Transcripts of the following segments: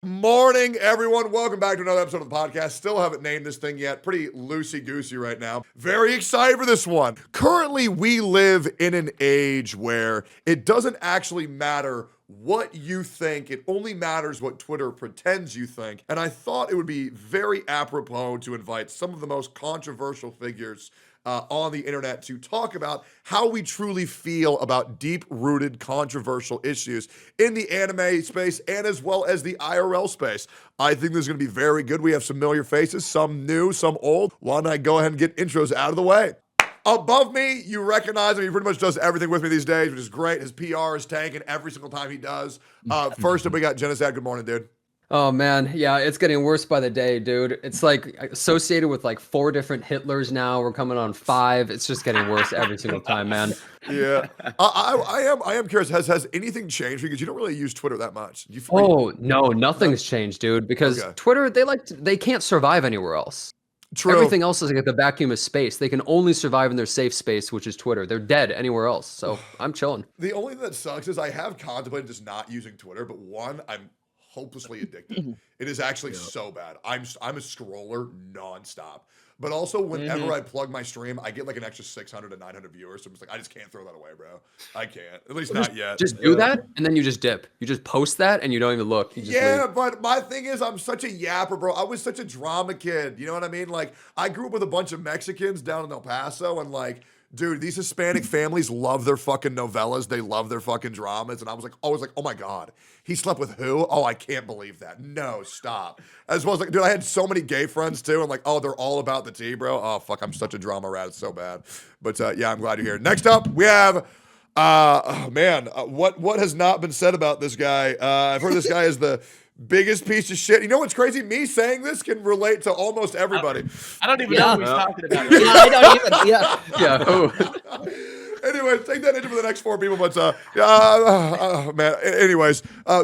Morning, everyone. Welcome back to another episode of the podcast. Still haven't named this thing yet. Pretty loosey-goosey right now. Very excited for this one. Currently, we live in an age where it doesn't actually matter what you think. It only matters what Twitter pretends you think. And I thought it would be very apropos to invite some of the most controversial figures on the internet to talk about how we truly feel about deep-rooted controversial issues in the anime space and as well as the IRL space. I think this is going to be very good. We have some familiar faces, some new, some old. Why don't I go ahead and get intros out of the way? Above me, you recognize him. He pretty much does everything with me these days, which is great. His PR is tanking every single time he does. First up, we got Genocide. Good morning, dude. Oh man, yeah, it's getting worse by the day, dude. It's like associated with like 4 different Hitlers now. We're coming on 5. It's just getting worse every single time, man. Yeah, I am curious. Has anything changed? Because you don't really use Twitter that much. Oh no, nothing's changed, dude. Because Twitter, they can't survive anywhere else. True. Everything else is like the vacuum of space. They can only survive in their safe space, which is Twitter. They're dead anywhere else. So I'm chilling. The only thing that sucks is I have contemplated just not using Twitter, but one, I'm hopelessly addicted. It is actually so bad. I'm a scroller nonstop. But also, whenever I plug my stream, I get like an extra 600 to 900 viewers. So I'm just like, I just can't throw that away, bro. I can't. At least not yet. Just do that, and then you just dip. You just post that, and you don't even look. You just leave. But my thing is, I'm such a yapper, bro. I was such a drama kid. You know what I mean? Like, I grew up with a bunch of Mexicans down in El Paso, and like, dude, these Hispanic families love their fucking novellas. They love their fucking dramas. And I was like, oh my God, he slept with who? Oh, I can't believe that. No, stop. As well as like, dude, I had so many gay friends too. And like, oh, they're all about the tea, bro. Oh, fuck, I'm such a drama rat. It's so bad. But yeah, I'm glad you're here. Next up, we have, what has not been said about this guy? I've heard this guy is the biggest piece of shit. You know what's crazy? Me saying this can relate to almost everybody. I don't even know who he's talking about. Yeah, I don't even. Yeah. Yeah. Oh. Anyway, take that into for the next 4 people. But man. Anyways,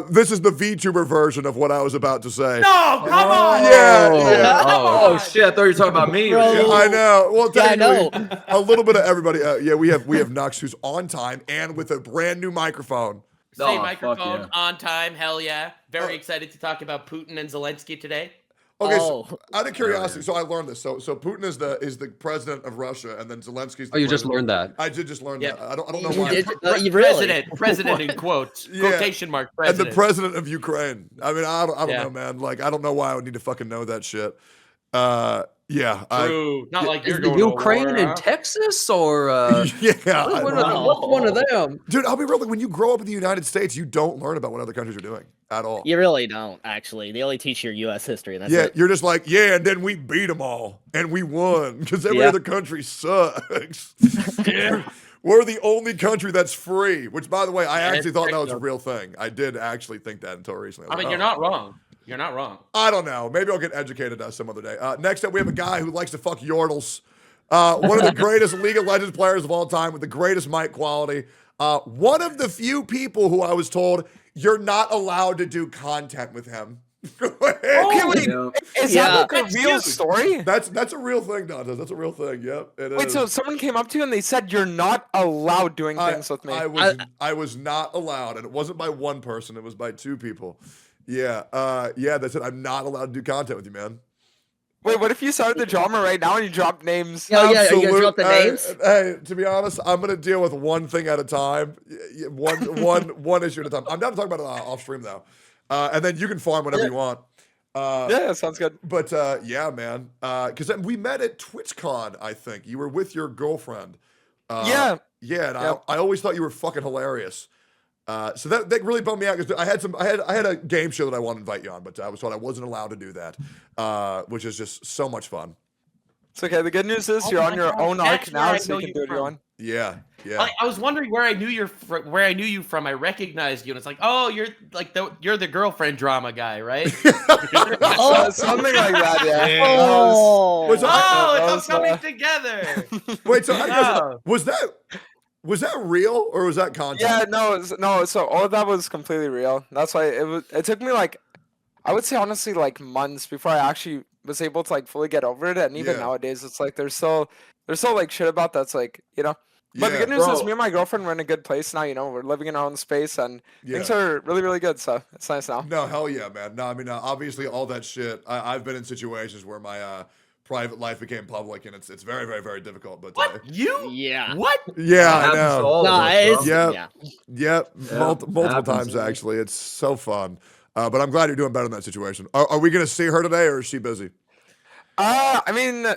this is the VTuber version of what I was about to say. No, come on. Yeah. Oh shit! I thought you were talking about me. Bro. Yeah, I know. Well, Yeah, I technically, a little bit of everybody. We have Nux who's on time and with a brand new microphone. Same Oh, microphone, fuck on time, hell yeah. Very excited to talk about Putin and Zelensky today. Okay, Oh. so out of curiosity, so I learned this. So Putin is the president of Russia, and then Zelensky's. Oh, you just learned that. I did just learn Yeah. that. I don't know You why. did? You really? President in quotes, Yeah. quotation mark, And president. the president of Ukraine. I mean, I don't Yeah. know, man. Like, I don't know why I would need to fucking know that shit. Yeah. True. Not like you're Is the going to Ukraine war, in huh? Texas or Yeah. what's one of them? Dude, I'll be real. Like, when you grow up in the United States, you don't learn about what other countries are doing at all. You really don't, actually. They only teach your U.S. history, and that's Yeah, it. you're just like, yeah, and then we beat them all, and we won, because every Yeah. other country sucks. We're the only country that's free, which, by the way, I actually thought that was a real thing. I did actually think that until recently. I mean, Like, you're not wrong. You're not wrong. I don't know. Maybe I'll get educated some other day. Next up, we have a guy who likes to fuck yordles. One of the greatest League of Legends players of all time with the greatest mic quality. One of the few people who I was told you're not allowed to do content with him. Wait, is that like a That's real huge. story? That's a real thing, Dante. That's a real thing. Yep, it is. Wait, so someone came up to you and they said you're not allowed doing things with me. I was not allowed, and it wasn't by one person. It was by 2 people. Yeah, they said I'm not allowed to do content with you, man. Wait, what if you started the drama right now and you dropped names? Oh, yeah, are you gonna drop the Hey, names? Hey, to be honest, I'm gonna deal with one thing at a time, one issue at a time. I'm down to talk about it off stream though, and then you can farm whenever you want. Yeah, sounds good. But yeah, man, because we met at TwitchCon. I think you were with your girlfriend. Yeah. Yeah, and Yep. I always thought you were fucking hilarious. So that really bummed me out because I had a game show that I wanted to invite you on, but I was told I wasn't allowed to do that, which is just so much fun. It's okay. The good news is Oh you're my on your God, own that's arc where now, I so know you can you do what you from. want. Yeah, yeah. I was wondering where I knew you from. I recognized you, and it's like, oh, you're like you're the girlfriend drama guy, right? Oh. Something like that, yeah. Oh. Was I- Oh, that it's all was, coming together. Wait, so Oh. was that real or was that content? Yeah, no, so all of that was completely real. That's why it took me like, I would say honestly like months before I actually was able to like fully get over it. And even Yeah. nowadays, it's like there's still like shit about that's like, you know, But the Yeah. good news is Bro. me and my girlfriend, we're in a good place now. You know, we're living in our own space, and things Yeah. are really, really good. So it's nice now. No, hell yeah, man. No, I mean, obviously, all that shit. I've been in situations where my private life became public, and it's very, very, very difficult. But What? You? Yeah. What? yeah, I Happens to know. all of Nah, us, it's bro. Yeah. yeah. Multiple happens. times actually. It's so fun. But I'm glad you're doing better in that situation. Are we gonna see her today, or is she busy? I mean,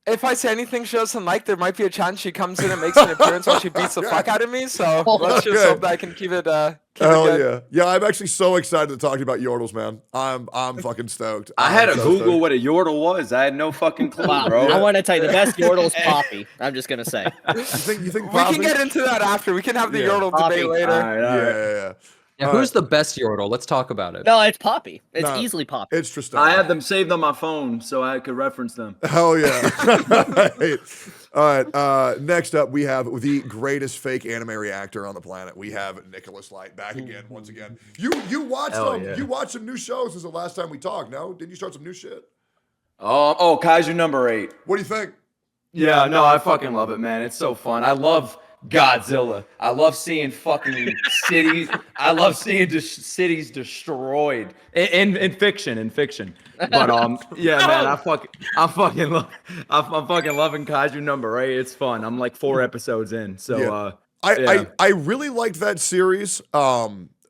if I say anything she doesn't like, there might be a chance she comes in and makes an appearance while she beats the fuck out of me. So let's just Okay. hope that I can keep it. Keep Hell it good. yeah, yeah! I'm actually so excited to talk to you about yordles, man. I'm fucking stoked. I had I'm to so Google stoked. what a yordle was. I had no fucking clue, Wow. bro. I want to tell you, the best Yordle's Poppy. I'm just gonna say. You think We Poppy? can get into that after. We can have the Yeah. Yordle Poppy. debate later. All right, all Yeah, right. yeah. Yeah, All who's right. the best Yordle? Let's talk about it. No, it's Poppy. It's No. easily Poppy. It's Tristan. I have them saved on my phone so I could reference them. Hell yeah. All right. Next up, we have the greatest fake anime reactor on the planet. We have Nicholas Light back again, once again. You watched Hell some yeah. you watched some new shows since the last time we talked, no? Didn't you start some new shit? Oh, Kaiju number 8. What do you think? Yeah, no, I fucking love it, man. It's so fun. I love Godzilla. I love seeing fucking cities. I love seeing cities destroyed in fiction. But yeah, man, I'm fucking loving Kaiju number 8. It's fun. I'm like 4 episodes in, so Yeah. yeah. I really liked that series.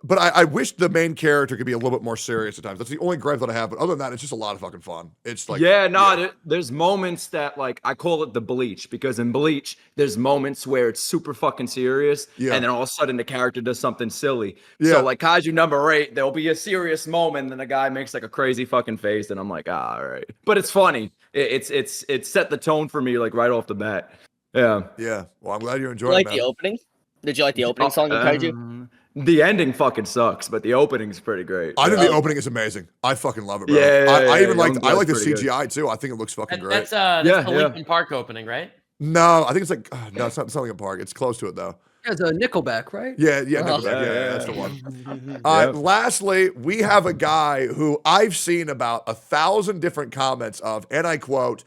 But I wish the main character could be a little bit more serious at times. That's the only gripe that I have. But other than that, it's just a lot of fucking fun. It's like There's moments that like I call it the Bleach, because in Bleach there's moments where it's super fucking serious, Yeah. and then all of a sudden the character does something silly. Yeah. So like Kaiju number 8, there'll be a serious moment, and then the guy makes like a crazy fucking face, and I'm like, all right. But it's funny. It's set the tone for me like right off the bat. Yeah. Yeah. Well, I'm glad you Did enjoyed you like it, the man. opening? Did you like the opening song of Kaiju? The ending fucking sucks, but the opening's pretty great. I think the opening is amazing. I fucking love it, bro. Yeah, I even like Youngblood's I like the pretty good. CGI too. I think it looks fucking great. That's Yeah, the yeah. Linkin Park opening, right? No, I think it's like no, it's not like a park. It's close to it though. Yeah, it's a Nickelback, right? Yeah, Oh. Nickelback, Yeah. that's the one. Yep. Lastly, we have a guy who I've seen about 1,000 different comments of, and I quote,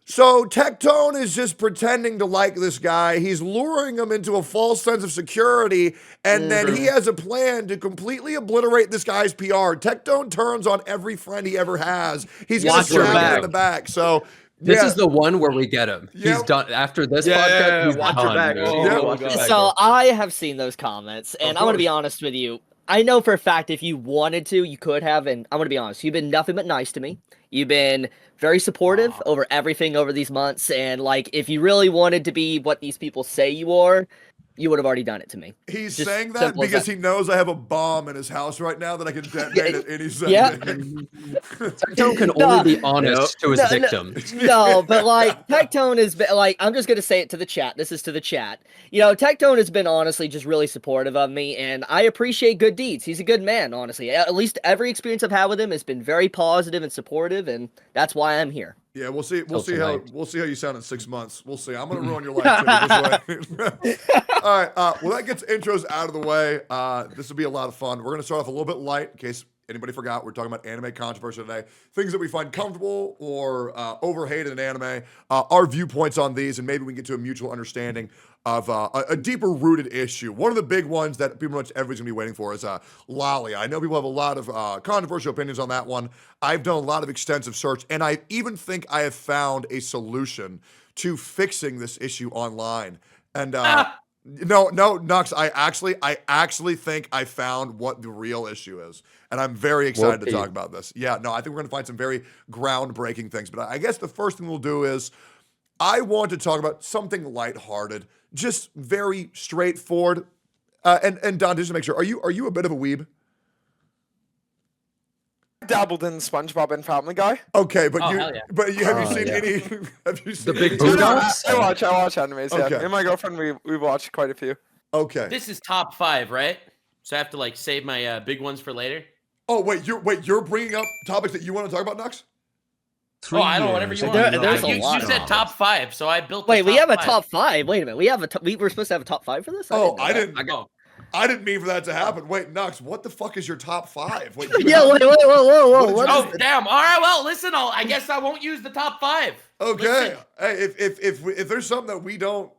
"So Tectone is just pretending to like this guy. He's luring him into a false sense of security, and then he has a plan to completely obliterate this guy's PR. Tectone turns on every friend he ever has. He's gonna Watch your stab him in back. the back." So This yeah. is the one where we get him. Yep. He's done after this Yeah, podcast. He's watch your done, back. dude. Oh, Yeah. watch your back, So bro. I have seen those comments, and I'm gonna be course. honest with you. I know for a fact if you wanted to, you could have, and I'm gonna be honest. You've been nothing but nice to me. You've been very supportive over everything over these months, and like if you really wanted to be what these people say you are, you would have already done it to me. He's Just saying that simple as because that. he knows I have a bomb in his house right now that I can detonate at any second. Yeah. Tectone can only be honest to his victim. No, but like Tectone has been like, I'm just gonna say it to the chat. This is to the chat. You know, Tectone has been honestly just really supportive of me, and I appreciate good deeds. He's a good man, honestly. At least every experience I've had with him has been very positive and supportive, and that's why I'm here. Yeah, we'll see. We'll Till see how tonight. we'll see how you sound in 6 months. We'll see. I'm gonna ruin your life too, this way. All right. Well, that gets intros out of the way. This will be a lot of fun. We're gonna start off a little bit light in case anybody forgot. We're talking about anime controversy today. Things that we find comfortable or overhated in anime. Our viewpoints on these, and maybe we can get to a mutual understanding of a deeper rooted issue. One of the big ones that pretty much everybody's gonna be waiting for is Loli. I know people have a lot of controversial opinions on that one. I've done a lot of extensive search, and I even think I have found a solution to fixing this issue online. And no, Nux, I actually think I found what the real issue is. And I'm very excited to Whoopee. talk about this. Yeah, no, I think we're gonna find some very groundbreaking things. But I guess the first thing we'll do is I want to talk about something lighthearted, just very straightforward. And Don, just to make sure, are you a bit of a weeb? Dabbled in SpongeBob and Family Guy. Okay, but Oh, you hell yeah. but you have you Oh, seen yeah. any have you seen big any- blue No, dogs? I watch animes. Yeah, Okay. me and my girlfriend we watch quite a few. Okay. This is top 5, right? So I have to like save my big ones for later. Oh you're bringing up topics that you want to talk about, Nux? Oh, I don't know, whatever you want. There's a you lot you of said top 5, so I built. Wait, the we have a five. top 5. Wait a minute, we have we were supposed to have a top 5 for this. Oh, know I that. didn't. Oh, I didn't mean for that to happen. Wait, Nux, what the fuck is your top 5? Wait, Yeah, wait, whoa, What did what you- is oh damn! All right, well, listen. I guess I won't use the top 5. okay. Listen. Hey, if there's something that we don't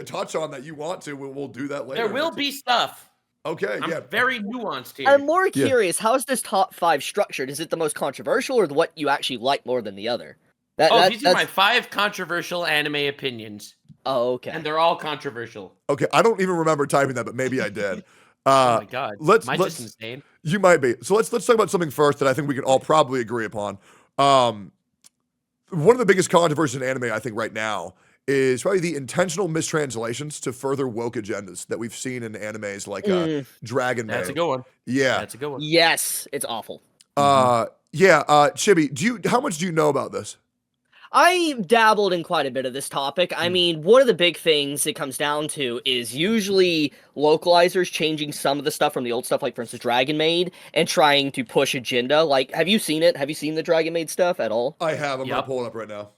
touch on that you want to, we'll do that later. There will be stuff. Okay, I'm yeah. very nuanced here. I'm more curious. How is this top 5 structured? Is it the most controversial, or what you actually like more than the other? These are my 5 controversial anime opinions. Oh, okay. And they're all controversial. Okay, I don't even remember typing that, but maybe I did. Oh my god. Let's just insane? You might be. So let's talk about something first that I think we can all probably agree upon. One of the biggest controversies in anime, I think, right now is probably the intentional mistranslations to further woke agendas that we've seen in animes like Dragon Maid. That's a good one. Yeah. That's a good one. Yes, it's awful. Chibi, how much do you know about this? I dabbled in quite a bit of this topic. I mean, one of the big things it comes down to is usually localizers changing some of the stuff from the old stuff, like for instance Dragon Maid, and trying to push agenda. Like, have you seen it? Have you seen the Dragon Maid stuff at all? I have. I'm gonna pull it up right now.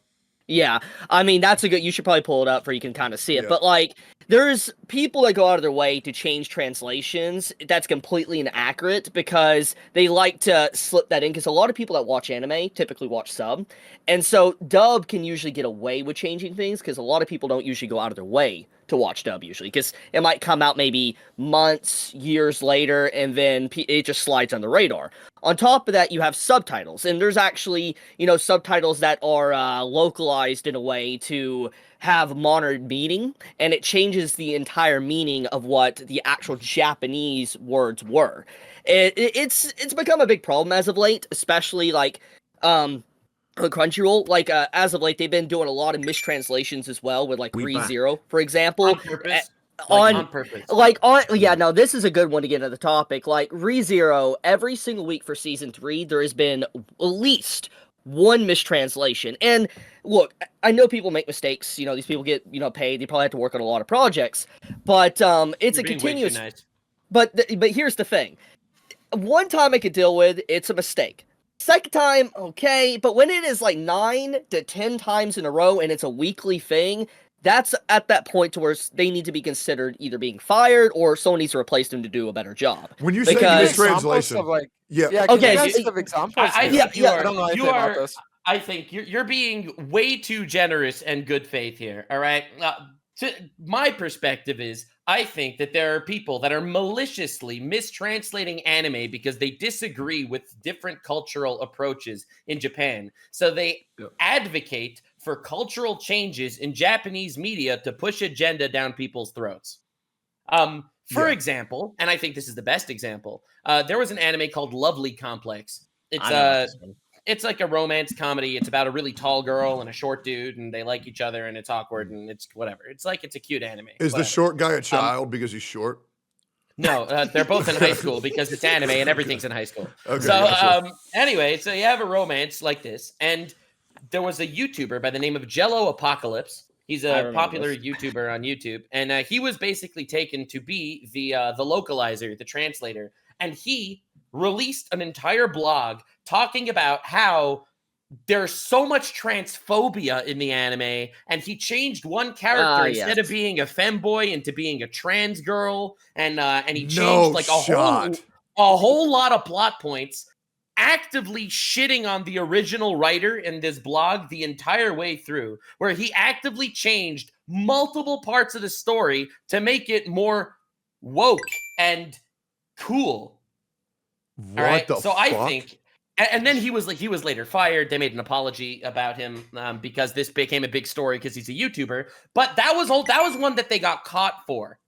Yeah, I mean, that's a good, you should probably pull it up where you can kind of see it. Yeah. But like, there's people that go out of their way to change translations that's completely inaccurate because they like to slip that in, because a lot of people that watch anime typically watch sub. And so dub can usually get away with changing things because a lot of people don't usually go out of their way to watch dub usually, because it might come out maybe months, years later, and then it just slides on the radar. On top of that, you have subtitles, and there's actually, subtitles that are localized in a way to have modern meaning, and it changes the entire meaning of what the actual Japanese words were. It's become a big problem as of late, especially like Crunchyroll. Like as of late, they've been doing a lot of mistranslations as well with like ReZero, for example. On purpose. On purpose. No, this is a good one to get into the topic. Like ReZero, every single week for season 3, there has been at least one mistranslation. And look, I know people make mistakes. These people get paid. They probably have to work on a lot of projects. But it's a continuous. Nice. But here's the thing. One time I could deal with, it's a mistake. Second time, okay, but when it is like 9 to 10 times in a row and it's a weekly thing, that's at that point to where they need to be considered either being fired or someone needs to replace them to do a better job. When you say mistranslation, okay, give examples. I think you are. This. I think you're being way too generous and good faith here. All right. My perspective is, I think that there are people that are maliciously mistranslating anime because they disagree with different cultural approaches in Japan. So they advocate for cultural changes in Japanese media to push agenda down people's throats. For example, and I think this is the best example, there was an anime called Lovely Complex. It's like a romance comedy. It's about a really tall girl and a short dude, and they like each other, and it's awkward, and it's whatever. It's a cute anime. Is the short guy a child because he's short? No, they're both in high school because it's anime and everything's in high school. Okay, so anyway, so you have a romance like this, and there was a YouTuber by the name of Jello Apocalypse. He's a popular YouTuber on YouTube, and he was basically taken to be the localizer, the translator, and he released an entire blog talking about how there's so much transphobia in the anime, and he changed one character instead of being a femboy into being a trans girl, and he changed like a whole lot of plot points, actively shitting on the original writer in this blog the entire way through, where he actively changed multiple parts of the story to make it more woke and cool. I think, and then he was later fired. They made an apology about him because this became a big story because he's a YouTuber. But that was one that they got caught for.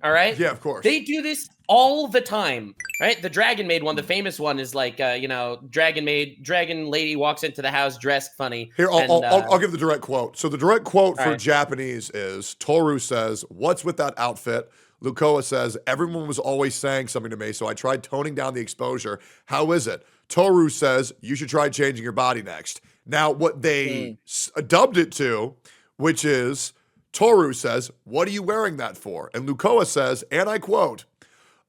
All right. Yeah, of course. They do this all the time, right? The Dragon Maid one, the famous one, is like Dragon lady walks into the house dressed funny. Here, I'll give the direct quote. So the direct quote for Japanese is, Toru says, "What's with that outfit?" Lukoa says, "Everyone was always saying something to me, so I tried toning down the exposure. How is it?" Toru says, "You should try changing your body next." Now, what they dubbed it to, which is, Toru says, "What are you wearing that for?" And Lukoa says, and I quote,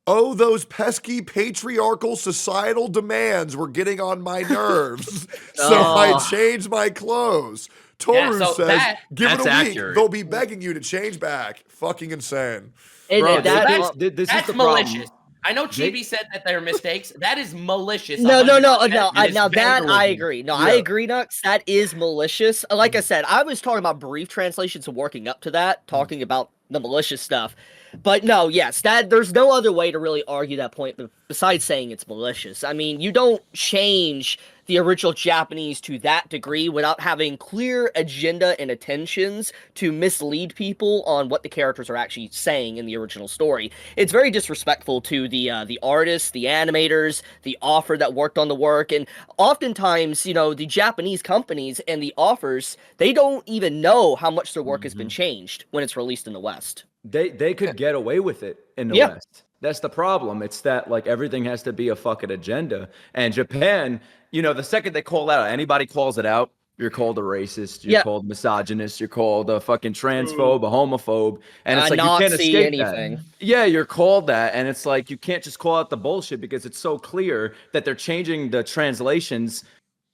"Oh, those pesky patriarchal societal demands were getting on my nerves, so I changed my clothes." Toru says, "Give it a week. They'll be begging you to change back." Fucking insane. Bro, that's this is the malicious. problem. I know Chibi said that they're mistakes. That is malicious. No, 100%. It is now that I vandalism. agree. No, I agree, Nux. That is malicious. Like I said, I was talking about brief translations and working up to that, talking about the malicious stuff. But no, yes, there's no other way to really argue that point besides saying it's malicious. I mean, you don't change the original Japanese to that degree without having clear agenda and intentions to mislead people on what the characters are actually saying in the original story. It's very disrespectful to the artists, the animators, the author that worked on the work, and oftentimes, you know, the Japanese companies and the authors, they don't even know how much their work has been changed when it's released in the West. They could get away with it in the West. That's the problem. It's that like everything has to be a fucking agenda. And Japan, you know, the second they call out, anybody calls it out, you're called a racist, you're called misogynist, you're called a fucking transphobe, a homophobe, and it's like Nazi, you can't escape anything. that. Yeah, you're called that, and it's like you can't just call out the bullshit because it's so clear that they're changing the translations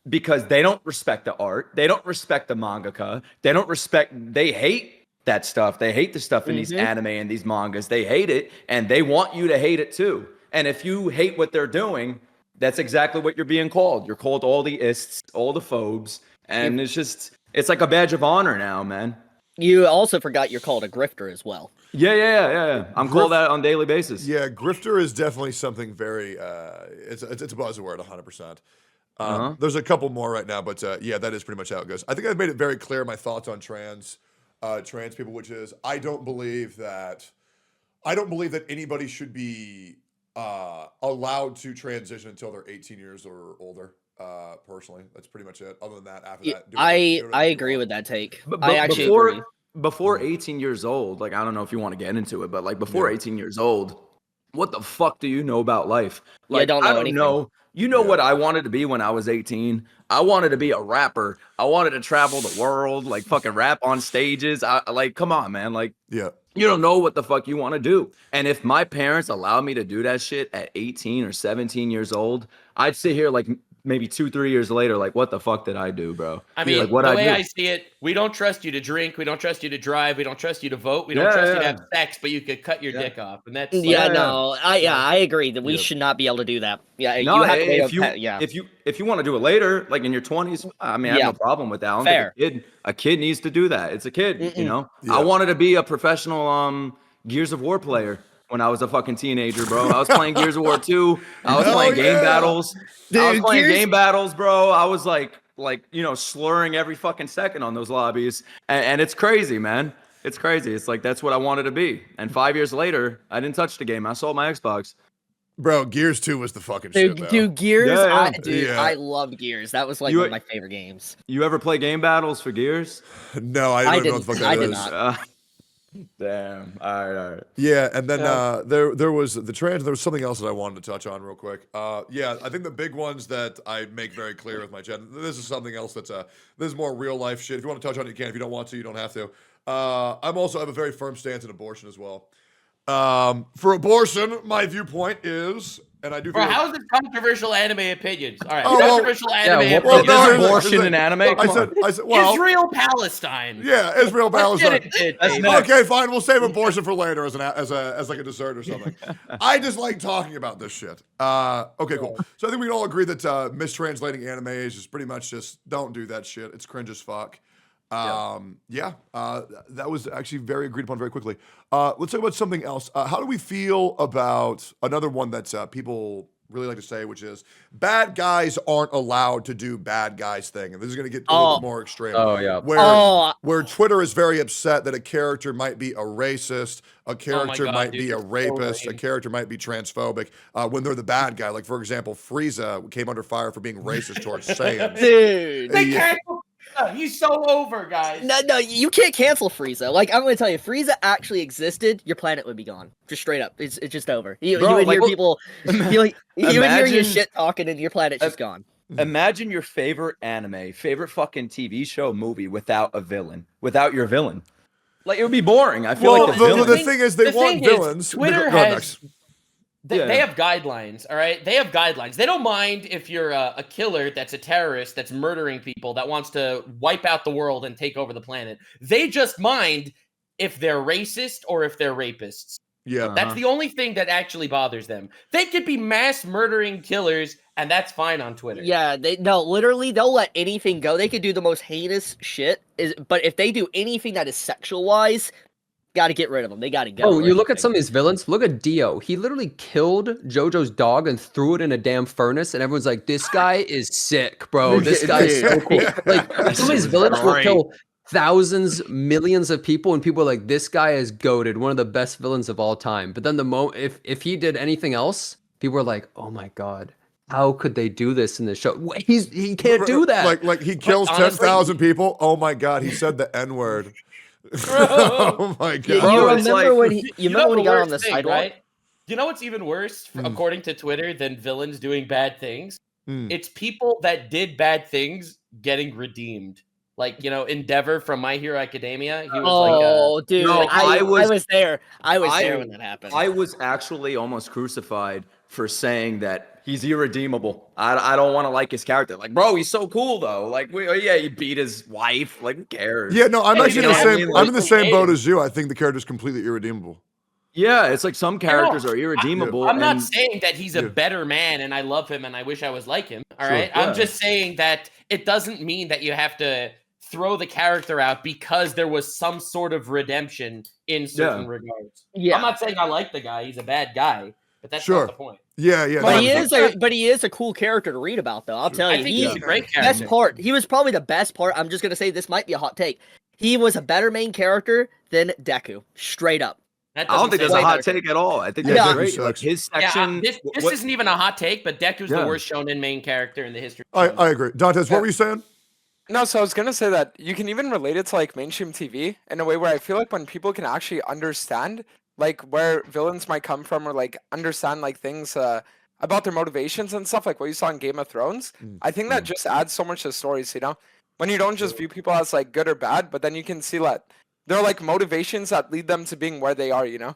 because they don't respect the art, they don't respect the mangaka, they hate that stuff. They hate the stuff in these anime and these mangas. They hate it, and they want you to hate it too. And if you hate what they're doing, that's exactly what you're being called. You're called all the ists, all the phobes, and it's like a badge of honor now, man. You also forgot you're called a grifter as well. Yeah. I'm called that on a daily basis. Yeah, grifter is definitely something very. It's a buzzword, 100%. There's a couple more right now, but yeah, that is pretty much how it goes. I think I've made it very clear my thoughts on trans people, which is I don't believe that anybody should be allowed to transition until they're 18 years or older. Personally, that's pretty much it. Other than that, after that, I agree with that take. But I actually agree. Before 18 years old, like I don't know if you want to get into it, but like before 18 years old, what the fuck do you know about life? Like I don't know anything. You know what I wanted to be when I was 18? I wanted to be a rapper. I wanted to travel the world, like fucking rap on stages. Come on, man. Like, you don't know what the fuck you want to do. And if my parents allowed me to do that shit at 18 or 17 years old, I'd sit here like maybe 2-3 years later, like, what the fuck did I do, bro? I mean, like, what the way I see it, we don't trust you to drink, we don't trust you to drive, we don't trust you to vote, we don't trust you to have sex, but you could cut your dick off, and that's I agree that we should not be able to do that. No, if you want to do it later, like in your 20s, I mean, I have no problem with that. I don't think a kid needs to do that. It's a kid, you know. I wanted to be a professional Gears of War player. When I was a fucking teenager, bro. I was playing Gears of War 2. I was playing game battles. Dude, I was playing game battles, bro. I was like, you know, slurring every fucking second on those lobbies. And it's crazy, man. It's crazy. It's like, that's what I wanted to be. And 5 years later, I didn't touch the game. I sold my Xbox. Bro, Gears 2 was the fucking shit, though. Dude, Gears, I loved Gears. That was like one of my favorite games. You ever play game battles for Gears? No, I didn't know what the fuck that is. I did not. Damn. All right. Yeah, and then there was there was something else that I wanted to touch on real quick. Yeah, I think the big ones that I make very clear with my gen. This is something else that's this is more real life shit. If you want to touch on it, you can. If you don't want to, you don't have to. I have a very firm stance in abortion as well. For abortion, my viewpoint is, and I do. Bro, how is it controversial anime opinions? All right, controversial anime opinions. There's abortion in anime. I said, well, Israel Palestine. Yeah, Israel Palestine. Okay, fine. We'll save abortion for later as like a dessert or something. I just like talking about this shit. Okay, cool. So I think we can all agree that mistranslating anime is just pretty much just don't do that shit. It's cringe as fuck. That was actually very agreed upon very quickly. Let's talk about something else. How do we feel about another one that people really like to say, which is bad guys aren't allowed to do bad guys thing, and this is going to get a little bit more extreme. Where Twitter is very upset that a character might be a racist, a character might be a rapist, a character might be transphobic when they're the bad guy. Like for example, Frieza came under fire for being racist towards Saiyans. Dude, they cancel. He's so over, guys. No, you can't cancel Frieza. Like, I'm going to tell you, if Frieza actually existed, your planet would be gone. Just straight up. It's just over. You would hear people, you would hear you shit talking and your planet's just gone. Imagine your favorite anime, favorite fucking TV show, movie without a villain, without your villain. Like, it would be boring. I feel like the thing is, they want villains. Twitter has... They have guidelines, all right? They have guidelines. They don't mind if you're a killer that's a terrorist that's murdering people that wants to wipe out the world and take over the planet. They just mind if they're racist or if they're rapists. Yeah. That's the only thing that actually bothers them. They could be mass murdering killers, and that's fine on Twitter. Yeah, literally, they'll let anything go. They could do the most heinous shit, but if they do anything that is sexual-wise, got to get rid of them. They got to go. Oh, you look at some of these villains. Look at Dio. He literally killed JoJo's dog and threw it in a damn furnace, and everyone's like, "This guy is sick, bro. This guy is so cool." Like some of these villains will kill thousands, millions of people, and people are like, "This guy is goated, one of the best villains of all time." But then if he did anything else, people are like, "Oh my god, how could they do this in this show? He can't do that." Like he kills honestly- 10,000 people. Oh my god, he said the N word. Oh my god. You Bro, it's remember like- when he? You remember when he got on the worst thing, sidewalk? right? You know what's even worse, according to Twitter, than villains doing bad things? It's people that did bad things getting redeemed. Like, Endeavor from My Hero Academia. He was Dude, No, I I was- was there. I was I- there when that happened. I was actually almost crucified for saying that he's irredeemable. I don't want to like his character. Like, bro, he's so cool though. Like, he beat his wife. Like, who cares? Yeah, no, I'm Hey, actually you in know the what I same. mean? I'm in the same Like, boat as you. I think the character's completely irredeemable. Yeah, it's like some characters are irredeemable. I'm not and- saying that he's a better man and I love him and I wish I was like him. All Sure, right. yeah. I'm just saying that it doesn't mean that you have to throw the character out because there was some sort of redemption in certain regards. Yeah. I'm not saying I like the guy. He's a bad guy, but that's Sure. not the point. Yeah, yeah. But no, he I'm- is a cool character to read about, though. I'll tell I you, think he he's a great best character. part. He was probably the best part. I'm just gonna say this might be a hot take. He was a better main character than Deku, straight up. That I don't doesn't think say that's a way hot better. take at all. I think Yeah, that's Deku great. Like sucks. his Yeah, section. this what- isn't even a hot take, but Deku's Yeah. the worst shonen main character in the history. of I agree. Dantes, what were you saying? No, so I was gonna say that you can even relate it to like mainstream TV in a way where I feel like when people can actually understand like where villains might come from or like understand like things about their motivations and stuff like what you saw in Game of Thrones, I think that just adds so much to stories, when you don't just view people as like good or bad, but then you can see that there are like motivations that lead them to being where they are, Yeah.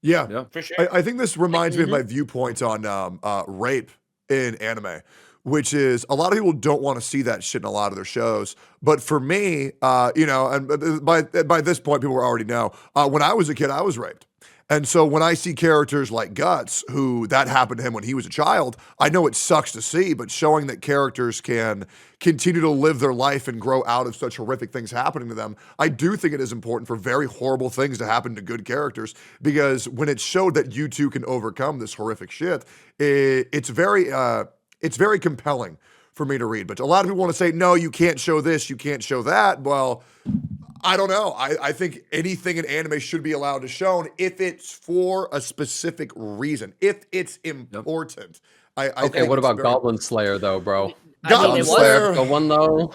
Yeah. For sure. I think this reminds me of my viewpoint on rape in anime, which is a lot of people don't want to see that shit in a lot of their shows. But for me, and by this point, people already know, when I was a kid, I was raped. And so when I see characters like Guts, who that happened to him when he was a child, I know it sucks to see, but showing that characters can continue to live their life and grow out of such horrific things happening to them, I do think it is important for very horrible things to happen to good characters, because when it's showed that you two can overcome this horrific shit, it's very compelling for me to read. But a lot of people want to say, no, you can't show this, you can't show that. Well, I don't know. I think anything in anime should be allowed to shown if it's for a specific reason, if it's important. I Okay, think what it's about very- Goblin Slayer though, bro? Goblin it was- Slayer. The one though,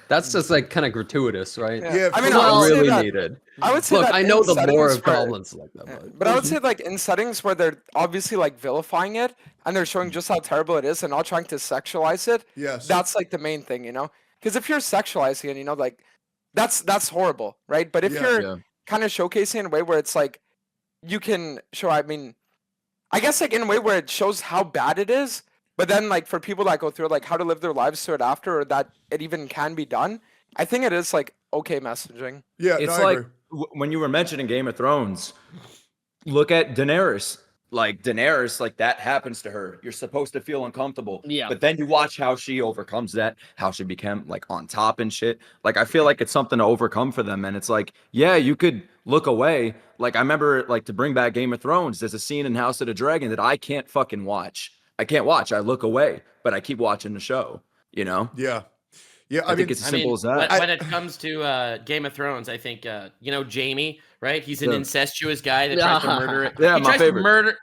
that's just like kind of gratuitous, right? Yeah, I mean, for- I would say really that- needed. I would say Look, that I know in the lore settings of where- goblins like that, But I would say like in settings where they're obviously like vilifying it and they're showing just how terrible it is and not trying to sexualize it. Yes. That's like the main thing, Because if you're sexualizing it, like that's horrible, right? But if Yeah. you're kind of showcasing in a way where it's like you can show, I guess like in a way where it shows how bad it is, but then like for people that go through like how to live their lives through it after or that it even can be done, I think it is like okay messaging. Yeah, It's no, I like agree. when you were mentioning Game of Thrones, look at Daenerys. Like Daenerys, like that happens to her. You're supposed to feel uncomfortable. Yeah. But then you watch how she overcomes that, how she became like on top and shit. Like I feel like it's something to overcome for them. And it's like, yeah, you could look away. Like I remember like to bring back Game of Thrones, there's a scene in House of the Dragon that I can't fucking watch. I can't watch. I look away, but I keep watching the show, Yeah. Yeah, I think it's as simple as that. When it comes to Game of Thrones, I think Jamie, right? He's an Yeah. incestuous guy that tries to murder it. Yeah, he my tries favorite. to murder.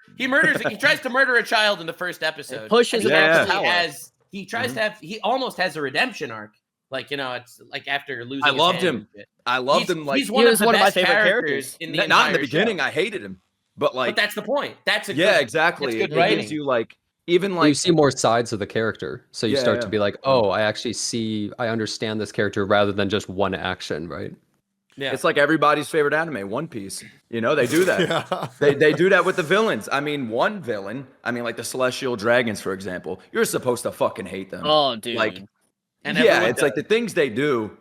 He tries to murder a child in the first episode. Pushes And him he off the actually tower. He tries to have. He almost has a redemption arc. Like it's like after losing. I his loved hand him. and shit. I loved He's- him. Like he's one He of was the one of my best favorite characters characters. in the not in the entire beginning. show. I hated him, but like, But that's the point. That's a yeah, good, exactly. That's good It gives writing. you like even You like see more sides of the character, so you Yeah, start to yeah. be like, oh, I understand this character rather than just one action, right? Yeah. it's like everybody's favorite anime, One Piece. They do that. Yeah. They do that with the villains. I mean, one villain, like the Celestial Dragons, for example, you're supposed to fucking hate them. Oh, dude. Like, And yeah, everyone it's like the things they do,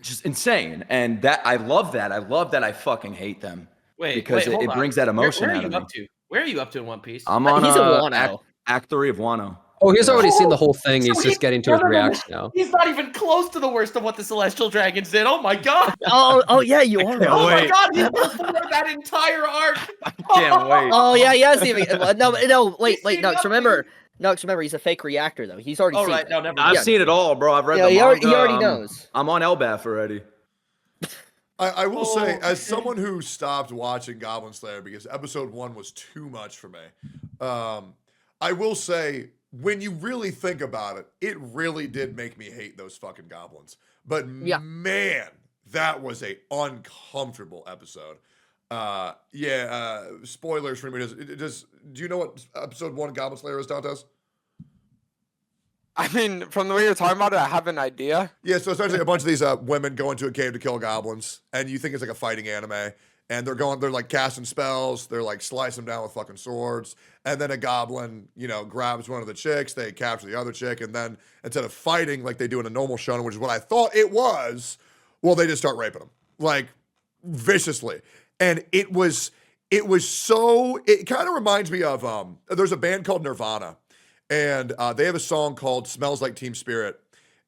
just insane. And that I love that. I love that I fucking hate them. because hold it on. brings that emotion Where are out of you me. up to? Where are you up to in One Piece? I'm on He's a Wano. act 3 of Wano. Oh, he's already seen the Oh, whole thing. He's so just getting to his reaction now. He's not even close to the worst of what the Celestial Dragons did. Oh my god. Oh yeah, you are. can't Oh my wait. god, he's before that entire arc. Can't wait. Oh yeah, yeah. No, wait, seen Nux. Remember, he's a fake reactor though. He's already All seen right, it. no, never I've mind. seen it all, bro. I've read Yeah, the he manga. already knows. I'm on Elbaf already. I will say, as okay. someone who stopped watching Goblin Slayer because episode 1 was too much for me, I will say, when you really think about it, it really did make me hate those fucking goblins. But Yeah. man, that was a uncomfortable episode. Spoilers for me. Do you know what episode 1 Goblin Slayer is, Dantes? I mean, from the way you're talking about it, I have an idea. Yeah, so essentially a bunch of these women go into a cave to kill goblins, and you think it's like a fighting anime, and they're like casting spells, they're like slicing them down with fucking swords, and then a goblin, grabs one of the chicks, they capture the other chick, and then instead of fighting like they do in a normal shonen, which is what I thought it was, well, they just start raping them, like viciously. And it kind of reminds me of, there's a band called Nirvana, and they have a song called Smells Like Teen Spirit.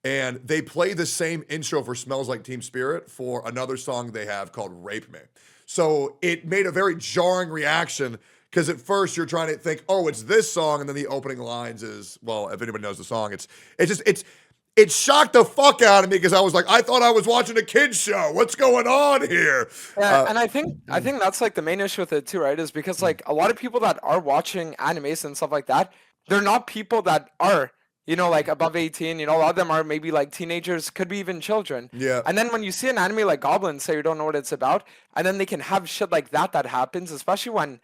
And they play the same intro for Smells Like Teen Spirit for another song they have called Rape Me. So it made a very jarring reaction because at first you're trying to think, oh, it's this song. And then the opening lines is, well, if anybody knows the song, it shocked the fuck out of me because I was like, I thought I was watching a kid's show. What's going on here? Yeah, and I think that's like the main issue with it too, right? Is because like a lot of people that are watching animes and stuff like that, they're not people that are, like above 18. A lot of them are maybe like teenagers, could be even children. Yeah. And then when you see an anime like Goblin, say you don't know what it's about, and then they can have shit like that happens, especially when,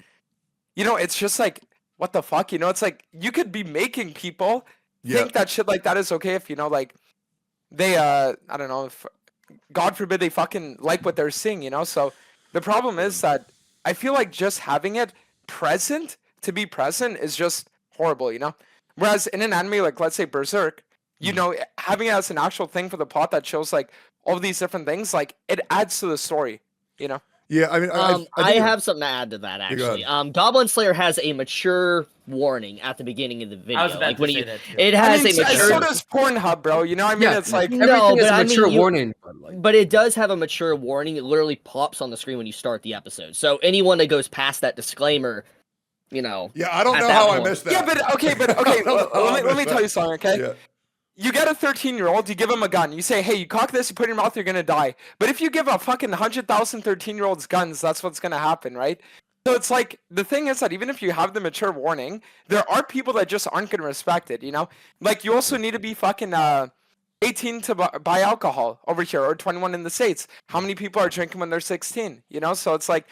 it's just like, what the fuck? It's like you could be making people think that shit like that is okay if, like they, I don't know, if, God forbid they fucking like what they're seeing, So the problem is that I feel like just having it present to be present is just horrible, Whereas in an anime like, let's say Berserk, having it as an actual thing for the plot that shows like all these different things, like it adds to the story, Yeah, I mean, I have something to add to that actually. Goblin Slayer has a mature warning at the beginning of the video. I was about like to when say you, that too. it has a mature. So does Pornhub, bro. It's like No, everything is but a I mean, mature warning. But it does have a mature warning. It literally pops on the screen when you start the episode. So anyone that goes past that disclaimer, Yeah, I don't at know that how I point. missed that. yeah, but okay. Let me tell you something, okay? Yeah. You get a 13-year-old, you give him a gun. You say, hey, you cock this, you put it in your mouth, you're going to die. But if you give a fucking 100,000 13-year-olds guns, that's what's going to happen, right? So it's like, the thing is that even if you have the mature warning, there are people that just aren't going to respect it, Like, you also need to be fucking 18 to buy alcohol over here, or 21 in the States. How many people are drinking when they're 16, So it's like,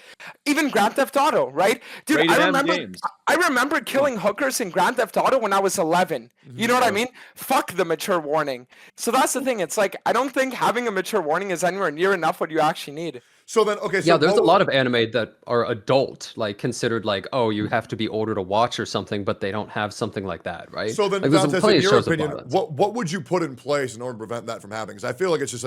even Grand Theft Auto, right? Dude, Rated I M games. remember killing hookers in Grand Theft Auto when I was 11. You know what I mean? Fuck the mature warning. So that's the thing. It's like, I don't think having a mature warning is anywhere near enough what you actually need. So then, okay. So Yeah, there's a lot of anime that are adult, like considered like, oh, you have to be older to watch or something, but they don't have something like that, right? So then, like, there's Dantes, plenty in of your shows of opinion, violence. what would you put in place in order to prevent that from happening? Because I feel like it's just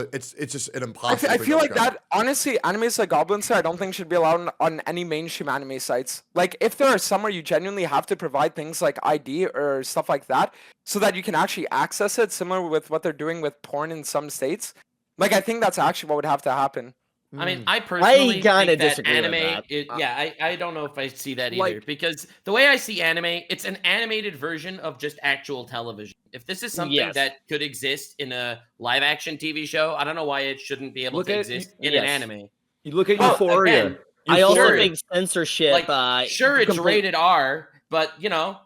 an impossible. I thing feel to like overcome. that, honestly, animes like Goblin Slayer, I don't think should be allowed on any mainstream anime sites. Like, if there are somewhere you genuinely have to provide things like ID or stuff like that, so that you can actually access it, similar with what they're doing with porn in some states, like, I think that's actually what would have to happen. I mean, I personally kinda think that disagree with anime. that. I don't know if I see that either Like- because the way I see anime, it's an animated version of just actual television. If this is something Yes. that could exist in a live action TV show, I don't know why it shouldn't be able Look to at- exist in yes. an anime. You look at Well, Euphoria. again, I also Sure. think censorship. Sure, it's complete- rated R, but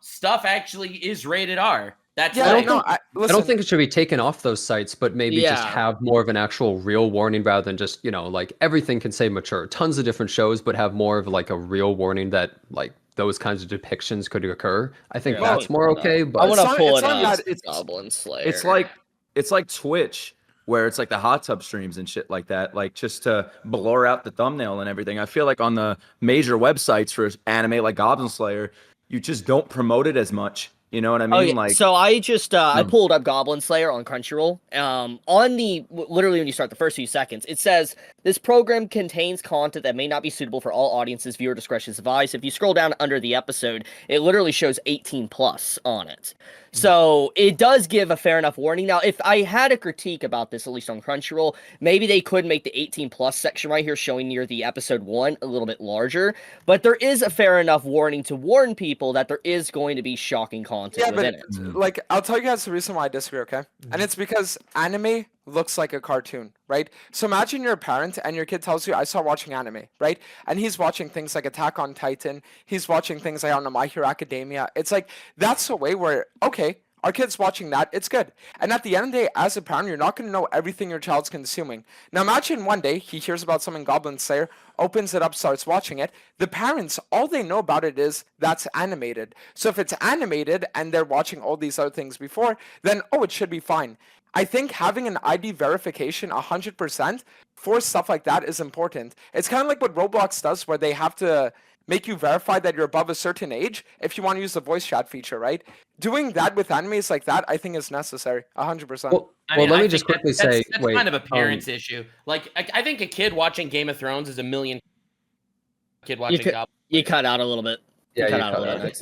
stuff actually is rated R. That's Yeah, like, I I don't think it should be taken off those sites, but maybe just Yeah. have more of an actual real warning rather than just, like everything can say mature. Tons of different shows, but have more of like a real warning that like those kinds of depictions could occur. I think Yeah. that's more okay, I but want to not- pull it's it not up. that- It's Goblin Slayer. It's like Twitch, where it's like the hot tub streams and shit like that, like just to blur out the thumbnail and everything. I feel like on the major websites for anime like Goblin Slayer, you just don't promote it as much. You know what I Oh, mean? yeah. Like, So I just I pulled up Goblin Slayer on Crunchyroll. On the literally when you start the first few seconds, it says this program contains content that may not be suitable for all audiences. Viewer discretion is advised. If you scroll down under the episode, it literally shows 18 plus on it. So it does give a fair enough warning. Now, if I had a critique about this, at least on Crunchyroll, maybe they could make the 18 plus section right here showing near the episode 1 a little bit larger. But there is a fair enough warning to warn people that there is going to be shocking content within it. Like, I'll tell you guys the reason why I disagree, okay? And it's because anime looks like a cartoon, right? So imagine you're a parent and your kid tells you, I saw watching anime, right? And he's watching things like Attack on Titan. He's watching things like, I don't know, My Hero Academia. It's like, that's a way where, okay, our kid's watching that, it's good. And at the end of the day, as a parent, you're not going to know everything your child's consuming. Now imagine one day he hears about something Goblin Slayer, opens it up, starts watching it. The parents, all they know about it is that's animated. So if it's animated and they're watching all these other things before, then, oh, it should be fine. I think having an ID verification 100% for stuff like that is important. It's kind of like what Roblox does, where they have to make you verify that you're above a certain age if you want to use the voice chat feature, right? Doing that with animes like that, I think is necessary, 100%. Well, let me just quickly say, that's kind of a parent's issue. Like, I think a kid watching Game of Thrones is a million kid watching Goblin. You cut out a little bit. Yeah, cut out a little bit.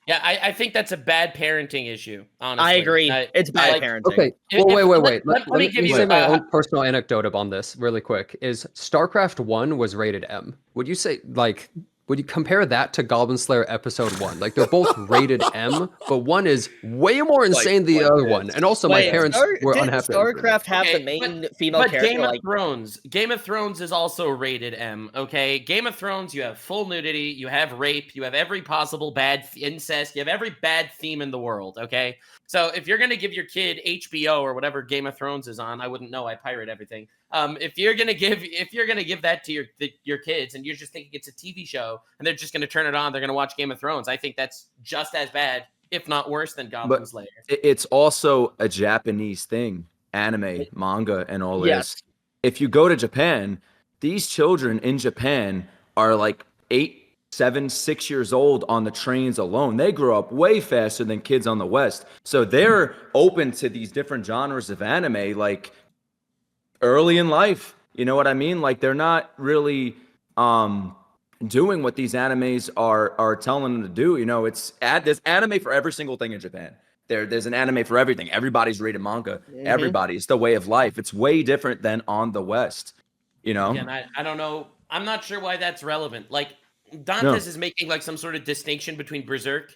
Yeah, I think that's a bad parenting issue, honestly. I agree. It's bad parenting. Okay, well, wait. Let me give you say my own personal anecdote on this really quick. Is StarCraft 1 was rated M. Would you say, like, would you compare that to Goblin Slayer Episode 1? Like, they're both rated M, but one is way more insane than the other one. And also, my parents were unhappy. StarCraft have the main female character. Game of Thrones is also rated M, okay? Game of Thrones, you have full nudity, you have rape, you have every possible bad incest, you have every bad theme in the world, okay? So if you're going to give your kid HBO or whatever Game of Thrones is on, I wouldn't know, I pirate everything. If you're gonna give that to your kids and you're just thinking it's a TV show and they're just gonna turn it on, they're gonna watch Game of Thrones, I think that's just as bad, if not worse, than Goblin Slayer. It's also a Japanese thing, anime, manga, and all this. If you go to Japan, these children in Japan are like 8, 7, 6 years old on the trains alone. They grow up way faster than kids on the West. So they're open to these different genres of anime, like early in life. You know what I mean? Like, they're not really doing what these animes are telling them to do. You know, there's anime for every single thing in Japan. There's an anime for everything. Everybody's reading manga. Everybody. It's the way of life. It's way different than on the West. You know? And I don't know. I'm not sure why that's relevant. Like, Dantes is making like some sort of distinction between Berserk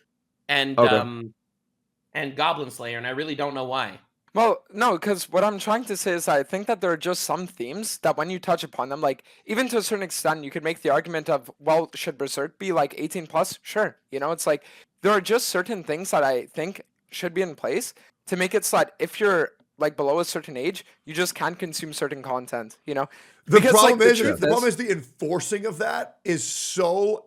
and Goblin Slayer, and I really don't know why. Well, no, because what I'm trying to say is I think that there are just some themes that when you touch upon them, like, even to a certain extent, you could make the argument of, well, should Berserk be like 18 plus? Sure. You know, it's like, there are just certain things that I think should be in place to make it so that if you're like below a certain age, you just can't consume certain content, you know? The problem is the enforcing of that is so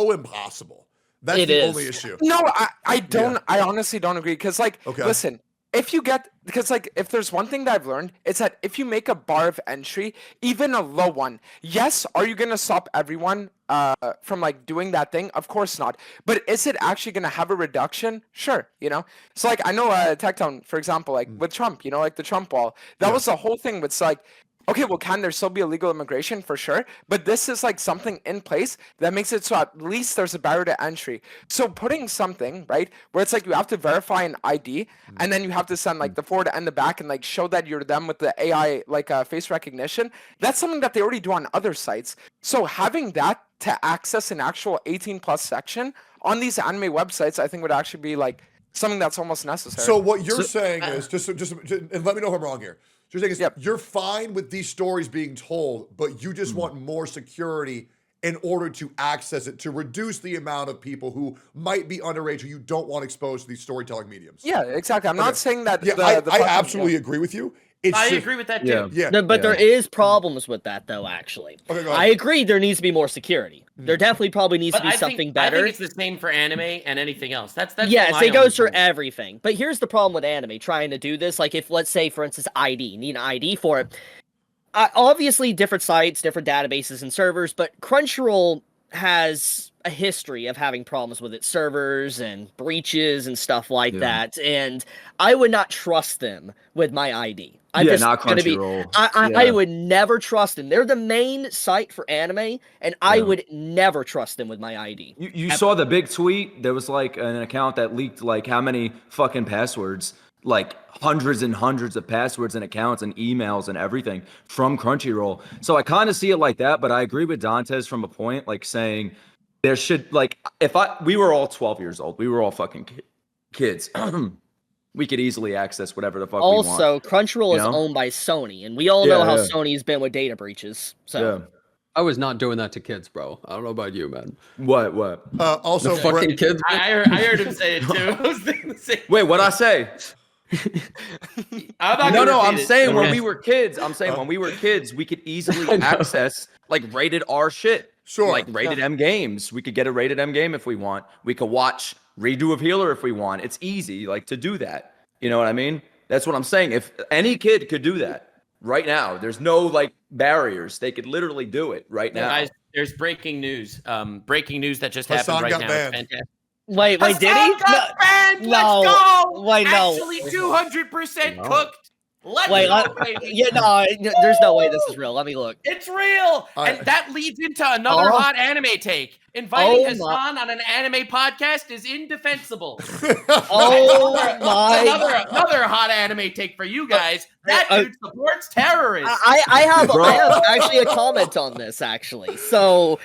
impossible. That's the only issue. No, I don't. I honestly don't agree. Because, like, listen, if there's one thing that I've learned, it's that if you make a bar of entry, even a low one, yes, are you gonna stop everyone from like doing that thing? Of course not. But is it actually gonna have a reduction? Sure, you know. So like I know Tectone, for example, like with Trump, you know, like the Trump wall, that was the whole thing. With like, okay, well, can there still be illegal immigration? For sure. But this is like something in place that makes it so at least there's a barrier to entry. So putting something, right, where it's like you have to verify an ID and then you have to send like the forward and the back and like show that you're them with the AI, like face recognition, that's something that they already do on other sites. So having that to access an actual 18 plus section on these anime websites, I think would actually be like something that's almost necessary. So what you're saying is, just and let me know if I'm wrong here. So you're saying you're fine with these stories being told, but you just want more security in order to access it, to reduce the amount of people who might be underage who you don't want exposed to these storytelling mediums. Yeah, exactly. I'm not saying that. I absolutely agree with you. I agree with that too. Yeah. But there is problems with that, though, actually. Okay, I agree there needs to be more security. There definitely probably needs to be something better. I think it's the same for anime and anything else. That's yes, it goes for everything. But here's the problem with anime trying to do this. Like, if, let's say, for instance, need an ID for it. Obviously, different sites, different databases and servers, but Crunchyroll has a history of having problems with its servers and breaches and stuff like that, and I would not trust them with my ID. I'm just not gonna be. Crunchyroll. I would never trust them. They're the main site for anime, and I would never trust them with my ID. You saw the big tweet? There was like an account that leaked like how many fucking passwords, like hundreds and hundreds of passwords and accounts and emails and everything from Crunchyroll. So I kind of see it like that, but I agree with Dantes from a point, like saying there should, like, we were all 12 years old, we were all fucking kids. We could easily access whatever the fuck we want. Also, Crunchyroll is owned by Sony, and we all know how Sony's been with data breaches. So. I was not doing that to kids, bro. I don't know about you, man. What? Also, fucking kids. I heard him say it too. I was thinking the same. Wait, what'd I say? I'm saying it. when we were kids. I'm saying when we were kids, we could easily access like rated R shit. Sure. Like rated M games. We could get a rated M game if we want. We could watch Redo of Healer if we want. It's easy, like, to do that. You know what I mean? That's what I'm saying. If any kid could do that right now, there's no like barriers. They could literally do it right now. Guys, there's breaking news. Breaking news that just Hassan happened right got now. banned. Fantastic. Wait, did he? Got banned. No. Let's go. Wait, no. Actually, 200% cooked. Let's Wait, go, baby. there's no way this is real. Let me look. It's real. And that leads into another hot anime take. Inviting Hassan on an anime podcast is indefensible. Another hot anime take for you guys. That dude supports terrorists. I have actually a comment on this, actually. So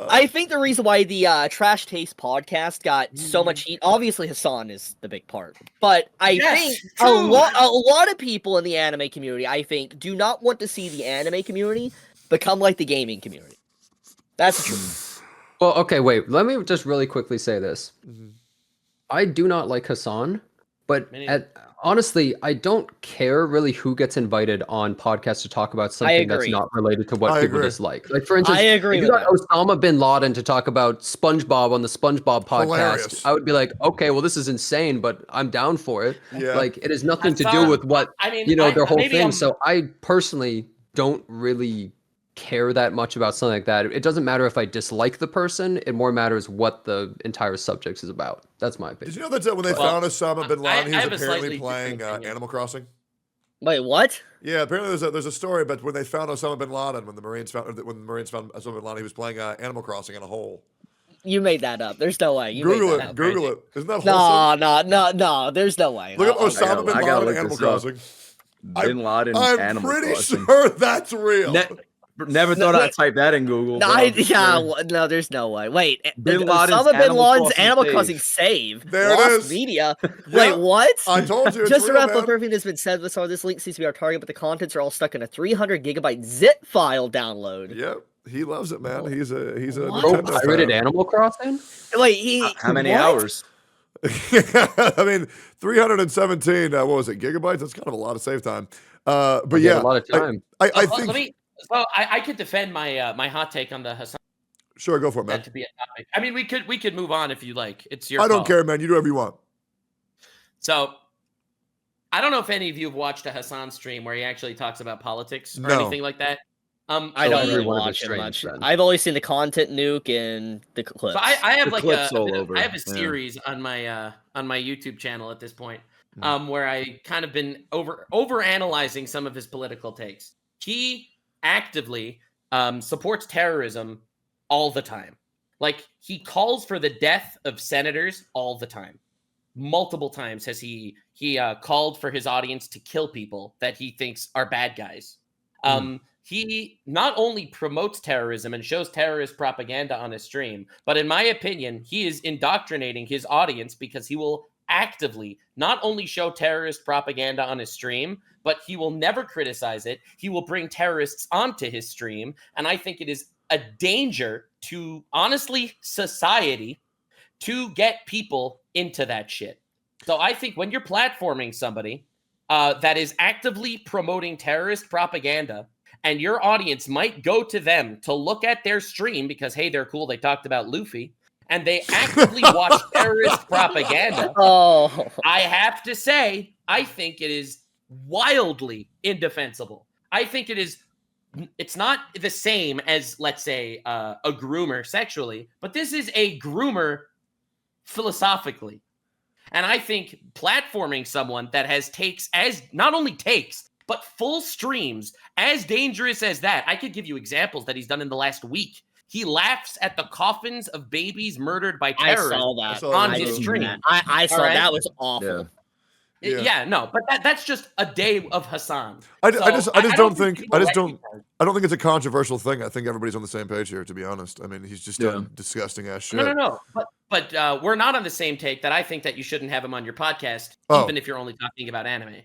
I think the reason why the Trash Taste podcast got so much heat, obviously Hassan is the big part, but I think a lot of people in the anime community, I think, do not want to see the anime community become like the gaming community. That's true. Well, okay, wait. Let me just really quickly say this. I do not like Hassan, but honestly, I don't care really who gets invited on podcasts to talk about something that's not related to what people dislike. Like, for instance, if you got Osama bin Laden to talk about SpongeBob on the SpongeBob podcast, Hilarious. I would be like, okay, well, this is insane, but I'm down for it. Yeah. Like, it has nothing to do with what, their whole thing. So I personally don't really care that much about something like that. It doesn't matter if I dislike the person. It more matters what the entire subject is about. That's my opinion. Did you know that when they found Osama bin Laden, he I was have a apparently slightly playing different opinion. Animal Crossing? Wait, what? Yeah, apparently there's a story about when they found Osama bin Laden, when the Marines found Osama bin Laden, he was playing Animal Crossing in a hole. You made that up. There's no way. Google it. Google it. Isn't that wholesome? No. There's no way. Look up Osama bin Laden Animal Crossing. Bin Laden I'm Animal pretty Crossing. sure that's real. Never thought I'd type that in Google. No, there's no way. Wait, Bin Laden's Osama bin Laden's Animal Animal Crossing Crossing save. There it Lost is. Media. Yeah. Wait, what? I told you. It's Just real, around man. everything that's been said this far, this link seems to be our target, but the contents are all stuck in a 300 gigabyte zip file download. Yep, he loves it, man. He's a Oh, Nintendo pirated fan. Animal Crossing? Wait, How many what? hours? I mean, 317. What was it? Gigabytes. That's kind of a lot of save time. But yeah, a lot of time. I think. I could defend my my hot take on the Hassan. Sure, go for it, man. To be a topic. I mean, we could move on if you like. It's your. I don't call. care, man. You do whatever you want. So, I don't know if any of you have watched a Hassan stream where he actually talks about politics or No. anything like that. I don't every really one of watch his it streams, much. then. I've only seen the content nuke and the clips. So I have The like clips all over, I have a yeah. series on my YouTube channel at this point, where I kind of been over analyzing some of his political takes. He actively supports terrorism all the time. Like, he calls for the death of senators all the time. Multiple times has he called for his audience to kill people that he thinks are bad guys. He not only promotes terrorism and shows terrorist propaganda on his stream, but in my opinion, he is indoctrinating his audience because he will actively not only show terrorist propaganda on his stream, but he will never criticize it. He will bring terrorists onto his stream. And I think it is a danger to, honestly, society to get people into that shit. So I think when you're platforming somebody that is actively promoting terrorist propaganda, and your audience might go to them to look at their stream because, hey, they're cool, they talked about Luffy, and they actively watch terrorist propaganda, I have to say, I think it is wildly indefensible. I think it is it's not the same as, let's say, a groomer sexually, but this is a groomer philosophically. And I think platforming someone that has takes, as not only takes, but full streams, as dangerous as that. I could give you examples that he's done in the last week. He laughs at the coffins of babies murdered by terrorists. I saw that on his stream. I saw that was awful. Yeah, no, but that's just a day of Hassan. I don't think it's a controversial thing. I think everybody's on the same page here, to be honest. I mean, he's just doing disgusting ass shit. No. But we're not on the same take that I think that you shouldn't have him on your podcast, even if you're only talking about anime.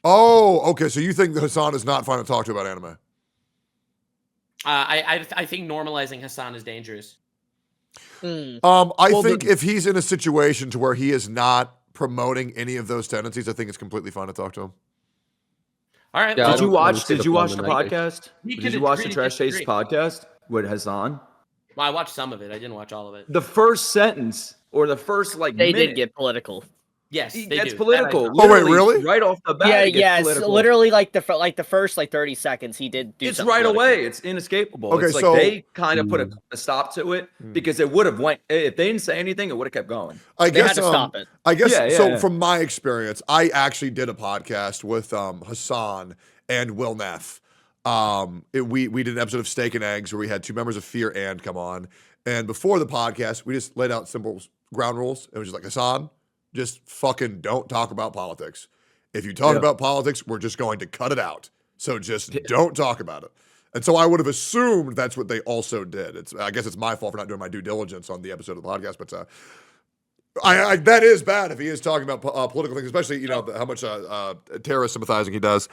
Oh, okay. So you think that Hassan is not fine to talk to about anime? I think normalizing Hassan is dangerous. I think if he's in a situation to where he is not promoting any of those tendencies, I think it's completely fine to talk to him. All right. Did you watch the podcast? Did you watch the Trash Taste podcast with Hassan? Well, I watched some of it. I didn't watch all of it. The first sentence or the first they minute, did get political. Yes, he they gets do. political. Oh wait, really? Right off the bat. Yeah, it's literally like the first 30 seconds he did do. It's right away. It's inescapable. Okay, it's like so they kind of put a stop to it because it would have went if they didn't say anything, it would have kept going. I They guess had to stop it. I guess Yeah. From my experience, I actually did a podcast with Hassan and Will Neff. We did an episode of Steak and Eggs where we had two members of Fear and come on, and before the podcast, we just laid out simple ground rules. It was just like, Hassan, just fucking don't talk about politics. If you talk about politics, we're just going to cut it out. So just don't talk about it. And so I would have assumed that's what they also did. I guess it's my fault for not doing my due diligence on the episode of the podcast, but I that is bad if he is talking about political things, especially how much terrorist sympathizing he does.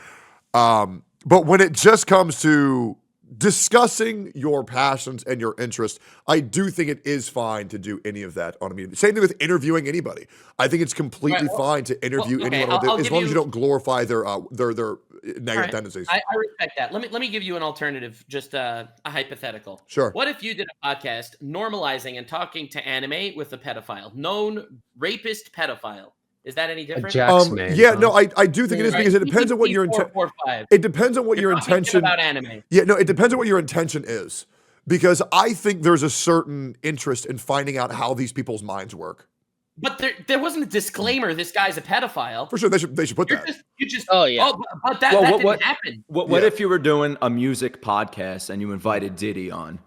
But when it just comes to discussing your passions and your interests, I do think it is fine to do any of that on a media. Same thing with interviewing anybody. I think it's completely fine to interview anyone as long as you don't glorify their negative tendencies. I respect that. Let me give you an alternative, just a hypothetical. Sure. What if you did a podcast normalizing and talking to anime with a pedophile, known rapist pedophile? Is that any different? No, I do think it is because it depends on what your intention. It depends on what your intention about anime. Yeah, no, it depends on what your intention is, because I think there's a certain interest in finding out how these people's minds work. But there wasn't a disclaimer. This guy's a pedophile. For sure, they should put that. But that didn't happen. What if you were doing a music podcast and you invited Diddy on?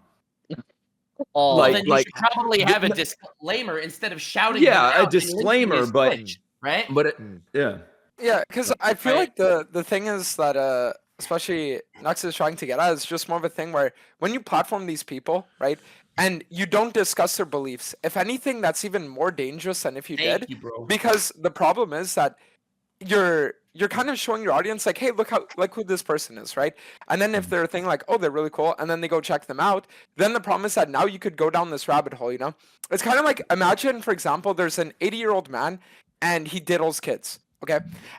Then you should probably have a disclaimer instead of shouting. Yeah, a disclaimer, but. Right? But yeah, because I feel like the thing is that especially Nux is trying to get at is just more of a thing where when you platform these people, right, and you don't discuss their beliefs, if anything, that's even more dangerous than if you did. Thank you, bro. Because the problem is that you're kind of showing your audience like, hey, look who this person is, right? And then if they're a thing like, oh, they're really cool, and then they go check them out, then the problem is that now you could go down this rabbit hole, It's kind of like, imagine, for example, there's an 80-year-old man and he diddles kids, okay?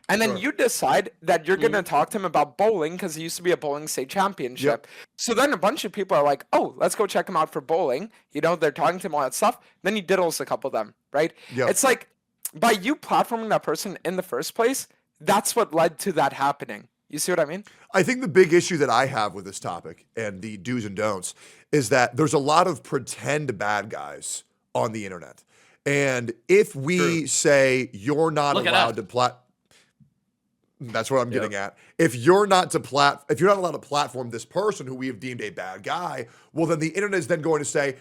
And then you decide that you're going to talk to him about bowling because he used to be a bowling state championship. So then a bunch of people are like, oh, let's go check him out for bowling. They're talking to him all that stuff. Then he diddles a couple of them, right? It's like, by you platforming that person in the first place, that's what led to that happening. You see what I mean? I think the big issue that I have with this topic and the do's and don'ts is that there's a lot of pretend bad guys on the internet. And if we say you're not allowed to that's what I'm getting at. If you're not allowed to platform this person who we have deemed a bad guy, well, then the internet is then going to say,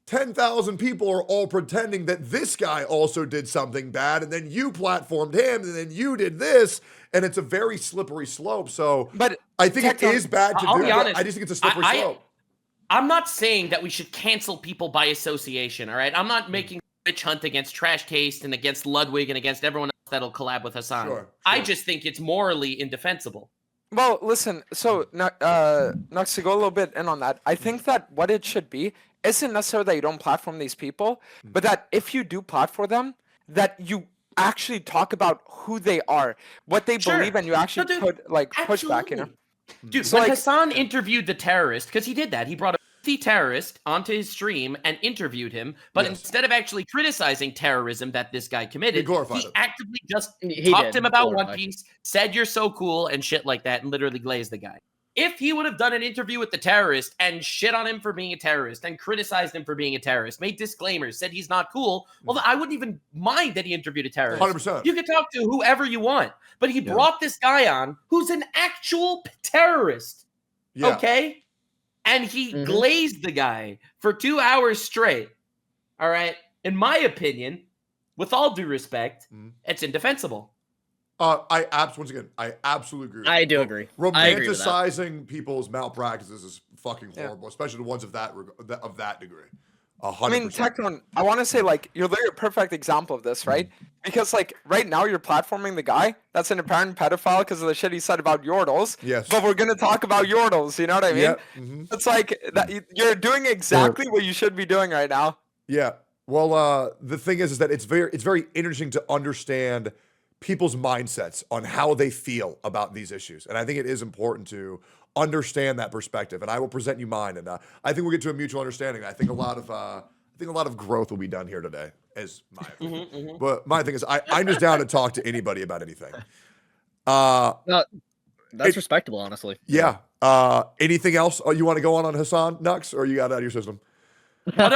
10,000 people are all pretending that this guy also did something bad, and then you platformed him, and then you did this, and it's a very slippery slope. So, but I think it is bad to do. Honest, I just think it's a slippery slope. I'm not saying that we should cancel people by association, all right? I'm not making Rich Hunt against Trash Taste and against Ludwig and against everyone else that'll collab with Hassan. Sure. I just think it's morally indefensible. Well, listen, so Nux, to go a little bit in on that, I think that what it should be isn't necessarily that you don't platform these people, but that if you do platform them, that you actually talk about who they are, what they believe, and you actually push back, Dude, so when Hassan interviewed the terrorist, because he did that, he brought the terrorist onto his stream and interviewed him, but instead of actually criticizing terrorism that this guy committed, he actively just talked to him about One Piece, said you're so cool and shit like that, and literally glazed the guy. if he would have done an interview with the terrorist and shit on him for being a terrorist and criticized him for being a terrorist, made disclaimers, said he's not cool, well, then I wouldn't even mind that he interviewed a terrorist. 100%. You can talk to whoever you want, but he brought this guy on who's an actual terrorist. Yeah. Okay? And he glazed the guy for 2 hours straight. All right? In my opinion, with all due respect, it's indefensible. I absolutely agree. I do agree. Romanticizing people's malpractices is fucking horrible, especially the ones of that degree. 100%. I mean, Tectone, I want to say, like, you're literally a perfect example of this, right? Because, like, right now you're platforming the guy that's an apparent pedophile because of the shit he said about Yordles. Yes. But we're going to talk about Yordles, you know what I mean? Yep. It's like, that you're doing exactly what you should be doing right now. Yeah. Well, the thing is that it's very interesting to understand people's mindsets on how they feel about these issues. And I think it is important to understand that perspective. And I will present you mine. And I think we'll get to a mutual understanding. I think a lot of growth will be done here today, as my opinion. But my thing is, I'm just down to talk to anybody about anything. No, that's respectable, honestly. Yeah. Anything else you want to go on Hassan, Nux, or you got it out of your system? Oh, no,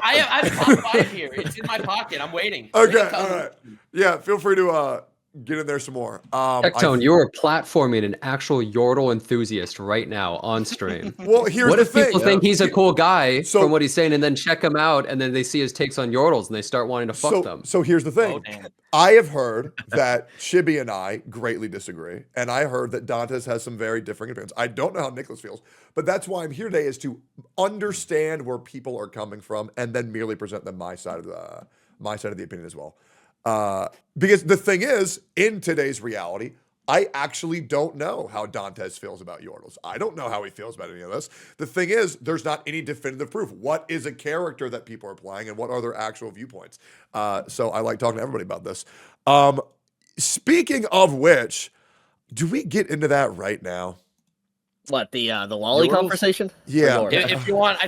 I have top 5 here. It's in my pocket. I'm waiting. Okay, all right. Yeah, feel free to get in there some more. Tectone, you're platforming an actual Yordle enthusiast right now on stream. Well, here's what the if thing. people think he's a cool guy So- from what he's saying, and then check him out, and then they see his takes on Yordles, and they start wanting to fuck them? So here's the thing. Oh, damn. I have heard that Chibi and I greatly disagree, and I heard that Dantes has some very differing opinions. I don't know how Nicholas feels, but that's why I'm here today, is to understand where people are coming from and then merely present them my side of the opinion as well. Because the thing is, in today's reality, I actually don't know how Dantes feels about Yordles. I don't know how he feels about any of this. The thing is, there's not any definitive proof. What is a character that people are playing, and what are their actual viewpoints? So I like talking to everybody about this. Speaking of which, do we get into that right now? What, the Loli Yordles? conversation? Yeah. Or Yordle? If you want,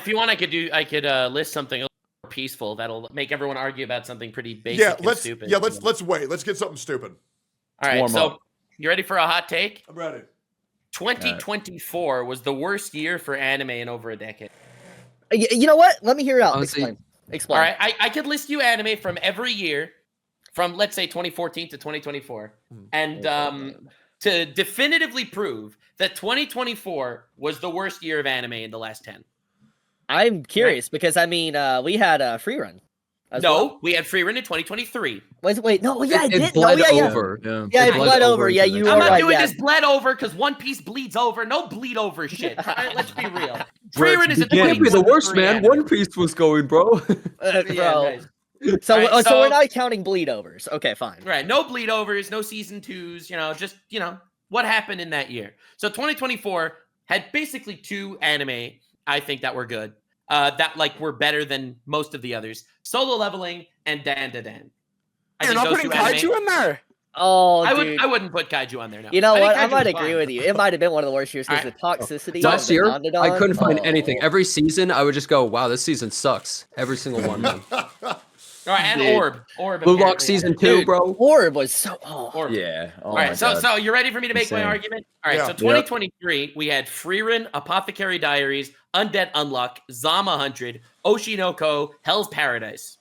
I could list something a little more peaceful that'll make everyone argue about something pretty basic and stupid. Let's wait. Let's get something stupid. All right, Warm so up. you ready for a hot take? I'm ready. 2024 was the worst year for anime in over a decade. You know what? Let me hear it out. Honestly- Explain. All right, I could list you anime from every year, from let's say 2014 to 2024, and to definitively prove that 2024 was the worst year of anime in the last 10. I'm curious because I mean, we had free run. We had free run in 2023. Wait, no, yeah, I It did. bled No, yeah. over. Yeah, it bled over. Yeah, into you the I'm were not right. doing Yeah. this bled over because One Piece bleeds over. No bleed over shit. All right, let's be real. Free run is a It can't be the worst, 2023 man. anime. One Piece was going, bro. Yeah, Bro. nice. So, All right, so we're so- not counting bleed overs. Okay, fine. Right, no bleed overs, no season 2s, just, what happened in that year. So 2024 had basically 2 anime, I think, that were good. That were better than most of the others. Solo Leveling and Dan Da Dan. You're not putting Kaiju in there. Oh, I dude. wouldn't put Kaiju on there. No. You know I think what? I Kaiju might was agree fine. with you. It might have been one of the worst years because the Alright. toxicity. Last of the year, I Nandodon. couldn't find Oh. anything. Every season, I would just go, wow, this season sucks. Every single one. Man. All right, and Dude. Orb. Blue Lock apparently. season 2, Dude, bro. Orb was so. Oh. Orb. Yeah. Oh All my right, so God. so you ready for me to make my Insane. argument? All right, Yeah. so 2023, we had Freerun, Apothecary Diaries, Undead Unluck, Zama 100, Oshinoko, Hell's Paradise.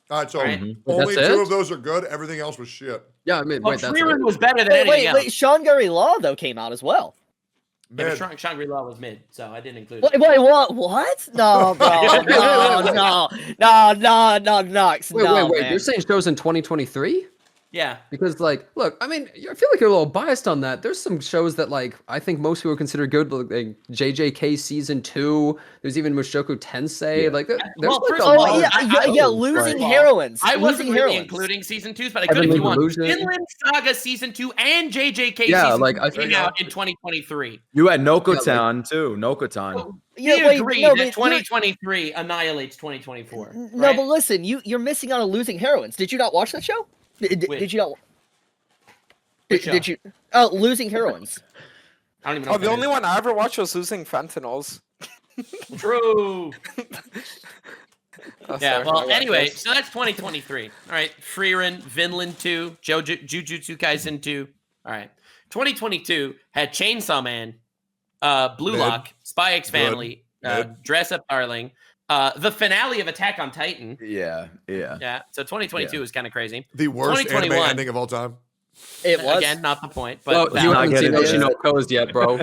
All right, so All right. only That's 2 it? of those are good. Everything else was shit. Yeah, I mean, Well, wait, that's Freerun it. was better than anything else. Wait, Shangri La though came out as well. Yeah, Man, but Shangri-La was mid, so I didn't include Wait, it. what? What? No, bro. No, Nox. Wait, no, wait. man. You're saying shows in 2023? Yeah. Because, look, I mean, I feel like you're a little biased on that. There's some shows that, I think most people consider good, like JJK Season 2. There's even Mushoku Tensei. Yeah. There's Well, like first a of all, lot of I- Yeah, shows, losing right? heroines. I wasn't losing really heroines. including Season 2s, but I could if Heavenly you want. Delusion. Finland Saga Season 2 and JJK Yeah, Season 2 I came think- out in 2023. You had Nokotan too. Nokotan. Yeah, We wait, agree no, that but 2023 annihilates 2024. No, right? but listen, you're missing out on losing heroines. Did you not watch that show? Which? Did you not? Which Did you? Oh, losing heroines. I don't even know. Oh, what the that only is. one I ever watched was Losing Fentanyls. True. Oh, Yeah, sorry, well, I anyway, guess. so that's 2023. All right, Freerun, Vinland 2, Jujutsu Kaisen 2. All right. 2022 had Chainsaw Man, Blue Mid. Lock, Spy X Good. Family, Mid. Dress Up Darling, the finale of Attack on Titan. Yeah. Yeah, so 2022 is kind of craasy. The worst anime 2021 ending of all time. It was. Again, not the point, Well, but you not haven't get seen into Ocean that. No Coast yet, bro.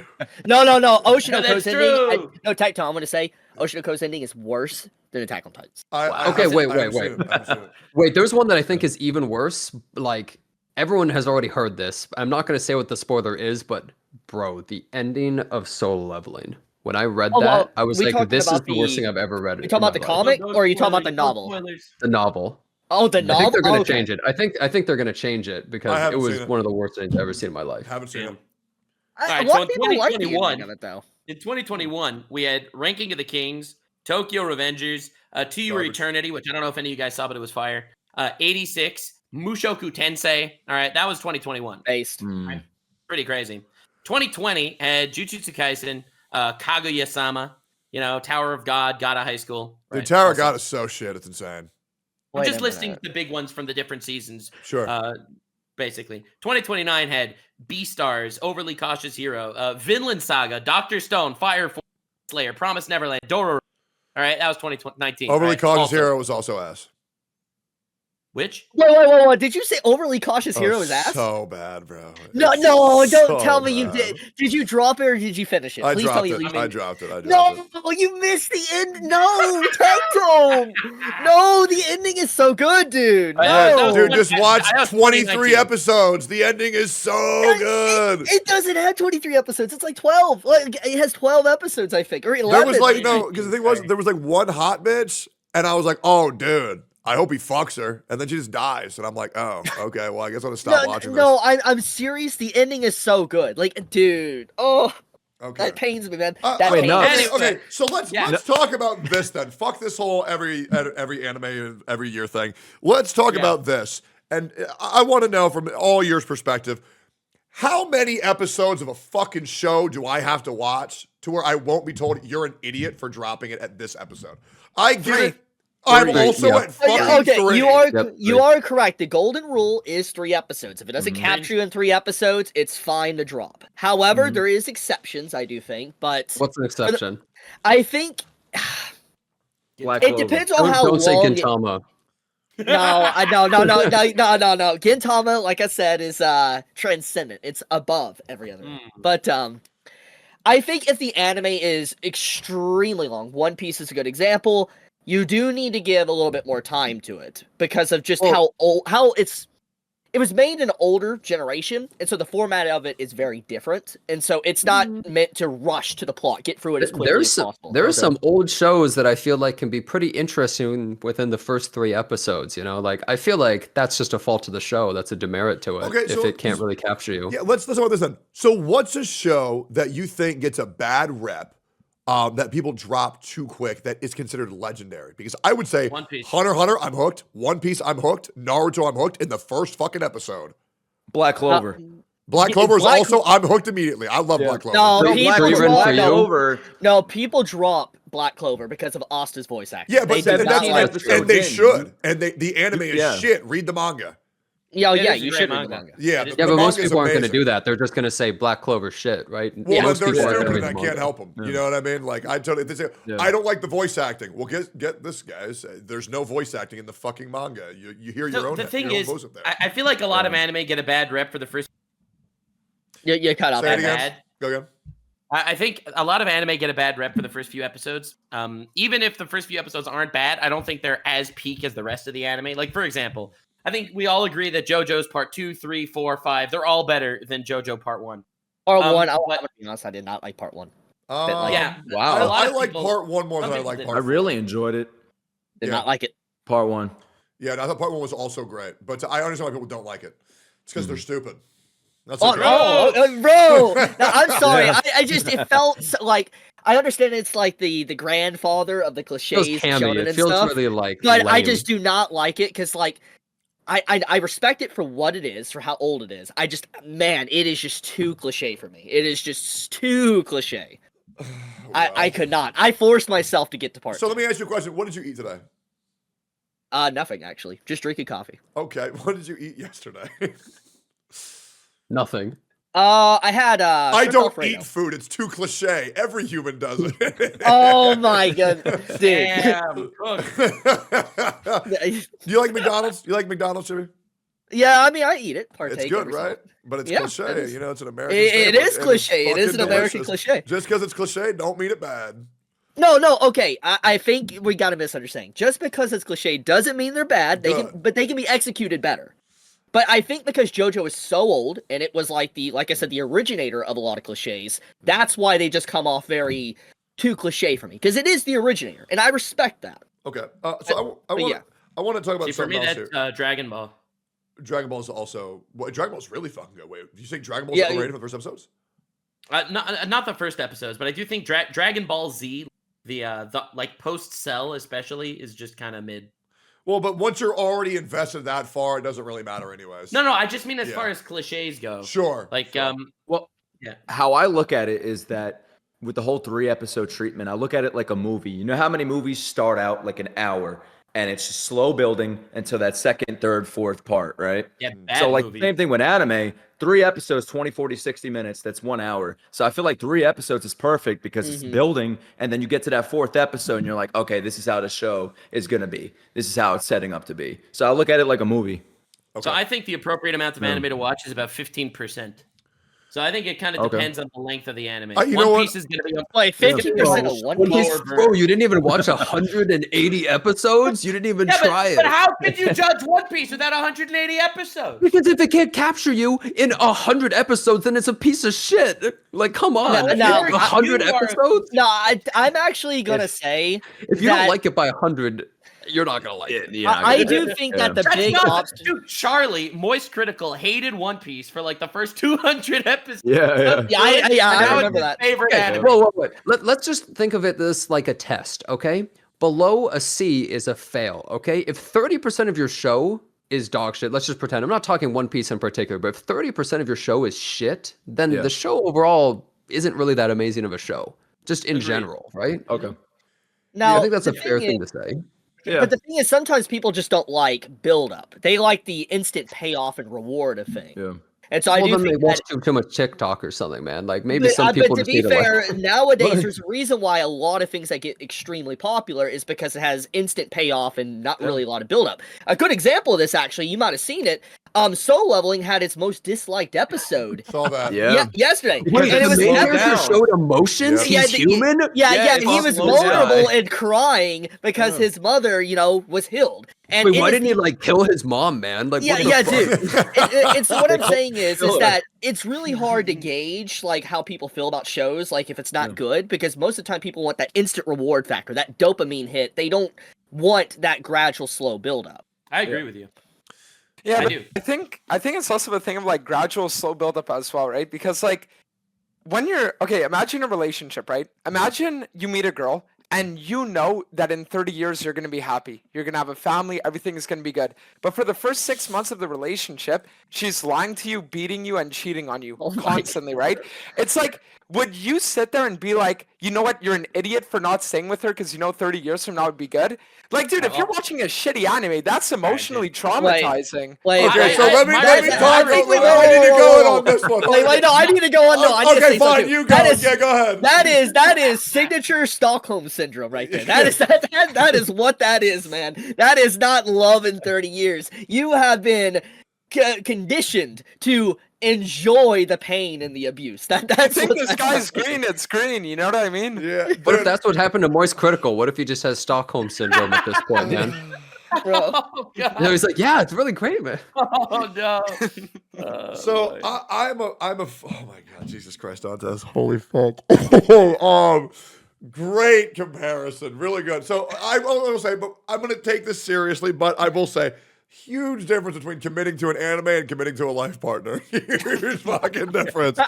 No, Ocean No, no that's Ko's ending. true. No, Tectone, I'm going to say Ocean no Ko's ending is worse than Attack on Titans. Okay, wait. I haven't seen it. Wait, there's one that I think is even worse. Like, everyone has already heard this. I'm not going to say what the spoiler is, but bro, the ending of Solo Leveling. When I read Oh, that, well, I was we like, talking this is about the worst the- thing I've ever read. You talking about the comic, or are you talking about the novel? The novel. Oh, the I novel. think they're going to Okay. change it. I think they're going to change it because it haven't was seen it. one of the worst things I've ever seen in my life. Haven't seen it. All right, A lot so of in people like the 2021 ending of it, though. In 2021, we had Ranking of the Kings, Tokyo Revengers, To Your Garbage. Eternity, which I don't know if any of you guys saw, but it was fire. 86, Mushoku Tensei. All right, that was 2021. Based. Mm. Pretty crazy. 2020 had Jujutsu Kaisen, Kaguya-sama, Tower of God, God of High School. The Right, Tower also- God is so shit. It's insane. I'm Wait just a listing minute. the big ones from the different seasons. Sure. Basically. 2029 had Beastars, Overly Cautious Hero, Vinland Saga, Doctor Stone, Fire Force, Slayer, Promise Neverland, Dororo. All right, that was 2019. Overly right? Cautious Also- Hero was also ass. Which? Wait. Did you say Overly Cautious Hero is ass? So bad, bro. No, It's don't so tell me you bad. did. Did you drop it or did you finish it? I Please dropped tell me it. you I dropped it. No, you missed the end. No, Tectone. No, the ending is so good, dude. No. that was- Dude, just watch I was 23 2019. episodes. The ending is so good. It doesn't have 23 episodes. It's like 12. Like, it has 12 episodes, I think, or 11. There was like, maybe. no, because the thing was, there was like one hot bitch, and I was like, oh, dude, I hope he fucks her. And then she just dies. And I'm like, oh, okay, well, I guess I'll just stop watching this. No, I'm serious. The ending is so good. Like, dude, Okay. that pains me, man. Wait, That pains no. me. Okay, Anyway. okay, so let's talk about this then. Fuck this whole every anime every year thing. Let's talk about this. And I want to know from all yours perspective, how many episodes of a fucking show do I have to watch to where I won't be told you're an idiot for dropping it at this episode? I get it. I'm also at fucking 3. You are correct. The golden rule is 3 episodes. If it doesn't capture you in 3 episodes, it's fine to drop. However, there is exceptions, I do think. But What's an exception? I think Black it Clover. depends on how Don't say long. Gintama. No. Gintama, like I said, is transcendent. It's above every other one. But I think if the anime is extremely long, One Piece is a good example. You do need to give a little bit more time to it because of just how it was made in an older generation, and so the format of it is very different, and so it's not meant to rush to the plot, get through it as quickly as possible. There are some old shows that I feel like can be pretty interesting within the first 3 episodes. Like I feel like that's just a fault of the show. That's a demerit to it Okay, if so it can't really capture you. Yeah, let's talk about this then. So what's a show that you think gets a bad rep that people drop too quick that is considered legendary? Because I would say One Piece. Hunter x Hunter, I'm hooked. One Piece, I'm hooked. Naruto, I'm hooked in the first fucking episode. Black Clover. Black Clover is also, I'm hooked immediately. I love Black Clover. No, Black people Clover drop, for you? Clover. no, people drop Black Clover because of Asta's voice acting. Yeah, but They do that's not and, like- and they should. And the anime is Yeah. shit. Read the manga. Yeah, It is a you great should read the manga. manga. Yeah, Yeah, but most manga's people aren't going to amazing. do that. They're just going to say Black Clover shit, right? Well, most then they're people aren't stupid gonna and I read can't the help them. manga. You know what I mean? Like, I totally, they say, Yeah. I don't like the voice acting. Well, get this, guys. There's no voice acting in the fucking manga. You hear your own The thing your own is, voice up there. I feel like a lot of anime get a bad rep for the first You cut out Say it that. again. Go again. I think a lot of anime get a bad rep for the first few episodes. Even if the first few episodes aren't bad, I don't think they're as peak as the rest of the anime. Like, for example, I think we all agree that JoJo's Part 2, 3, 4, 5, they're all better than JoJo Part 1. Part 1, I'm but- gonna be honest, I did not like Part 1. Yeah. Wow. A lot I of like people- part 1 more some than I people like did. part I 4. really enjoyed it. Did Yeah. not like it. Part 1. Yeah, I thought part 1 was also great, but I understand why people don't like it. It's because they're stupid. That's Oh, okay. bro! No, I'm sorry. Yeah. I just it felt like I understand it's like the grandfather of the It feels cliches, hammy. shonen It and feels stuff. really like But I lame. just do not like it because like I respect it for what it is, for how old it is. I just it is just too cliche for me. It is just too cliche. I could not. I forced myself to get to part. So let me ask you a question. What did you eat today? Nothing actually. Just drinking coffee. Okay. What did you eat yesterday? Nothing. I had I shrimp don't Alfredo. eat food. It's too cliche. Every human does it. Oh my goodness, dude. Damn. You like McDonald's? You like McDonald's, Jimmy? Yeah, I mean, I eat it. Partake. It's good, every so right? often. But it's Yeah, cliche. it is. You know, it's an American It staple, is and it's cliche. It is fucking an American delicious. cliche. Just because it's cliche, don't mean it bad. No, okay. I think we got a misunderstanding. Just because it's cliche doesn't mean they're bad. But they can be executed better. But I think because JoJo is so old, and it was like I said, the originator of a lot of cliches. That's why they just come off very too cliche for me, because it is the originator, and I respect that. Okay, so I want to talk about See, for something me, else that's here. Dragon Ball. Dragon Ball is also Dragon Ball is really fucking good. Wait, do you think Dragon Ball Yeah, is overrated for the first episodes? Not the first episodes, but I do think Dragon Ball Z, the like post Cell especially, is just kind of mid. Well, but once you're already invested that far, it doesn't really matter anyways. No, I just mean as Yeah. far as cliches go. Sure. Like sure. Well, yeah. how I look at it is that with the whole 3-episode treatment, I look at it like a movie. You know how many movies start out like an hour and it's just slow building until that second, third, fourth part, right? Yeah, bad So like movie. same thing with anime, 3 episodes, 20, 40, 60 minutes, that's 1 hour. So I feel like 3 episodes is perfect because it's building, and then you get to that 4th episode and you're like, okay, this is how the show is going to be. This is how it's setting up to be. So I look at it like a movie. So I think the appropriate amount of anime to watch is about 15%. So I think it kind of depends on the length of the anime. You know One what? Piece is going to be a Like 50% of One Piece. slower Bro, burn. you didn't even watch 180 episodes? You didn't even try it. But how could you judge One Piece without 180 episodes? Because if it can't capture you in 100 episodes, then it's a piece of shit. Like, come on. No, 100 you are- episodes? No, I'm actually gonna say If you that don't like it by 100, you're not gonna like it. I do think that the That's big not obstacle. dude, Charlie, Moist Critical, hated One Piece for like the first 200 episodes. Yeah. Yeah, I And that was remember his that. favorite Okay, anime. whoa. Let's just think of it this like a test, okay? Below a C is a fail, okay? If 30% of your show is dog shit, let's just pretend. I'm not talking One Piece in particular, but if 30% of your show is shit, then the show overall isn't really that amazing of a show, just in general, right? Okay. Now, I think that's a the fair thing thing is- to say. Yeah. But the thing is, sometimes people just don't like build up. They like the instant payoff and reward of things. Yeah. And so I Well, do then they think watch that. too much TikTok or something, man. Like maybe some But people to just be need to fair, like. nowadays there's a reason why a lot of things that get extremely popular is because it has instant payoff and not really a lot of build up. A good example of this, actually, you might have seen it. Soul Leveling had its most disliked episode. Saw that. Yesterday. Wait, and it the was main ever- character showed emotions. Yeah, He's human. Yeah, it's he was slow down. vulnerable and crying because his mother, was healed. And Wait, it why is didn't he the- like kill his mom, man? Like, what the fuck? dude. It's what I'm saying is Kill her. that it's really hard to gauge like how people feel about shows, like if it's not good, because most of the time people want that instant reward factor, that dopamine hit. They don't want that gradual, slow build up. I agree with you. Yeah, I but do. I think it's also a thing of like gradual slow build up as well, right? Because like when you're imagine a relationship, right? Imagine you meet a girl and you know that in 30 years you're going to be happy. You're going to have a family, everything is going to be good. But for the first 6 months of the relationship, she's lying to you, beating you and cheating on you constantly, right? It's like, would you sit there and be like, you know what, you're an idiot for not staying with her because 30 years from now would be good? Like, dude, if you're watching a shitty anime, that's emotionally traumatizing. Okay, so let me I talk. think We need to go in on this one. Wait, no, I need to go on. No, I need to Okay, say fine. something. You go. Yeah, go ahead. That is signature Stockholm syndrome right there. That is what that is, man. That is not love in 30 years. You have been conditioned to enjoy the pain and the abuse. I That's think what the that- sky's green, it's green, you know what I mean? Yeah. What if that's what happened to Moist Critical? What if he just has Stockholm syndrome at this point, man? bro. Oh god. You know, he's like, yeah, it's really great, man. Oh no. So I'm a oh my god, Jesus Christ, Dantes, holy fuck. Great comparison, really good. So I will say, but I'm gonna take this seriously, but I will say, huge difference between committing to an anime and committing to a life partner. Huge fucking difference.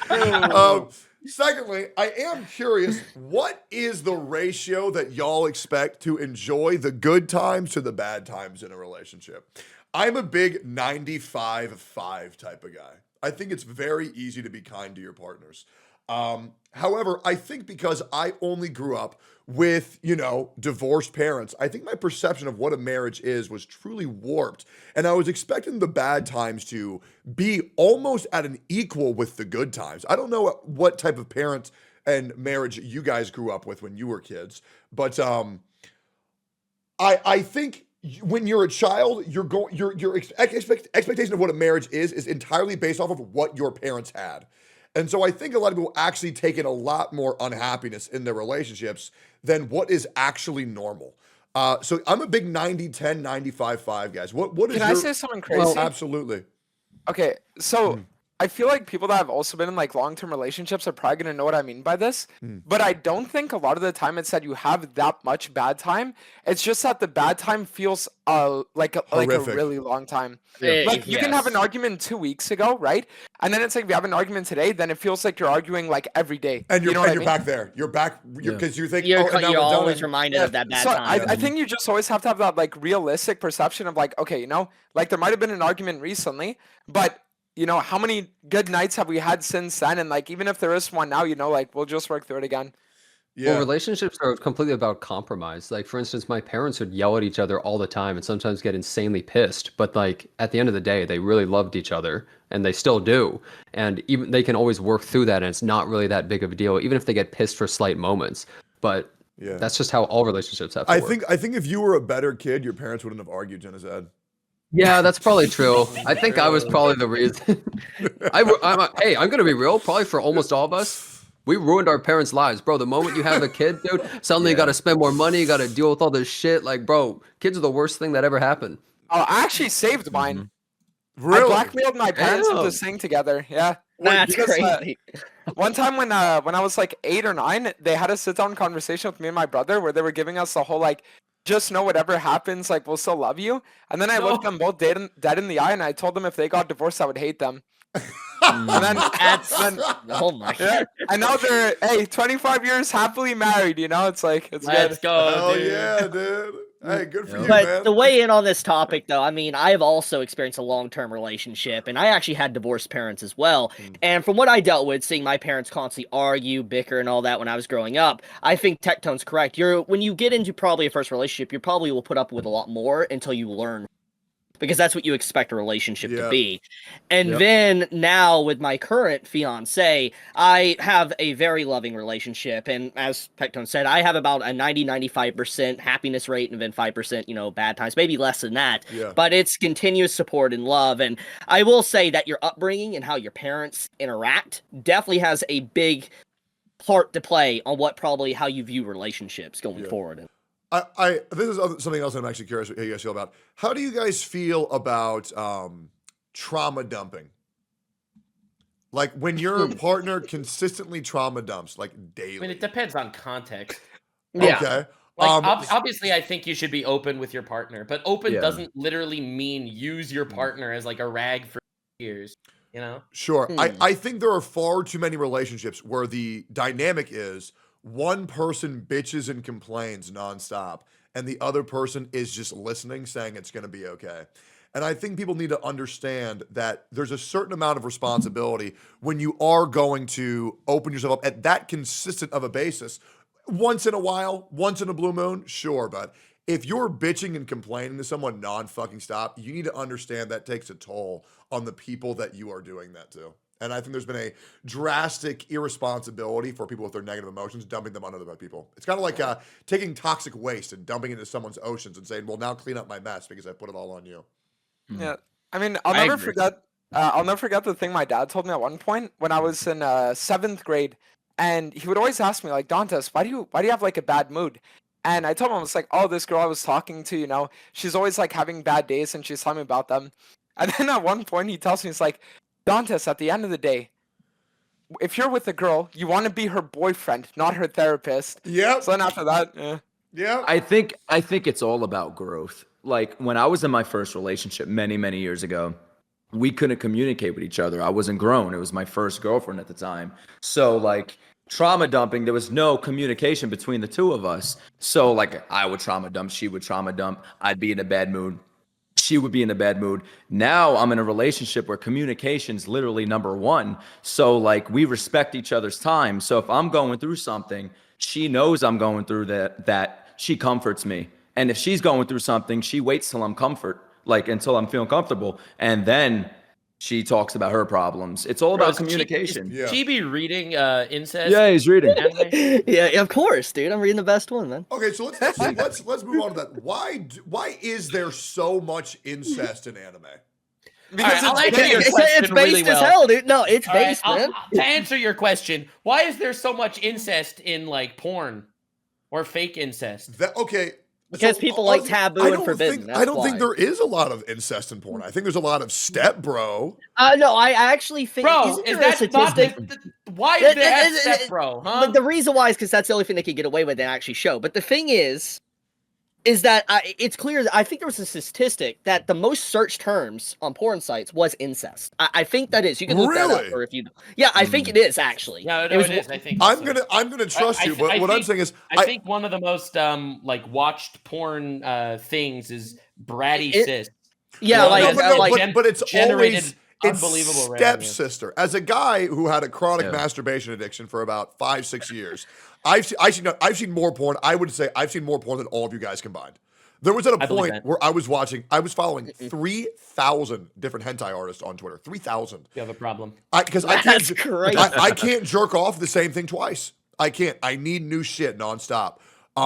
Secondly, I am curious, what is the ratio that y'all expect to enjoy the good times to the bad times in a relationship? I'm a big 95-5 type of guy. I think it's very easy to be kind to your partners. However, I think because I only grew up with, divorced parents, I think my perception of what a marriage is was truly warped. And I was expecting the bad times to be almost at an equal with the good times. I don't know what type of parents and marriage you guys grew up with when you were kids, but I think when you're a child, your expectation of what a marriage is entirely based off of what your parents had. And so I think a lot of people actually take in a lot more unhappiness in their relationships than what is actually normal. So I'm a big 90-10, 95-5 guys. What is Can I say something crazy? Well, absolutely. Okay, so I feel like people that have also been in like long-term relationships are probably gonna know what I mean by this. But I don't think a lot of the time it's that you have that much bad time. It's just that the bad time feels like a really long time. Like you can have an argument 2 weeks ago, right? And then it's like if you have an argument today, then it feels like you're arguing like every day. And you're you're back there. You're back because you think you're now we're always done. reminded of that bad So time. I think you just always have to have that like realistic perception of like, okay, like there might have been an argument recently, but how many good nights have we had since then? And like, even if there is one now, like we'll just work through it again. Yeah. Well, relationships are completely about compromise. Like, for instance, my parents would yell at each other all the time and sometimes get insanely pissed. But like at the end of the day, they really loved each other and they still do. And even they can always work through that and it's not really that big of a deal, even if they get pissed for slight moments. But that's just how all relationships have to work. I think if you were a better kid, your parents wouldn't have argued, Jenazad. Yeah, that's probably true. I think I was probably the reason. Hey, I'm gonna be real. Probably for almost all of us, we ruined our parents' lives, bro. The moment you have a kid, dude, suddenly you got to spend more money. You got to deal with all this shit. Like, bro, kids are the worst thing that ever happened. Oh, I actually saved mine. Really? I blackmailed my parents into staying together. Yeah, that's crazy. One time when I was like 8 or 9, they had a sit-down conversation with me and my brother where they were giving us the whole like, just know whatever happens, like we'll still love you. And then I looked them both dead in the eye, and I told them if they got divorced, I would hate them. And then, oh my god! And now they're 25 years happily married. It's like Let's go, Hell dude. yeah, dude. Hey, good for you, But man. the way in on this topic, though, I mean, I've also experienced a long-term relationship, and I actually had divorced parents as well. And from what I dealt with, seeing my parents constantly argue, bicker, and all that when I was growing up, I think Tectone's correct. When you get into probably a first relationship, you probably will put up with a lot more until you learn. Because that's what you expect a relationship to be. And then now with my current fiance, I have a very loving relationship. And as Tectone said, I have about a 90-95% happiness rate and then 5%, bad times, maybe less than that. Yeah. But it's continuous support and love. And I will say that your upbringing and how your parents interact definitely has a big part to play on how you view relationships going forward. This is something else I'm actually curious how you guys feel about. How do you guys feel about trauma dumping? Like when your partner consistently trauma dumps, like daily. I mean, it depends on context. Yeah. Okay. Like, obviously, I think you should be open with your partner, but open doesn't literally mean use your partner as like a rag for years. Sure. I think there are far too many relationships where the dynamic is one person bitches and complains nonstop, and the other person is just listening, saying it's going to be okay. And I think people need to understand that there's a certain amount of responsibility when you are going to open yourself up at that consistent of a basis. Once in a while, once in a blue moon, sure, but if you're bitching and complaining to someone non-fucking stop, you need to understand that takes a toll on the people that you are doing that to. And I think there's been a drastic irresponsibility for people with their negative emotions, dumping them on other people. It's kind of like taking toxic waste and dumping it into someone's oceans and saying, well, now clean up my mess because I put it all on you. Yeah. I mean, I'll never forget the thing my dad told me at one point when I was in 7th grade. And he would always ask me, like, Dantas, why do you have like a bad mood? And I told him, I was like, oh, this girl I was talking to, she's always like having bad days and she's telling me about them. And then at one point he tells me, it's like, Dantas, at the end of the day, if you're with a girl, you want to be her boyfriend, not her therapist. Yeah. So then after that, yeah. I think it's all about growth. Like when I was in my first relationship many, many years ago, we couldn't communicate with each other. I wasn't grown. It was my first girlfriend at the time. So like trauma dumping, there was no communication between the two of us. So like I would trauma dump, she would trauma dump. I'd be in a bad mood. she would be in a bad mood. Now I'm in a relationship where communication's literally number one. So like we respect each other's time. So if I'm going through something, she knows I'm going through that she comforts me. And if she's going through something, she waits till until I'm feeling comfortable. And then she talks about her problems. It's all about communication. Should she be reading incest? Yeah, he's reading. Anime? Yeah, of course, dude. I'm reading the best one, man. Okay, so let's move on to that. Why is there so much incest in anime? Because It's based as hell, dude. No, it's based, man. To answer your question, why is there so much incest in like porn or fake incest? Because people like taboo and forbidden. I don't think there is a lot of incest in porn. I think there's a lot of step bro. No, I actually think. Bro, is that not why is there step bro? Huh? But the reason why is because that's the only thing they can get away with and actually show. But the thing is that it's clear that I think there was a statistic that the most searched terms on porn sites was incest. I think that is. You can look that up, or if you. Yeah, I think it is actually. Yeah, it is. I think. I'm gonna trust you, but what I'm saying is, I think one of the most like watched porn things is bratty sis. Yeah, but it's always unbelievable stepsister. As a guy who had a chronic masturbation addiction for about 5-6 years, I've seen more porn. I would say I've seen more porn than all of you guys combined. There was at a point where I was following 3,000 different hentai artists on Twitter. 3,000. You have a problem. Because I can't jerk off the same thing twice. I can't. I need new shit nonstop.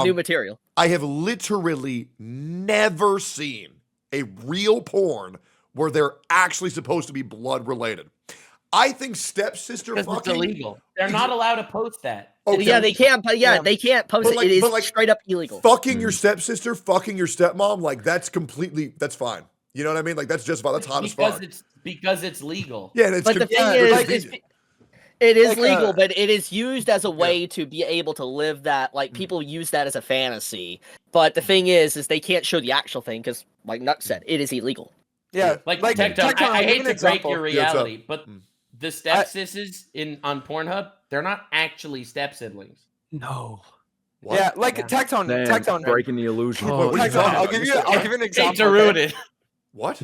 New material. I have literally never seen a real porn where they're actually supposed to be blood related. I think stepsister fucking. It's illegal. They're not allowed to post that. Okay. Yeah, they can't. They can't post it. It is straight up illegal. Fucking your stepsister, fucking your stepmom, like that's fine. You know what I mean? Like that's just that's hot as fuck. Because it's legal. Yeah, and it's but the thing is, it is legal, but it is used as a way to be able to live that. Like people use that as a fantasy. But the thing is they can't show the actual thing because, like Nuck said, it is illegal. Yeah, like Tectone, I hate to break your reality, but the stepsisters on Pornhub, they're not actually step siblings. No. What? Yeah, like Tectone breaking the illusion. I'll give you an example. To ruin it. What?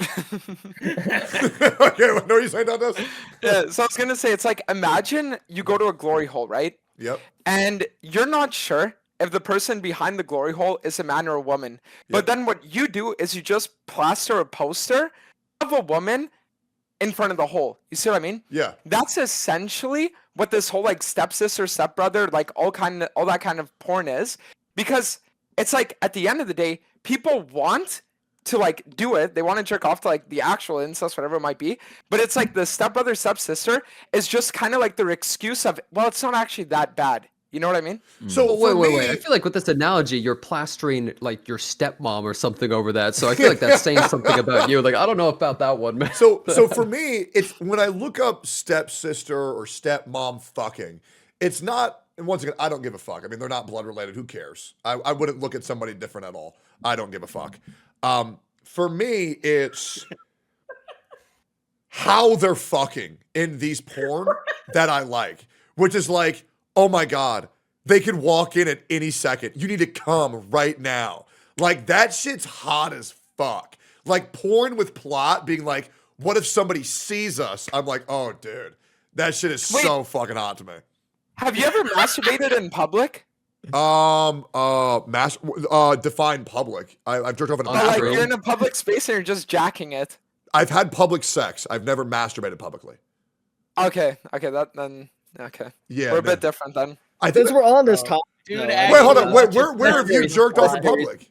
Okay, what are you saying about this? Yeah, so I was gonna say it's like imagine you go to a glory hole, right? Yep. And you're not sure if the person behind the glory hole is a man or a woman. But then what you do is you just plaster a poster of a woman in front of the hole. You see what I mean? Yeah. That's essentially what this whole like stepsister, stepbrother, like all that kind of porn is. Because it's like at the end of the day, people want to like do it. They want to jerk off to like the actual incest, whatever it might be. But it's like the stepbrother, stepsister is just kind of like their excuse of, well, it's not actually that bad. You know what I mean? So wait. I feel like with this analogy, you're plastering like your stepmom or something over that. So I feel like that's saying something about you. Like I don't know about that one, man. So for me, it's when I look up stepsister or stepmom fucking, it's not. And once again, I don't give a fuck. I mean, they're not blood related. Who cares? I wouldn't look at somebody different at all. I don't give a fuck. For me, it's how they're fucking in these porn that I like, which is like, oh my God, they could walk in at any second. You need to come right now. Like that shit's hot as fuck. Like porn with plot being like, what if somebody sees us? I'm like, oh dude, that shit is so fucking hot to me. Have you ever masturbated in public? Define public. I've jerked off in a like you're in a public space and you're just jacking it. I've had public sex. I've never masturbated publicly. Okay. Yeah, we're a bit different then. I think we're on this topic. Dude, wait, hold on. Where have you jerked off in public?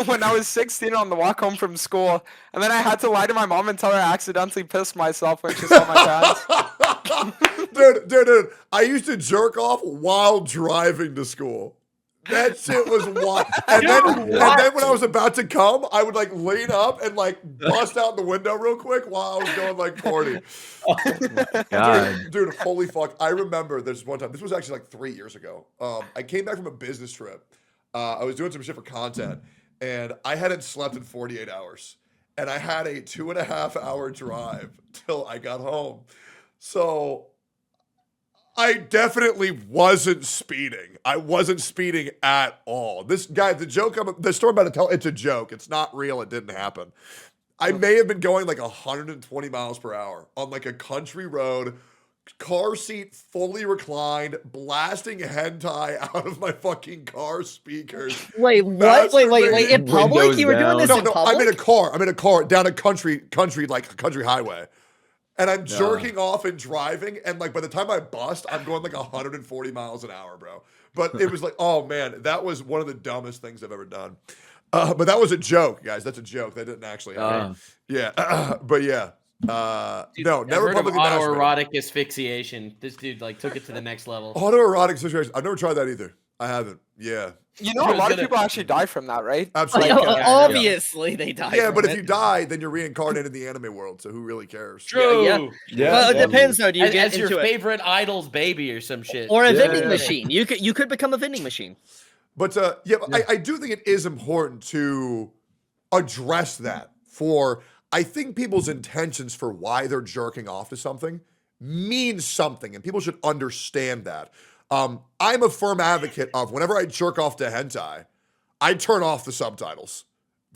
When I was 16 on the walk home from school, and then I had to lie to my mom and tell her I accidentally pissed myself when she saw my pants. Dude, I used to jerk off while driving to school. That shit was wild. And then when I was about to come, I would like lean up and like bust out the window real quick while I was going like 40. Dude, holy fuck. I remember this one time. This was actually like 3 years ago. I came back from a business trip. I was doing some shit for content, and I hadn't slept in 48 hours. And I had a 2.5 hour drive till I got home. So I definitely wasn't speeding. I wasn't speeding at all. This guy, the story I'm about to tell, it's a joke. It's not real. It didn't happen. I may have been going like 120 miles per hour on like a country road, car seat fully reclined, blasting hentai out of my fucking car speakers. Wait, what? Wait. In public? Windows You were doing down. this in No, public? I'm in a car down a country highway. And I'm jerking off and driving, and like by the time I bust, I'm going like 140 miles an hour, bro. But it was like, oh man, that was one of the dumbest things I've ever done. But that was a joke, guys. That's a joke. That didn't actually happen. Yeah, but yeah. No, never publicly masturbated. Autoerotic asphyxiation. This dude like took it to the next level. Autoerotic situation. I've never tried that either. I haven't. Yeah. You know, a lot of people actually die from that, right? Absolutely. Obviously, they die. Yeah, from but it. if you die, then you're reincarnated in the anime world. So who really cares? True. Yeah. Well, it depends though. Do you get As your into it? favorite idol's baby or some shit? Or a vending machine. You could become a vending machine. But I do think it is important to address that for, I think people's intentions for why they're jerking off to something means something, and people should understand that. I'm a firm advocate of whenever I jerk off to hentai, I turn off the subtitles.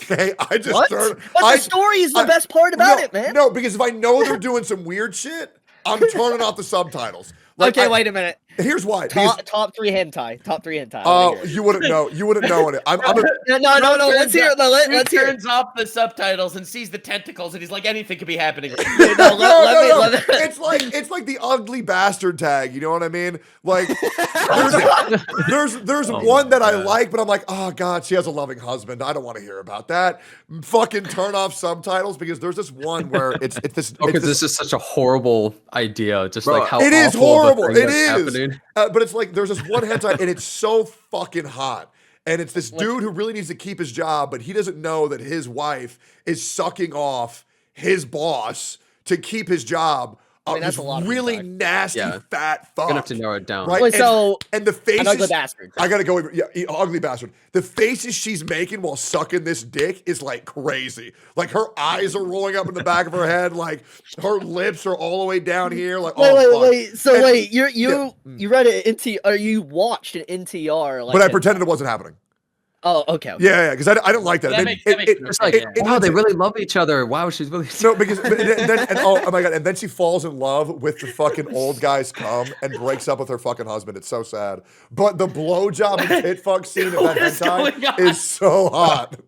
Okay, I just turn. But the story is the best part about it, man. No, because if I know they're doing some weird shit, I'm turning off the subtitles. Like, Okay, wait a minute. Here's why. Top three hentai. Top three hentai. Oh, you wouldn't know. You wouldn't know it. I'm a, No. Let's hear it. Let's hear it. Turns off the subtitles and sees the tentacles, and he's like, anything could be happening. No. It's like the ugly bastard tag. You know what I mean? Like, there's one that I like, but I'm like, oh god, she has a loving husband. I don't want to hear about that. Fucking turn off subtitles, because there's this one where it's this. Because this is such a horrible idea. Just like how it is awful the horrible. thing It that's is. happening. But it's like there's this one hentai, and it's so fucking hot. And it's this dude who really needs to keep his job, but he doesn't know that his wife is sucking off his boss to keep his job. That's a lot of really impact. nasty fat fuck. You're gonna have to narrow it down. Right? Wait, and the faces. an ugly bastard. I gotta go. Ugly bastard. The faces she's making while sucking this dick is like crazy. Like her eyes are rolling up in the back of her head. Like her lips are all the way down here. Like wait. So wait, you read an NTR, or you watched an NTR? Like, but I pretended it wasn't happening. Oh, okay. Yeah, because I didn't like that. It's like, wow, they really love each other. Wow, she's really. No, because oh my god, and then she falls in love with the fucking old guy's cum and breaks up with her fucking husband. It's so sad. But the blowjob and tit fuck scene of that hentai is so hot.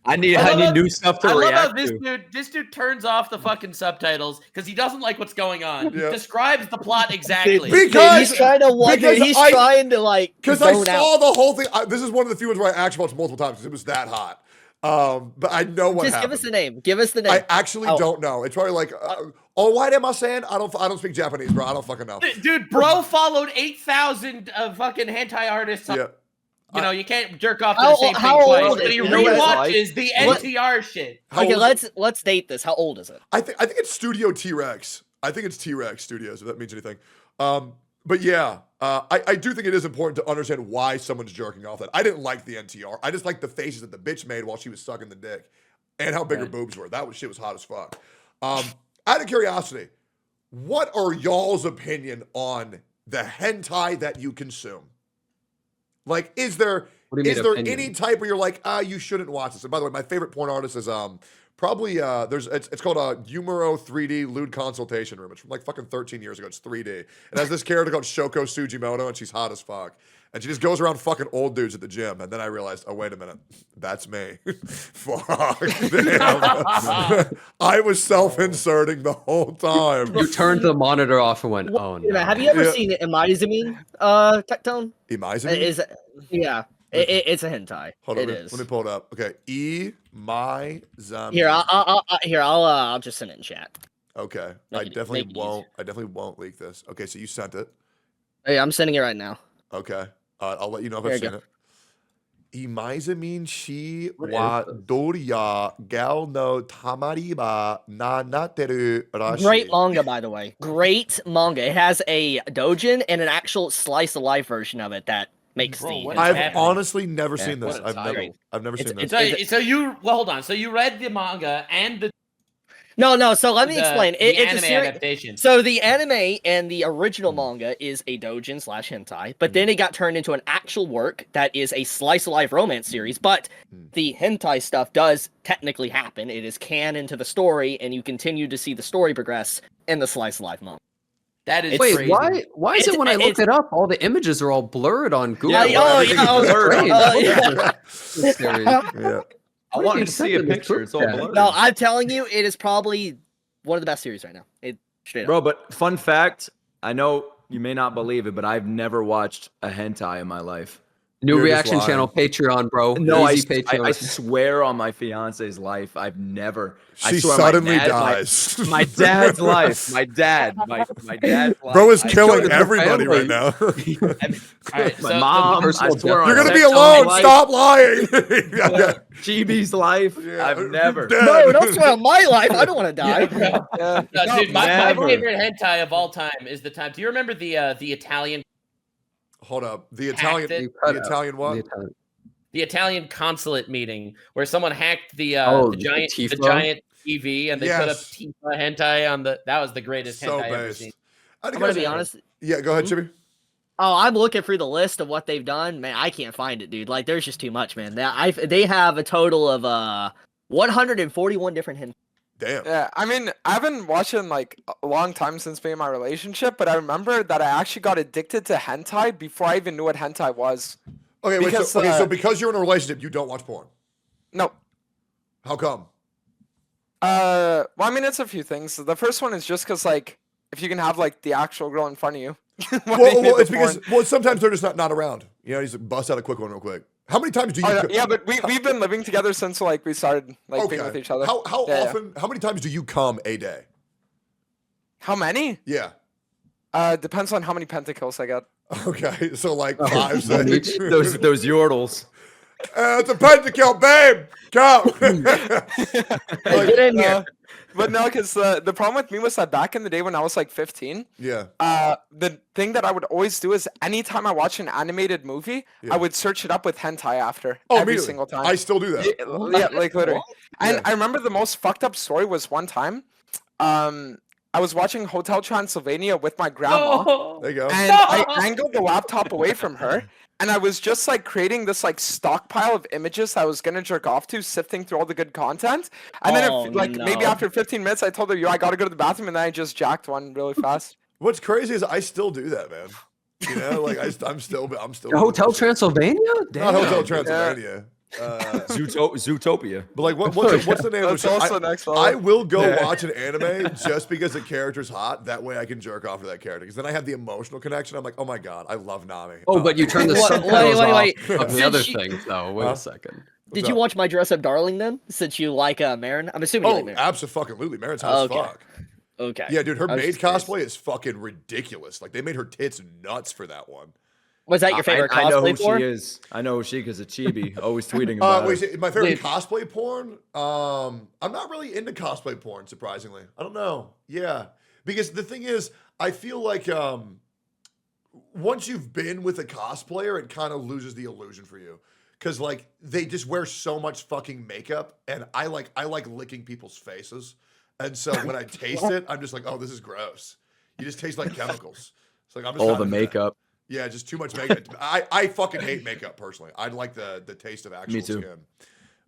I need new stuff to react to. This dude turns off the fucking subtitles because he doesn't like what's going on. Yeah. Describes the plot exactly. Because he's trying to watch it. He's trying to like. Because I saw the whole thing. This is one of the few ones where I actually watched multiple times because it was that hot. But I know what happened. Give us the name. Give us the name. I actually don't know. It's probably like, what am I saying? I don't speak Japanese, bro. I don't fucking know. Dude, bro followed 8,000 fucking hentai artists. Yeah. You know, you can't jerk off to the same thing twice. But he rewatches the NTR shit. Okay, let's date this. How old is it? I think it's Studio T-Rex. I think it's T-Rex Studios, if that means anything. But yeah, I do think it is important to understand why someone's jerking off that. I didn't like the NTR. I just liked the faces that the bitch made while she was sucking the dick, and how big her boobs were. Shit was hot as fuck. Out of curiosity, what are y'all's opinion on the hentai that you consume? Like, is there any type where you're like, you shouldn't watch this? And by the way, my favorite porn artist is probably it's called a Humoro 3D Lewd Consultation Room. It's from like fucking 13 years ago. It's 3D. It has this character called Shoko Sugimoto, and she's hot as fuck. And she just goes around fucking old dudes at the gym. And then I realized, oh, wait a minute. That's me. Fuck. Damn. I was self-inserting the whole time. You turned the monitor off and went, oh no. Have you ever seen Imizamine, Tectone? Imizamine? Yeah. It's a hentai. Hold on, let me pull it up. Okay, Imizamine. Here, I'll just send it in chat. Okay, I definitely won't leak this. Okay, so you sent it. Hey, I'm sending it right now. Okay, I'll let you know if I've seen it. Imizamine shi wa doria gal no tamariba na nateru rashi. Great manga, by the way. Great manga. It has a doujin and an actual slice of life version of it that makes I've honestly never seen this. I've never seen this. So you hold on. So you read the manga and the No. So let me The- explain. the It's a anime series. adaptation. So the anime and the original manga is a doujin / hentai, but then it got turned into an actual work that is a slice of life romance series. But the hentai stuff does technically happen. It is canon to the story, and you continue to see the story progress in the slice of life manga. That is Wait, crazy. why is it when I look it up, all the images are all blurred on Google? Yeah, Series. Yeah. I wanted to see a picture. It's all blurry. No, I'm telling you, it is probably one of the best series right now. Straight up. Bro, but fun fact, I know you may not believe it, but I've never watched a hentai in my life. New You're just reaction channel, Patreon, bro. No, Easy I Patreon. swear on my fiance's life, I've never. I She swear suddenly my dad, dies. My dad's life. My dad's life. Bro is I killing joined her everybody right family. now. All right, My so mom, I personal swear on You're gonna be Tectone alone. life, Stop lying. Chibi's life. Yeah. I've never. Dead. No, don't swear on my life. I don't want to die. Yeah. No, dude, my Never. favorite hentai of all time is the time. Do you remember the Italian Hold up. The Italian. Hacked it. The Italian what? the Italian consulate meeting where someone hacked the Oh, giant the TV and they put up Yes. Tifa hentai on the. That was the greatest So hentai I've ever based. seen. I I'm gonna be honest. Yeah, go ahead, Chibi. Oh, I'm looking through the list of what they've done. Man, I can't find it, dude. Like, there's just too much, man. They have a total of 141 different hentai. Damn. Yeah, I mean, I haven't watched it in like a long time since being in my relationship, but I remember that I actually got addicted to hentai before I even knew what hentai was. Okay, wait. Because, So because you're in a relationship, you don't watch porn. No. How come? Well, I mean, it's a few things. The first one is just because, like, if you can have like the actual girl in front of you. why do you need Well, the it's because porn? sometimes they're just not around. You know, you just bust out a quick one real quick. How many times do you? Oh, yeah, but we've been living together since like we started like being with each other. How Yeah, yeah. often? How many times do you come a day? How many? Yeah. Depends on how many pentakills I get. Okay, so like Oh, 5, 6. Those yordles. It's a pentakill, babe. Come. Get in here. But no, because the problem with me was that back in the day when I was like 15, Yeah. the thing that I would always do is anytime I watch an animated movie, Yeah. I would search it up with hentai after Oh, every immediately. single time. I still do that. Yeah, like literally. And Yeah. I remember the most fucked up story was one time, I was watching Hotel Transylvania with my grandma, Oh, There you go. and I angled the laptop away from her, and I was just like creating this like stockpile of images I was gonna jerk off to, sifting through all the good content. And then Oh, maybe no. after 15 minutes, I told her, "Yo, I gotta go to the bathroom," and then I just jacked one really fast. What's crazy is I still do that, man. You know, like I'm still. Hotel Transylvania? Not Damn. Hotel Transylvania. Zootopia. But like, what's the name of That's the show? also next level. I will go watch an anime just because the character's hot. That way I can jerk off to that character. Because then I have the emotional connection. I'm like, oh my god, I love Nami. Oh, but you turn the Wait, subtitles wait. off of the Since other you- things, though. Wait a second. Did you watch My Dress Up Darling then? Since you like Marin? I'm assuming you Oh, like Marin. absolutely. Marin's hot as Okay. fuck. Okay. Yeah, dude, her I was maid just curious. cosplay is fucking ridiculous. Like they made her tits nuts for that one. Was that your favorite I know cosplay who for? she is. I know who she because of Chibi. Always tweeting about Wait, her. my favorite Wait. cosplay porn? I'm not really into cosplay porn, surprisingly. I don't know. Yeah. Because the thing is, I feel like once you've been with a cosplayer, it kind of loses the illusion for you. Cause like they just wear so much fucking makeup, and I like licking people's faces. And so when I taste it, I'm just like, oh, this is gross. You just taste like chemicals. It's like I'm just All not the into that. makeup. Yeah, just too much makeup. I fucking hate makeup personally. I like the taste of actual Me too. skin.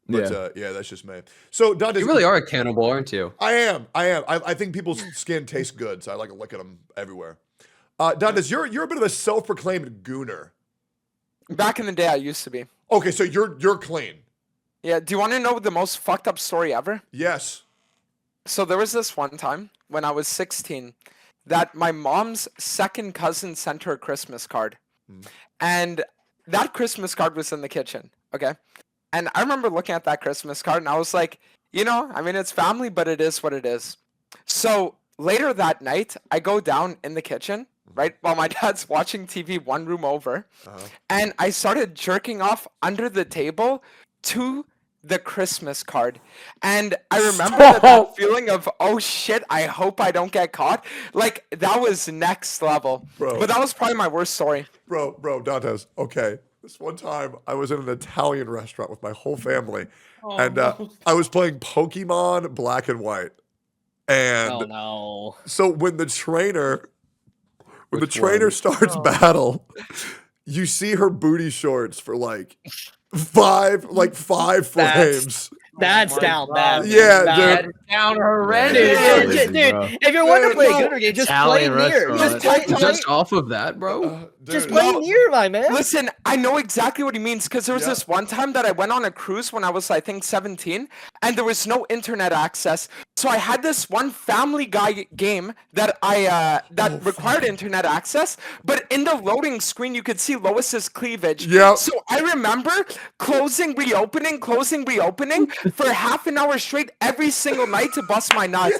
But yeah, that's just me. So Dante, You really are a cannibal, aren't you? I am. I think people's skin tastes good, so I like to look at them everywhere. Dundas, you're a bit of a self-proclaimed gooner. Back in the day, I used to be. Okay, so you're clean. Yeah. Do you want to know the most fucked up story ever? Yes. So there was this one time when I was 16 that my mom's second cousin sent her a Christmas card. And that Christmas card was in the kitchen, okay? And I remember looking at that Christmas card and I was like, you know, I mean, it's family, but it is what it is. So later that night, I go down in the kitchen, right, while my dad's watching TV one room over, and I started jerking off under the table to the Christmas card. And I remember that feeling of, oh shit, I hope I don't get caught. Like, that was next level. Bro. But that was probably my worst story. Bro, Dantes, okay. This one time, I was in an Italian restaurant with my whole family, and I was playing Pokemon Black and White. And Oh no. so when the trainer Which starts battle, you see her booty shorts for like five frames. That's my down God. bad. Yeah, That- dude. Down already. Dude, Crazy, dude, bro. if you're wanting to play Dude, Gooning, just Italian play near. restaurant. Just off of that, bro. Just Dude, play No. near, my man. Listen, I know exactly what he means because there was Yeah. this one time that I went on a cruise when I was, I think, 17, and there was no internet access. So I had this one Family Guy game that that required internet access, but in the loading screen you could see Lois's cleavage. Yep. So I remember closing, reopening for half an hour straight every single night to bust my nuts.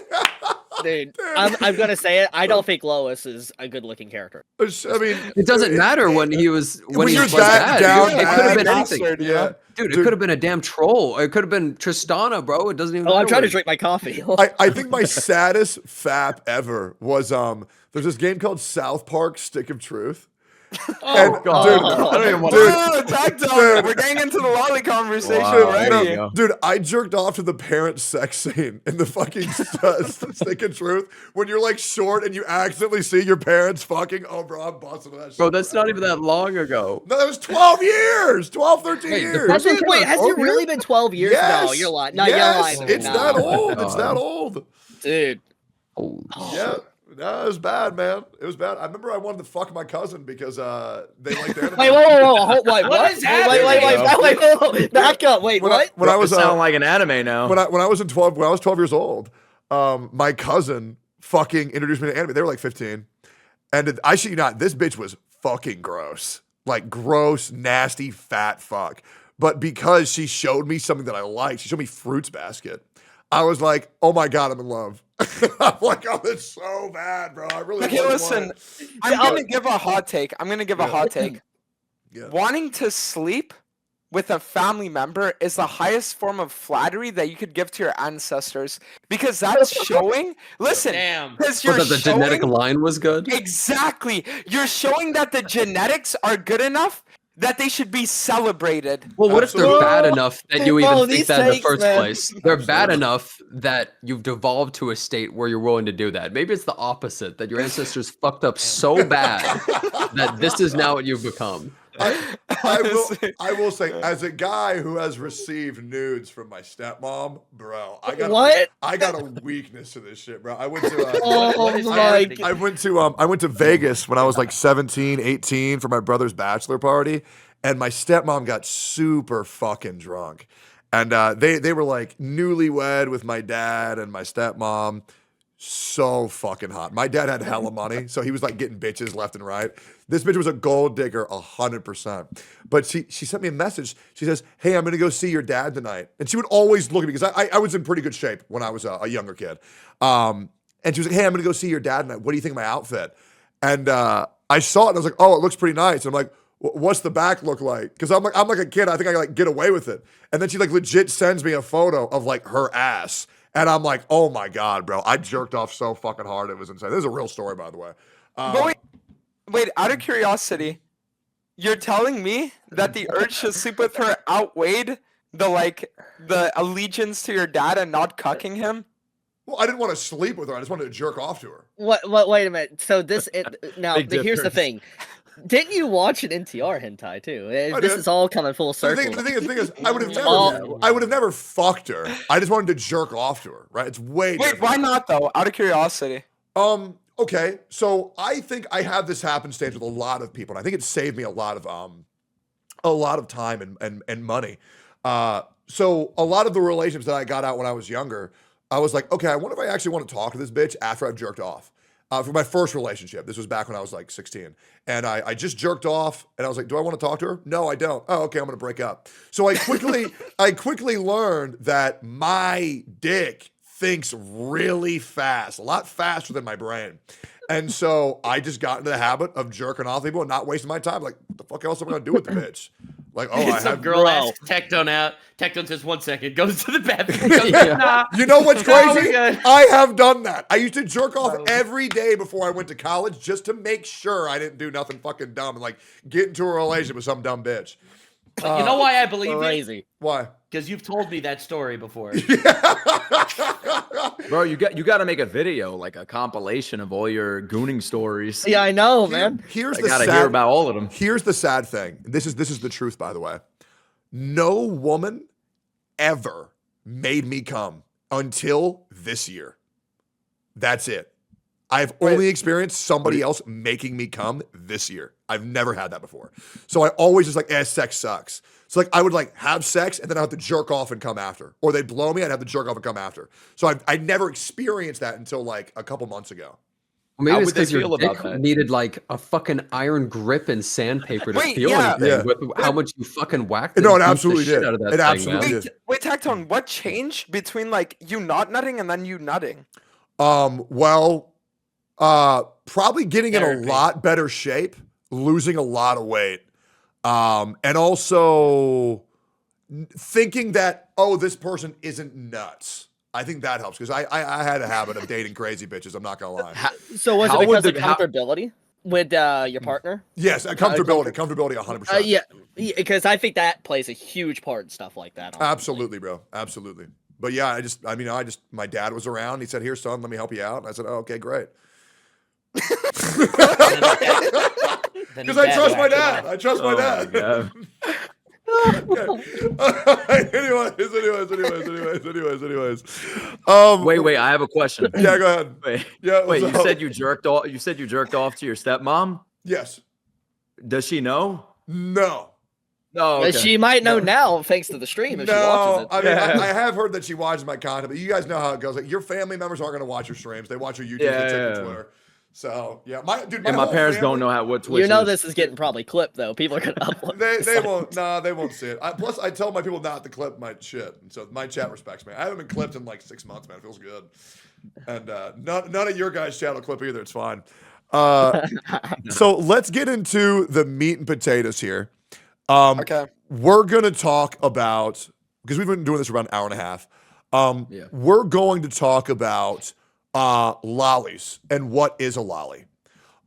Dude, I'm gonna say it. I don't think Lois is a good-looking character. I mean, It doesn't matter when he was When he you're was that bad. down It could have been bad, anything. bastard, you yeah. know? Dude, it Dude. could have been a damn troll. It could have been Tristana, bro. It doesn't even Oh, matter. I'm trying to what- drink my coffee. I think my saddest fap ever was there's this game called South Park Stick of Truth. Oh, God. Dude, I don't even want dude, Oh, Tectone, we're getting into the Loli conversation Wow, there already. you go. Dude, I jerked off to the parent sex scene in the fucking Stick of Truth when you're like short and you accidentally see your parents fucking. Oh, bro, I'm busting that shit. Bro, that's not even that long ago. No, that was 12 years. 12, 13 Wait, the years. first one came Wait, out has 12 it really years? been 12 years? Yes. No, you're lying. No, yes, you're lying. to me. it's No. that old. It's God. that old. Dude. Holy Yeah. No, it was bad, man. It was bad. I remember I wanted to fuck my cousin because they liked anime. Wait, whoa. Wait, what? is Wait. Back up. Wait, When what? I was sound like an anime now. when I was 12 years old, my cousin fucking introduced me to anime. They were like 15, and I shit you not, this bitch was fucking gross, like gross, nasty, fat fuck. But because she showed me something that I liked, she showed me Fruits Basket. I was like, oh my god, I'm in love. I'm like, oh, this is so bad, bro. I really. Okay, want listen. it. I'm gonna give a hot take. Yeah. Wanting to sleep with a family member is the highest form of flattery that you could give to your ancestors because that's showing. Listen, Damn. because you're that the showing genetic line was good? exactly. You're showing that the genetics are good enough that they should be celebrated. Well, what if they're Absolutely. bad enough that you Bro, even these think that in the takes, first man. place? They're bad enough that you've devolved to a state where you're willing to do that. Maybe it's the opposite, that your ancestors fucked up so bad that this is now what you've become. I will say, as a guy who has received nudes from my stepmom, bro, I got a weakness to this shit, bro. I went to Oh is my happening? I went to Vegas when I was like 17, 18 for my brother's bachelor party, and my stepmom got super fucking drunk. And they were like newlywed with my dad and my stepmom. So fucking hot. My dad had hella money, so he was like getting bitches left and right. This bitch was a gold digger, 100%. But she sent me a message. She says, "Hey, I'm gonna go see your dad tonight." And she would always look at me because I was in pretty good shape when I was a younger kid. And she was like, "Hey, I'm gonna go see your dad tonight. What do you think of my outfit?" And I saw it and I was like, "Oh, it looks pretty nice." And I'm like, "What's the back look like?" Because I'm like a kid. I think I like get away with it. And then she like legit sends me a photo of like her ass. And I'm like, oh my God, bro. I jerked off so fucking hard. It was insane. This is a real story, by the way. But wait, out of curiosity, you're telling me that the urge to sleep with her outweighed the allegiance to your dad and not cucking him? Well, I didn't want to sleep with her. I just wanted to jerk off to her. What? Wait a minute. So now Big here's the difference. thing. Didn't you watch an NTR hentai too? This did. is all coming full The circle. thing is, I would have Oh. never fucked her. I just wanted to jerk off to her, right? It's way Wait, different. why not though? Out of curiosity. Okay. So I think I have this happenstance with a lot of people, and I think it saved me a lot of time and money. So a lot of the relationships that I got out when I was younger, I was like, okay, I wonder if I actually want to talk to this bitch after I've jerked off. For my first relationship, this was back when I was like 16, and I just jerked off, and I was like, do I want to talk to her? No, I don't. Oh, okay, I'm gonna break up. So I quickly learned that my dick thinks really fast, a lot faster than my brain. And so I just got into the habit of jerking off people and not wasting my time. Like, what the fuck else am I gonna do with the bitch? Like, oh, I Some have. girl Bro. asks Tectone out. Tectone says 1 second, goes to the bathroom. Goes, nah. You know what's No, we're crazy? good. I have done that. I used to jerk off every day before I went to college just to make sure I didn't do nothing fucking dumb and like get into a relationship with some dumb bitch. You know why I believe you? Crazy. Why? Because you've told me that story before. Bro, you got to make a video, like a compilation of all your gooning stories. Yeah, I know, man. Here's I the gotta sad, hear about all of them. Here's the sad thing. This is the truth, by the way. No woman ever made me come until this year. That's it. I've only experienced somebody else making me come this year. I've never had that before. So I always just like, sex sucks. So like I would like have sex and then I have to jerk off and come after. Or they'd blow me, I'd have to jerk off and come after. So I never experienced that until like a couple months ago. Well, maybe How it's would they because your feel dick about that? needed like a fucking iron grip and sandpaper to Wait, feel yeah. anything Yeah. with how much you fucking whacked No, it and beat the absolutely shit did. out of that It thing, absolutely man. did. Wait, Tectone, what changed between like you not nutting and then you nutting? Probably getting in a Therapy. lot better shape, losing a lot of weight, and also thinking that, oh, this person isn't nuts. I think that helps because I had a habit of dating crazy bitches. I'm not gonna lie. So was it How would because of the- how- comfortability with your partner? Yes, comfortability, 100%. Yeah, because I think that plays a huge part in stuff like that. honestly. Absolutely, bro. Absolutely. But yeah, my dad was around. He said, "Here, son, let me help you out." And I said, "Oh, okay, great." Then Because his I trust my whacked him dad. off. I trust my Oh my dad. God. Okay. Anyways. Wait, I have a question. Yeah, go ahead. Wait, Yeah. wait, you so- said you jerked off. You said you jerked off to your stepmom. Yes. Does she know? No. No, okay. She might know now thanks to the stream if she No, watches it. I mean, Yeah. I have heard that she watches my content, but you guys know how it goes. Like, your family members aren't going to watch your streams; they watch your YouTube, Yeah, they check your yeah. Twitter. So yeah, my And my whole parents family, don't know what Twitch You know is. this is getting probably clipped though. People are gonna upload. They this. won't. Nah, they won't see it. Plus, I tell my people not to clip my shit, and so my chat respects me. I haven't been clipped in like 6 months, man. It feels good. And none of your guys' chat will clip either. It's fine. So let's get into the meat and potatoes here. Okay. We're gonna talk about, because we've been doing this for about an hour and a half. Yeah. We're going to talk about lollies and what is a lolly.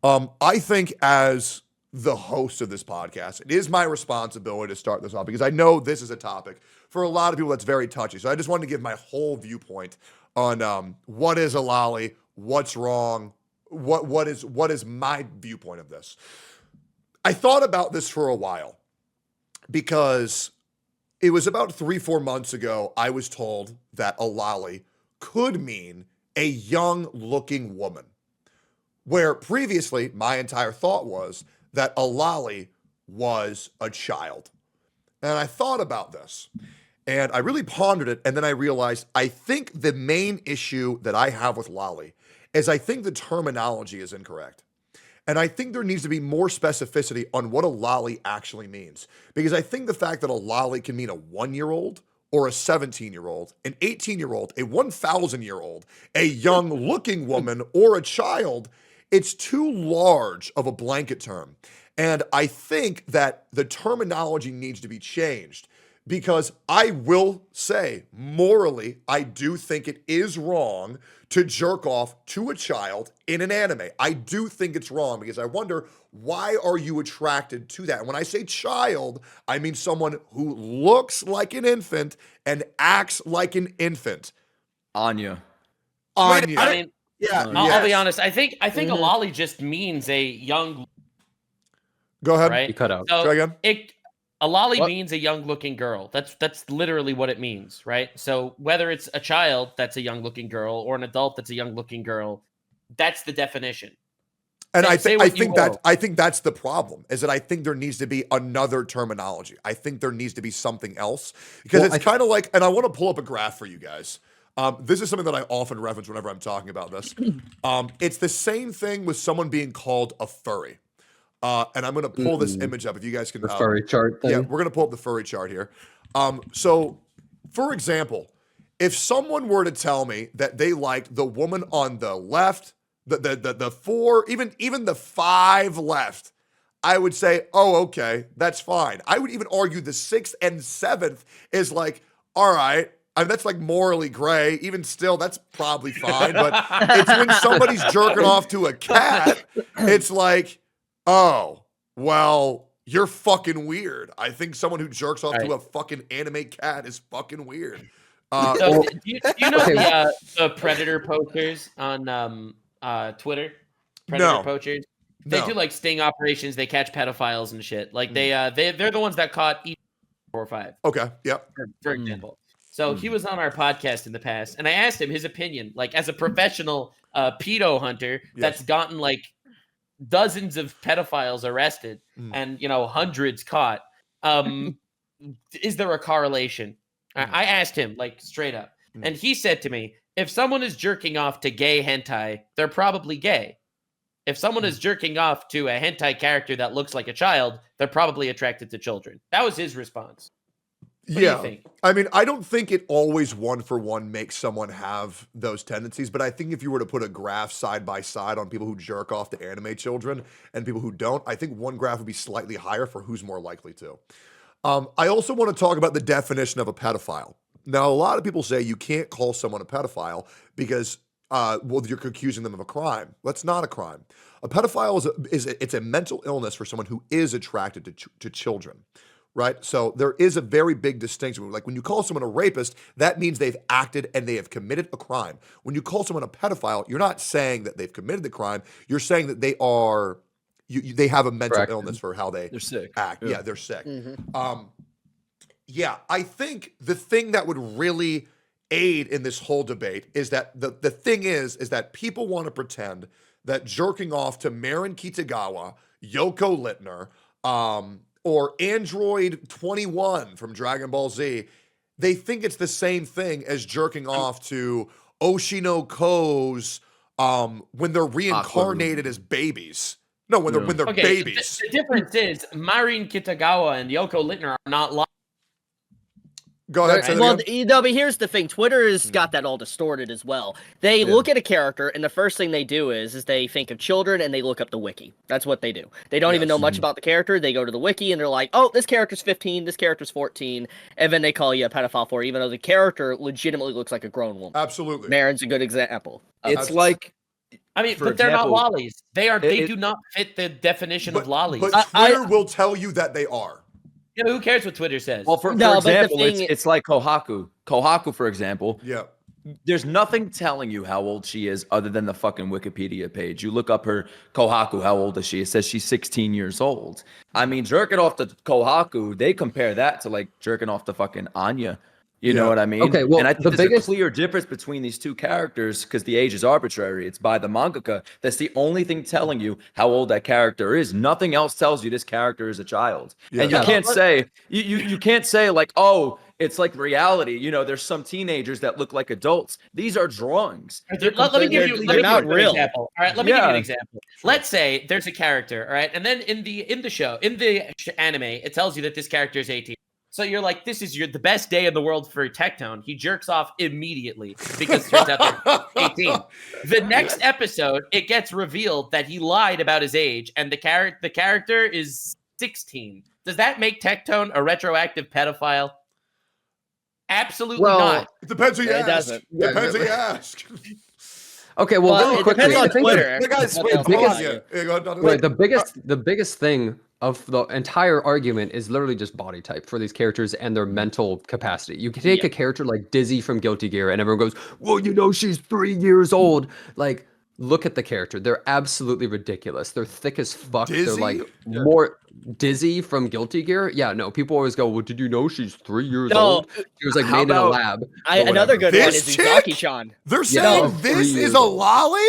I think as the host of this podcast, it is my responsibility to start this off because I know this is a topic for a lot of people that's very touchy. So I just wanted to give my whole viewpoint on what is a lolly, what's wrong, what is my viewpoint of this. I thought about this for a while because it was about 3-4 months ago I was told that a lolly could mean a young looking woman, where previously my entire thought was that a lolly was a child. And I thought about this and I really pondered it. And then I realized I think the main issue that I have with lolly is I think the terminology is incorrect. And I think there needs to be more specificity on what a lolly actually means. Because I think the fact that a lolly can mean a 1-year-old or a 17-year-old, an 18-year-old, a 1,000-year-old, a young-looking woman, or a child, it's too large of a blanket term. And I think that the terminology needs to be changed because I will say, morally, I do think it is wrong to jerk off to a child in an anime. I do think it's wrong because I wonder, why are you attracted to that? And when I say child, I mean someone who looks like an infant and acts like an infant. Anya. Anya. I mean, Yeah. I'll be Yes. honest. I think a lolly just means a young, Go ahead. right? You cut out. So Try again. a lolly What? means a young looking girl. That's literally what it means, right? So whether it's a child that's a young looking girl or an adult that's a young looking girl, that's the definition. And Say I what you think that's the problem, is that I think there needs to be another terminology. I think there needs to be something else because Well, it's kind of like, and I want to pull up a graph for you guys. This is something that I often reference whenever I'm talking about this. It's the same thing with someone being called a furry. And I'm going to pull this image up if you guys can. The furry chart thing. Yeah, we're going to pull up the furry chart here. So, for example, if someone were to tell me that they liked the woman on the left, the 4, even the 5 left, I would say, oh, okay, that's fine. I would even argue the 6th and 7th is like, all right. I mean, that's like morally gray. Even still, that's probably fine. But it's when somebody's jerking off to a cat, it's like, oh, well, you're fucking weird. I think someone who jerks off to Right. a fucking anime cat is fucking weird. So do you know the Predator poachers on Twitter? Predator poachers. They do like sting operations. They catch pedophiles and shit. Like they're the ones that caught 4 or 5. Okay. Yep. For example. So he was on our podcast in the past, and I asked him his opinion, like as a professional pedo hunter that's gotten like dozens of pedophiles arrested and hundreds caught. Is there a correlation? I asked him like straight up, and he said to me, if someone is jerking off to gay hentai, they're probably gay. If someone is jerking off to a hentai character that looks like a child, they're probably attracted to children. That was his response. What do you think? I mean, I don't think it always one-for-one makes someone have those tendencies, but I think if you were to put a graph side by side on people who jerk off to anime children and people who don't, I think one graph would be slightly higher for who's more likely to. I also want to talk about the definition of a pedophile. Now, a lot of people say you can't call someone a pedophile because you're accusing them of a crime. That's not a crime. A pedophile it's a mental illness for someone who is attracted to children. Right? So there is a very big distinction. Like when you call someone a rapist, that means they've acted and they have committed a crime. When you call someone a pedophile, you're not saying that they've committed the crime. You're saying that they are, they have a mental illness for how they're sick. Act. Yeah, they're sick. I think the thing that would really aid in this whole debate is that the thing is that people want to pretend that jerking off to Marin Kitagawa, Yoko Littner, or Android 21 from Dragon Ball Z, they think it's the same thing as jerking off to Oshinoko when they're reincarnated as babies. No, when they're babies. The difference is Marin Kitagawa and Yoko Littner are not lying. Go ahead. But here's the thing. Twitter has got that all distorted as well. They look at a character, and the first thing they do is they think of children, and they look up the wiki. That's what they do. They don't even know much about the character. They go to the wiki, and they're like, oh, this character's 15, this character's 14, and then they call you a pedophile for it, even though the character legitimately looks like a grown woman. Absolutely. Marin's a good example. It's like... I mean, but they're not lollies. They do not fit the definition of lollies. But Twitter will tell you that they are. Yeah, who cares what Twitter says? Well, for example, it's like Kohaku. Kohaku, for example. Yeah. There's nothing telling you how old she is other than the fucking Wikipedia page. You look up her Kohaku, how old is she? It says she's 16 years old. I mean, jerking off to Kohaku, they compare that to like jerking off to fucking Anya. You know what I mean? Okay, well, and I think there's a clear difference between these two characters because the age is arbitrary. It's by the mangaka. That's the only thing telling you how old that character is. Nothing else tells you this character is a child. Yeah. And you can't say you can't say like, oh, it's like reality. You know, there's some teenagers that look like adults. These are drawings. Let me give you an example. All right, let me give you an example. Let's say there's a character, all right, and then in the anime, it tells you that this character is 18. So you're like, this is the best day in the world for Tectone. He jerks off immediately because it turns out they're 18. The next episode, it gets revealed that he lied about his age, and the character is 16. Does that make Tectone a retroactive pedophile? Absolutely not. It depends who you ask. It doesn't. Depends who you ask. Okay, well, really quickly, I think the biggest thing of the entire argument is literally just body type for these characters and their mental capacity. You can take a character like Dizzy from Guilty Gear, and everyone goes, "Well, you know, she's 3 years old." Like, look at the character; they're absolutely ridiculous. They're thick as fuck. Dizzy? They're like more Dizzy from Guilty Gear. Yeah, no, people always go, "Well, did you know she's 3 years old?" She was like made in a lab. Another good one is Uzaki-chan. They're saying this is a lolly?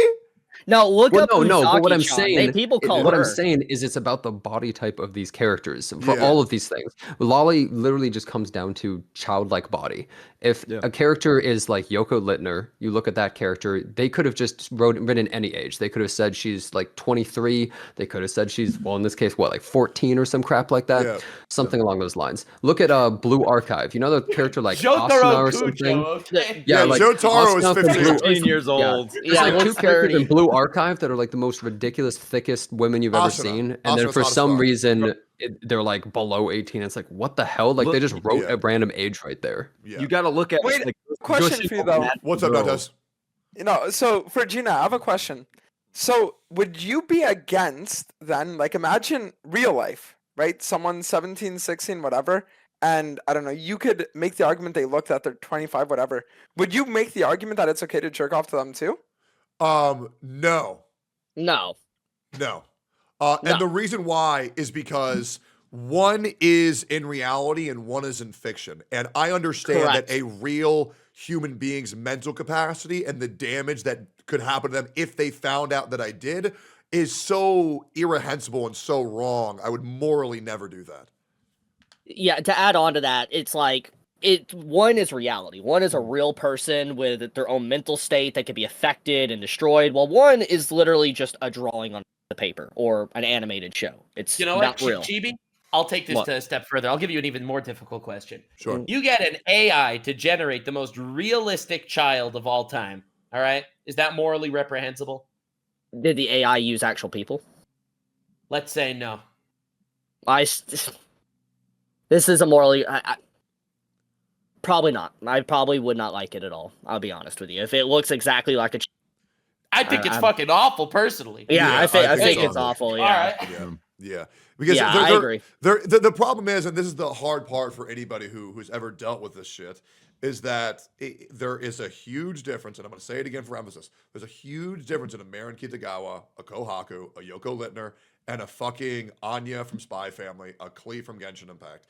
No, look up no. But what I'm Uzaki-chan. saying, I'm saying is, it's about the body type of these characters for all of these things. Lolly literally just comes down to childlike body. If a character is like Yoko Littner, you look at that character, they could have just written any age. They could have said she's like 23. They could have said she's, well, in this case, what, like 14 or some crap like that? Yeah. Something along those lines. Look at Blue Archive. You know the character like Asuna or something? Okay. Yeah, like Jotaro is 15 years old. There's like two characters in Blue Archive that are like the most ridiculous, thickest women you've ever seen. And then for some reason, they're like below 18. It's like, what the hell? Like, they just wrote a random age right there. Yeah. You got to look at. Wait, like, question for you though. What's up, Dantes? So for Gina, I have a question. So would you be against then, like, imagine real life, right? Someone 17, 16, whatever, and I don't know, you could make the argument they looked at they're 25, whatever. Would you make the argument that it's okay to jerk off to them too? No. No. No. And the reason why is because one is in reality and one is in fiction. And I understand that a real human being's mental capacity and the damage that could happen to them if they found out that I did is so irrehensible and so wrong. I would morally never do that. Yeah, to add on to that, it's like one is reality. One is a real person with their own mental state that could be affected and destroyed, while one is literally just a drawing on the paper or an animated show. It's not real. Chibi? I'll take this to a step further. I'll give you an even more difficult question. Sure. You get an AI to generate the most realistic child of all time. All right? Is that morally reprehensible? Did the AI use actual people? Let's say no. This is a morally... probably not. I probably would not like it at all. I'll be honest with you. If it looks exactly like a... I think it's fucking awful, personally. Yeah, I think it's awful, yeah. All right. Yeah. Because I agree. The problem is, and this is the hard part for anybody who's ever dealt with this shit, is that there is a huge difference, and I'm going to say it again for emphasis. There's a huge difference in a Marin Kitagawa, a Kohaku, a Yoko Littner, and a fucking Anya from Spy Family, a Klee from Genshin Impact.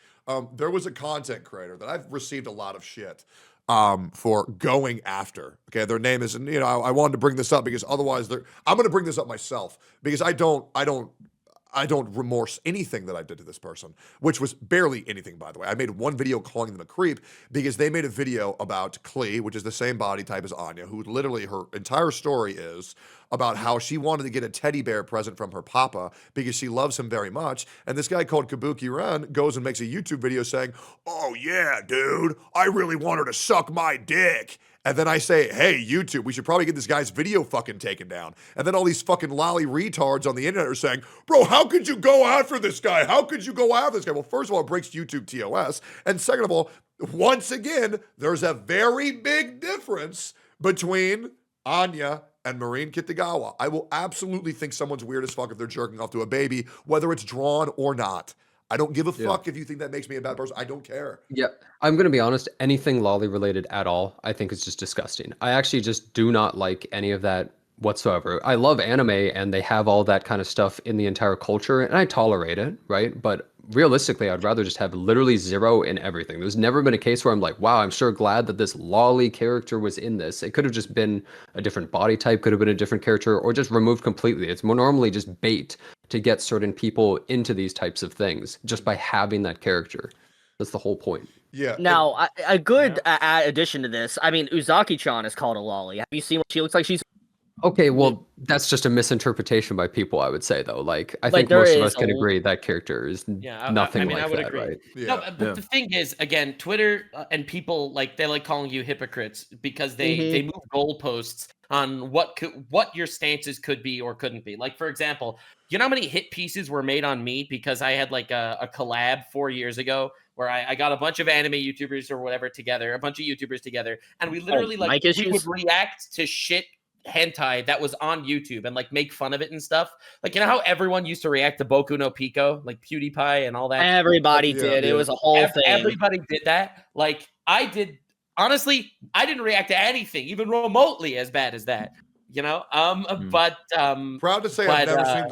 There was a content creator that I've received a lot of shit for going after. Okay, their name is, and I wanted to bring this up because otherwise I'm going to bring this up myself because I don't remorse anything that I did to this person, which was barely anything, by the way. I made one video calling them a creep because they made a video about Klee, which is the same body type as Anya, who literally her entire story is about how she wanted to get a teddy bear present from her papa because she loves him very much. And this guy called Kabuki Ren goes and makes a YouTube video saying, "Oh yeah, dude, I really want her to suck my dick." And then I say, "Hey, YouTube, we should probably get this guy's video fucking taken down." And then all these fucking lolly retards on the internet are saying, "Bro, how could you go after this guy? How could you go after this guy?" Well, first of all, it breaks YouTube TOS. And second of all, once again, there's a very big difference between Anya and Marin Kitagawa. I will absolutely think someone's weird as fuck if they're jerking off to a baby, whether it's drawn or not. I don't give a fuck if you think that makes me a bad person. I don't care. Yeah, I'm going to be honest. Anything lolly related at all, I think is just disgusting. I actually just do not like any of that whatsoever. I love anime and they have all that kind of stuff in the entire culture and I tolerate it, right? But realistically, I'd rather just have literally zero in everything. There's never been a case where I'm like, wow, I'm sure glad that this lolly character was in this. It could have just been a different body type, could have been a different character, or just removed completely. It's more normally just bait to get certain people into these types of things just by having that character. That's the whole point. Yeah. Now, a good addition to this, I mean, Uzaki-chan is called a lolly. Have you seen what she looks like? She's okay, well, that's just a misinterpretation by people, I would say, though. Like, I think most of us can agree that character is nothing like that, right? Yeah. No, but the thing is, again, Twitter and people, like, they like calling you hypocrites because they move goalposts on what your stances could be or couldn't be. Like, for example, you know how many hit pieces were made on me because I had, like, a collab 4 years ago where I got a bunch of anime YouTubers or whatever together, a bunch of YouTubers together, and we literally, we would react to shit hentai that was on YouTube and like make fun of it and stuff. Like, you know how everyone used to react to Boku no Pico, like PewDiePie and all that? Everybody did. It was a whole thing. Everybody did that. Like, I did. Honestly, I didn't react to anything even remotely as bad as that. You know? But proud to say I've never seen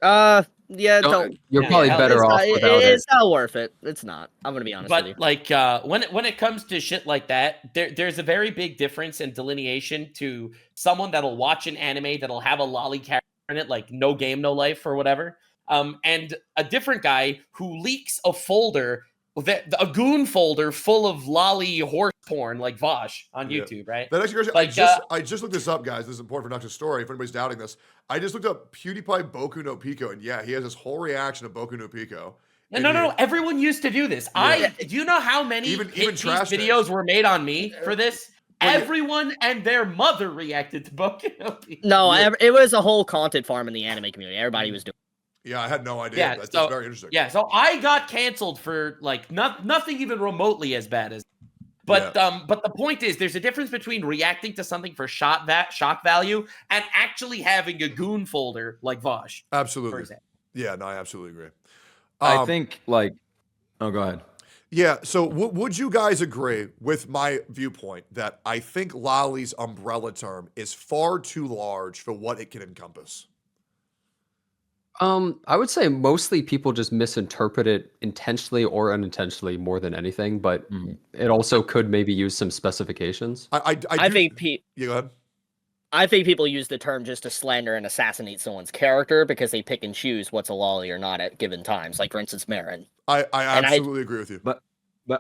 that. Yeah, you're probably better off without it. It's not worth it. It's not. I'm gonna be honest with you. But like when it comes to shit like that, there's a very big difference in delineation to someone that'll watch an anime that'll have a lolly character in it, like No Game No Life or whatever, and a different guy who leaks a folder, a goon folder full of lolly horse porn like Vosh on YouTube, right? That actually, like, I just looked this up, guys. This is important for Nux's story. If anybody's doubting this, I just looked up PewDiePie Boku no Pico, and yeah, he has this whole reaction to Boku no Pico. No. Everyone used to do this. Do you know how many even trash videos were made on me for this? Everyone and their mother reacted to Boku no Pico. No, it was a whole content farm in the anime community. Everybody was doing. Yeah, I had no idea. Yeah, that's very interesting. Yeah, so I got canceled for like nothing even remotely as bad as. But the point is, there's a difference between reacting to something for shock value and actually having a goon folder like Vosh. Absolutely. For example. Yeah, no, I absolutely agree. I think like Oh, go ahead. Yeah, so would you guys agree with my viewpoint that I think Loli's umbrella term is far too large for what it can encompass? I would say mostly people just misinterpret it intentionally or unintentionally more than anything, but it also could maybe use some specifications. I think Yeah, go ahead. I think people use the term just to slander and assassinate someone's character because they pick and choose what's a lolly or not at given times. Like for instance, Marin. I absolutely agree with you. But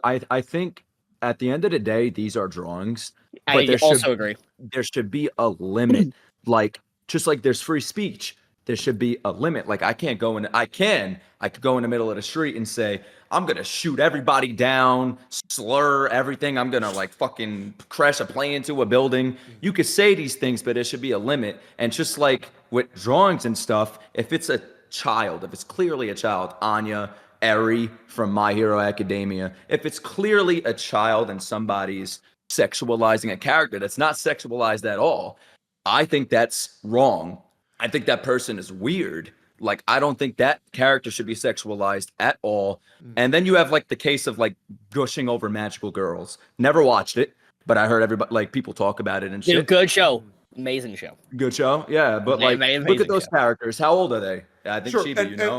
I think at the end of the day, these are drawings. But I also agree. There should be a limit. Like just like there's free speech, there should be a limit. Like I could go in the middle of the street and say, I'm gonna shoot everybody down, slur everything. I'm gonna like fucking crash a plane into a building. You could say these things, but there should be a limit. And just like with drawings and stuff, if it's a child, if it's clearly a child, Anya, Eri from My Hero Academia, if it's clearly a child and somebody's sexualizing a character that's not sexualized at all, I think that's wrong. I think that person is weird. Like, I don't think that character should be sexualized at all. And then you have like the case of like gushing over magical girls. Never watched it, but I heard everybody, like people talk about it and shit. Good show. Amazing show. Good show. Yeah. But like, look at those characters. How old are they? I think Sure, Chiba, you know.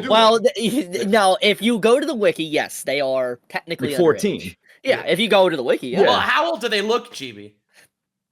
Well, now if you go to the wiki, yes, they are technically like 14. underage. Yeah, if you go to the wiki, yeah. Well, how old do they look, Chibi?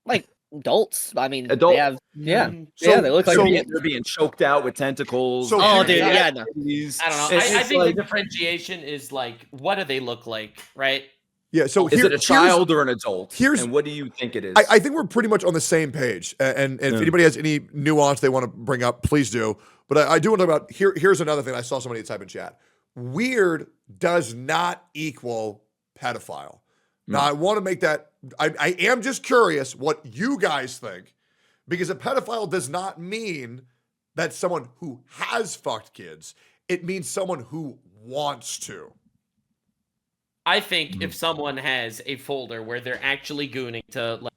Like adults. I mean, Adult. they have, yeah. So- Yeah, they look like so- They're being choked out with tentacles. So- Oh, Dude, dude, yeah, no. I don't know. It's I think like- the differentiation is like, what do they look like, right? Yeah, so Is it a child or an adult? here's- And what do you think it is? I think we're pretty much on the same page. And if anybody has any nuance they want to bring up, please do. But I do want to talk about here's another thing I saw somebody type in chat. Weird does not equal pedophile. Now I want to make that I am just curious what you guys think, because a pedophile does not mean that someone who has fucked kids. It means someone who wants to. I think if someone has a folder where they're actually gooning to like,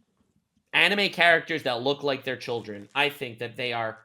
anime characters that look like their children, I think that they are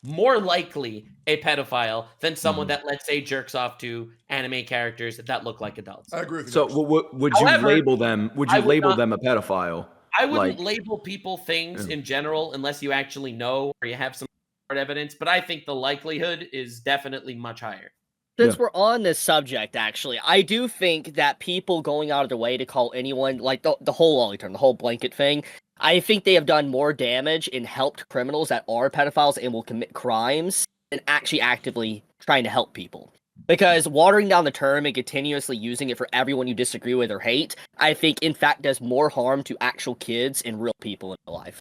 more likely a pedophile than someone that, let's say, jerks off to anime characters that look like adults. I agree with you. So would you However, label them? Would you I would label not- them a pedophile? I wouldn't like- label people things in general unless you actually know or you have some hard evidence, but I think the likelihood is definitely much higher. Since we're on this subject, actually, I do think that people going out of their way to call anyone, like the whole lolly term, the whole blanket thing, I think they have done more damage and helped criminals that are pedophiles and will commit crimes than actually actively trying to help people. Because watering down the term and continuously using it for everyone you disagree with or hate, I think, in fact, does more harm to actual kids and real people in real life.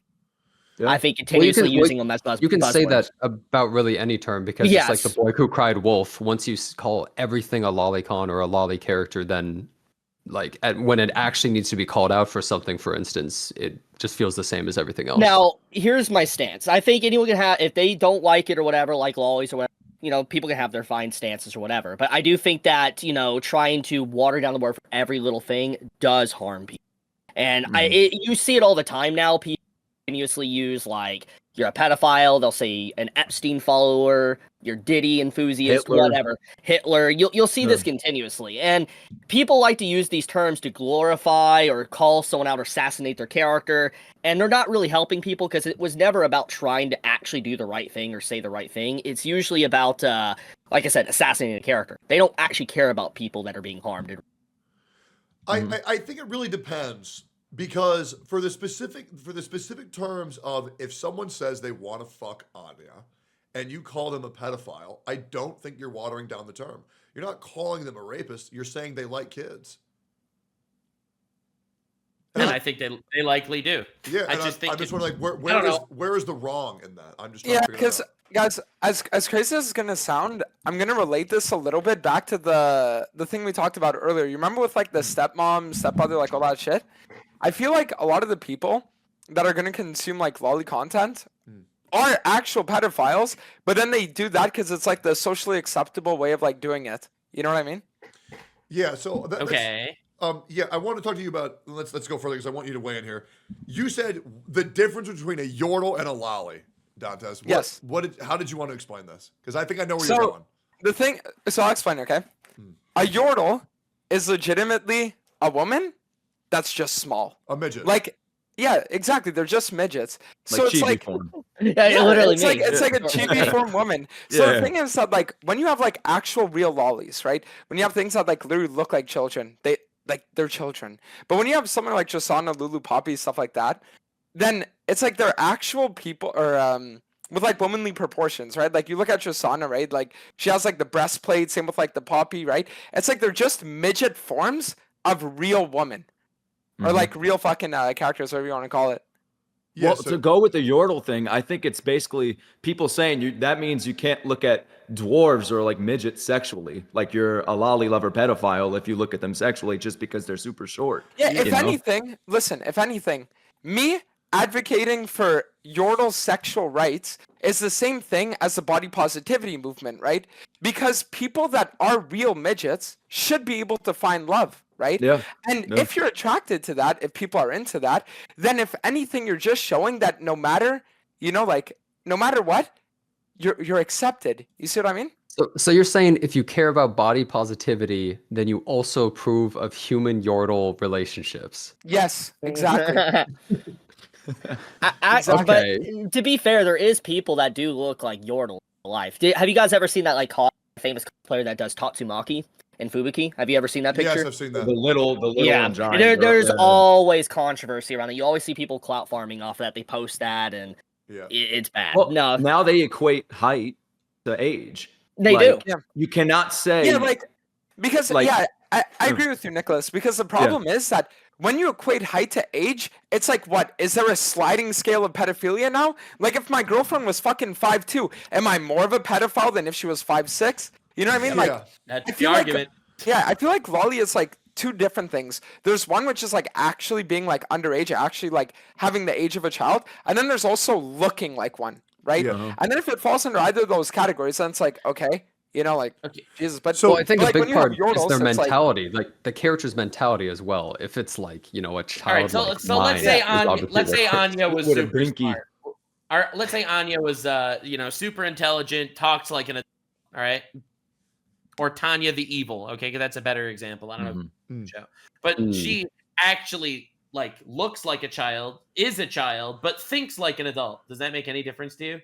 Yeah. I think continuously using them as buzzwords. You can say that about really any term, because it's like Yes. the boy who cried wolf. Once you call everything a lolicon or a lolly character, then like when it actually needs to be called out for something, for instance, it just feels the same as everything else. Now, here's my stance. I think anyone can have, if they don't like it or whatever, like lollies or whatever, you know, people can have their fine stances or whatever. But I do think that, you know, trying to water down the word for every little thing does harm people. And you see it all the time now. People continuously use, like, you're a pedophile. They'll say an Epstein follower, you're Diddy enthusiast, Hitler. whatever. Hitler. You'll see this continuously. And people like to use these terms to glorify or call someone out or assassinate their character. And they're not really helping people because it was never about trying to actually do the right thing or say the right thing. It's usually about, like I said, assassinating a character. They don't actually care about people that are being harmed. I think it really depends, because for the specific terms of if someone says they want to fuck Anya and you call them a pedophile, I don't think you're watering down the term. You're not calling them a rapist. You're saying they like kids. And I think they likely do. Yeah, I and just think I'm just it- wondering, like, I don't know. where is the wrong in that? I'm just trying Yeah, to figure that because out. guys, as crazy as it's gonna sound, I'm gonna relate this a little bit back to the thing we talked about earlier. You remember with like the stepmom, stepbrother, like all that shit? I feel like a lot of the people that are gonna consume like lolly content are actual pedophiles, but then they do that because it's like the socially acceptable way of like doing it. You know what I mean? Yeah, so Okay. yeah, I want to talk to you about. Let's go further because I want you to weigh in here. You said the difference between a yordle and a lolly, Dantes. Yes. How did you want to explain this? Because I think I know where So- you're going. the thing. So I'll explain. Okay, a yordle is legitimately a woman that's just small. A midget. Like, yeah, exactly. They're just midgets. So Like it's chibi like, form. Yeah, literally it's me. like it's like a chibi form woman. So Yeah. the thing is that like when you have like actual real lollies, right? When you have things that like literally look like children, they're children. But when you have someone like Jasana, Lulu, Poppy, stuff like that, then it's like they're actual people or with like womanly proportions, right? Like you look at Jasana, right? Like she has like the breastplate, same with like the Poppy, right? It's like they're just midget forms of real women. Or like real fucking characters, whatever you want to call it. Yeah, Well, so- to go with the Yordle thing, I think it's basically people saying that means you can't look at dwarves or like midgets sexually. Like you're a lolly lover pedophile if you look at them sexually just because they're super short. Yeah, you if know? anything, listen, if anything, me advocating for Yordle sexual rights is the same thing as the body positivity movement, right? Because people that are real midgets should be able to find love, right? Yeah. And Yeah. if you're attracted to that, if people are into that, then if anything, you're just showing that no matter, like no matter what, you're accepted. You see what I mean? So you're saying if you care about body positivity, then you also approve of human yordle relationships. Yes, exactly. Okay. But to be fair, there is people that do look like Yordle in life. Have you guys ever seen that like famous cosplayer that does Tatsumaki in Fubuki? Have you ever seen that picture? Yes, I've seen that. The little Yeah, and giant. there's yeah. always controversy around it. You always see people clout farming off that. They post that, and Yeah. it's bad. Well, No, now they equate height to age. they Like, do. Yeah. You cannot say Yeah, like because like- I agree with you, Nicholas. Because the problem is that when you equate height to age, it's like what? Is there a sliding scale of pedophilia now? Like if my girlfriend was fucking 5'2", am I more of a pedophile than if she was 5'6"? You know what I mean? Like Yeah. That's I the feel like argument. I feel like Loli is like two different things. There's one which is like actually being like underage, actually like having the age of a child, and then there's also looking like one, right? Yeah. And then if it falls under either of those categories, then it's like okay, like Okay. Jesus. But So- Well, I think but, a like, big when you have part is Yordles, their it's like- mentality, like the character's mentality as well. If it's like, a All right, child so, like so let's say mind, Anya was with a super binky. smart. Or let's say Anya was super intelligent, talks like an adult, all right? Or Tanya the evil, okay? 'Cause that's a better example. I don't know Mhm. show. But Mm. she actually like looks like a child, is a child, but thinks like an adult. Does that make any difference to you?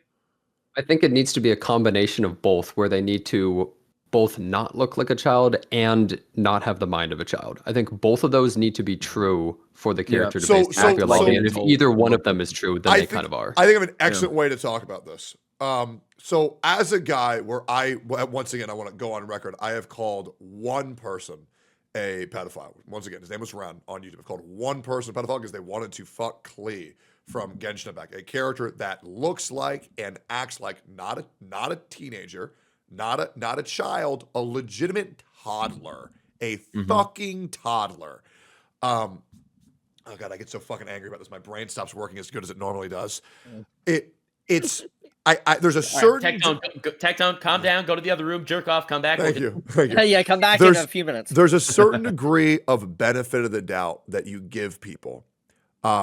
I think it needs to be a combination of both, where they need to both not look like a child and not have the mind of a child. I think both of those need to be true for the character to So- basically so- feel like so- it. And if either one of them is true, then I they think, kind of are. I think I have an excellent way to talk about this. So as a guy where once again, I want to go on record, I have called one person a pedophile. Once again, his name was Ren on YouTube. I've called one person a pedophile because they wanted to fuck Klee from Genshin Impact, a character that looks like and acts like not a teenager, not a child, a legitimate toddler, a fucking toddler. Oh god, I get so fucking angry about this. My brain stops working as good as it normally does. There's a certain. Tectone, calm down, go to the other room, jerk off, come back. Thank you. Thank you. Yeah, come back in a few minutes. There's a certain degree of benefit of the doubt that you give people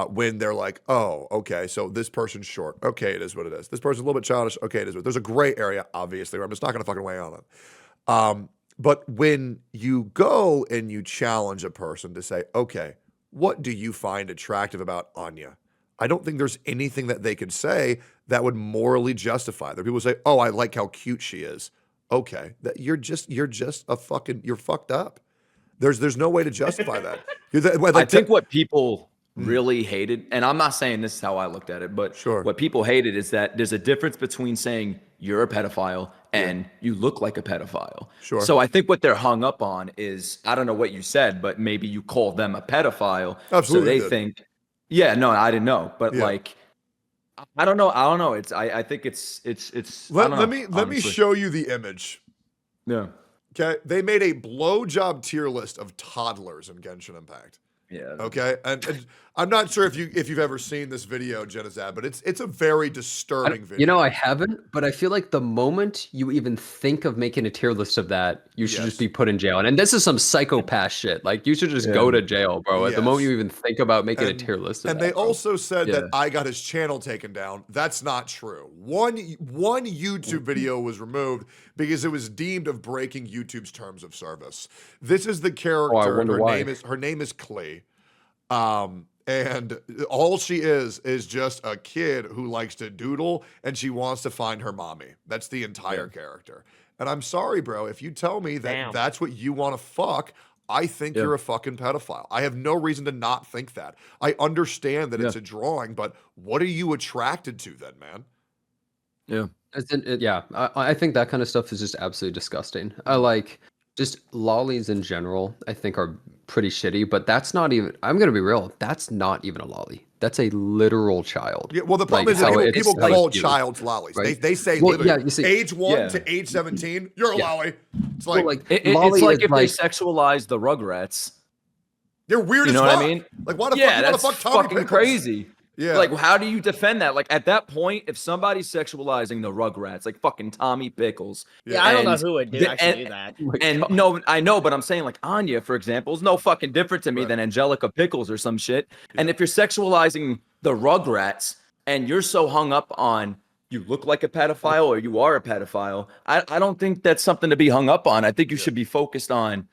when they're like, oh, okay, so this person's short. Okay, it is what it is. This person's a little bit childish. Okay, it is what there's a gray area, obviously, where I'm just not going to fucking weigh on it. But when you go and you challenge a person to say, okay, what do you find attractive about Anya? I don't think there's anything that they could say that would morally justify. There are people who say, "Oh, I like how cute she is." Okay, that you're fucked up. There's no way to justify that. I think what people really hated, and I'm not saying this is how I looked at it, but Sure. what people hated is that there's a difference between saying you're a pedophile and you look like a pedophile. Sure. So I think what they're hung up on is, I don't know what you said, but maybe you call them a pedophile. Absolutely So they did. think, yeah, no, I didn't know, but Yeah. like, I don't know. It's, I think it's, I don't know, let me honestly. show you the image. Yeah. Okay, they made a blowjob tier list of toddlers in Genshin Impact. Yeah. Okay, and I'm not sure if you've ever seen this video, Genizad, but it's a very disturbing video. You know, I haven't, but I feel like the moment you even think of making a tier list of that, you should just be put in jail. And this is some psychopath shit. Like, you should just go to jail, bro. At the moment you even think about making a tier list of and that, they bro. also said that I got his channel taken down. That's not true. One YouTube video was removed because it was deemed of breaking YouTube's terms of service. This is the character. And her name is Klee. And all she is just a kid who likes to doodle and she wants to find her mommy. That's the entire character. And I'm sorry, bro, if you tell me that that's what you want to fuck, I think you're a fucking pedophile. I have no reason to not think that. I understand that it's a drawing, but what are you attracted to then, man? Yeah. I think that kind of stuff is just absolutely disgusting. I like just lollies in general, I think are pretty shitty, but that's not even, I'm going to be real, that's not even a lolly. That's a literal child. Yeah, well, the problem is that people call childs lollies. Right? They say literally, age 1 to age 17, you're a lolly. It's like, it's like if they sexualize the Rugrats. They're weird as fuck. You know what I mean? Like, why the fuck you want to fuck Tommy fucking Pickles? crazy. Yeah. Like, how do you defend that? Like, at that point, if somebody's sexualizing the Rugrats, like fucking Tommy Pickles. Yeah, I don't know who would do that. And no, I know, but I'm saying like Anya, for example, is no fucking different to me than Angelica Pickles or some shit. Yeah. And if you're sexualizing the Rugrats and you're so hung up on you look like a pedophile or you are a pedophile, I don't think that's something to be hung up on. I think you should be focused on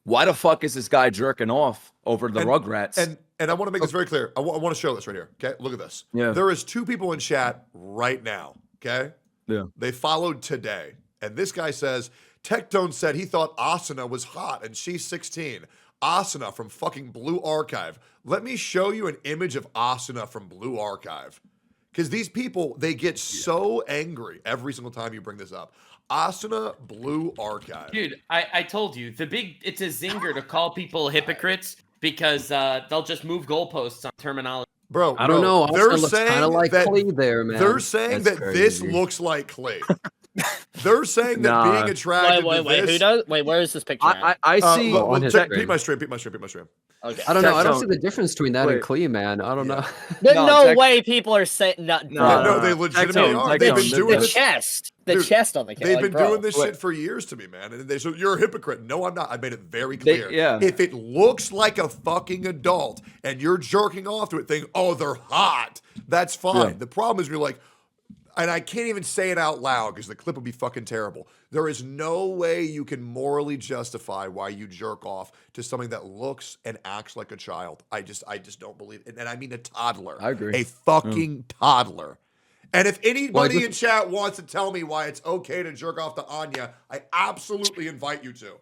why the fuck is this guy jerking off over the Rugrats? And I want to make this very clear. I want to show this right here. Okay, look at this. Yeah. There is 2 people in chat right now. Okay. Yeah. They followed today, and this guy says Tectone said he thought Asuna was hot, and she's 16. Asuna from fucking Blue Archive. Let me show you an image of Asuna from Blue Archive, because these people, they get so angry every single time you bring this up. Asuna Blue Archive. Dude, I told you, it's a zinger to call people hypocrites because they'll just move goalposts on terminology. Bro, I don't know. They're saying kind of like that Klee there, man. They're saying that this looks like Klee. They're saying that being attracted to this... Who does? Wait, where is this picture at? I see... Peep my stream. Okay. I don't know. I don't see the difference between that and Klee, man. I don't know. There's no way people are saying... No, they legitimately are. They've been doing this. The chest on the camera. They've been doing this shit for years to me, man. And they said, you're a hypocrite. No, I'm not. I made it very clear. If it looks like a fucking adult and you're jerking off to it thinking, oh, they're hot, that's fine. The problem is you're like, and I can't even say it out loud because the clip would be fucking terrible. There is no way you can morally justify why you jerk off to something that looks and acts like a child. I just don't believe it. And I mean a toddler. I agree. A fucking toddler. And if anybody in chat wants to tell me why it's okay to jerk off to Anya, I absolutely invite you to.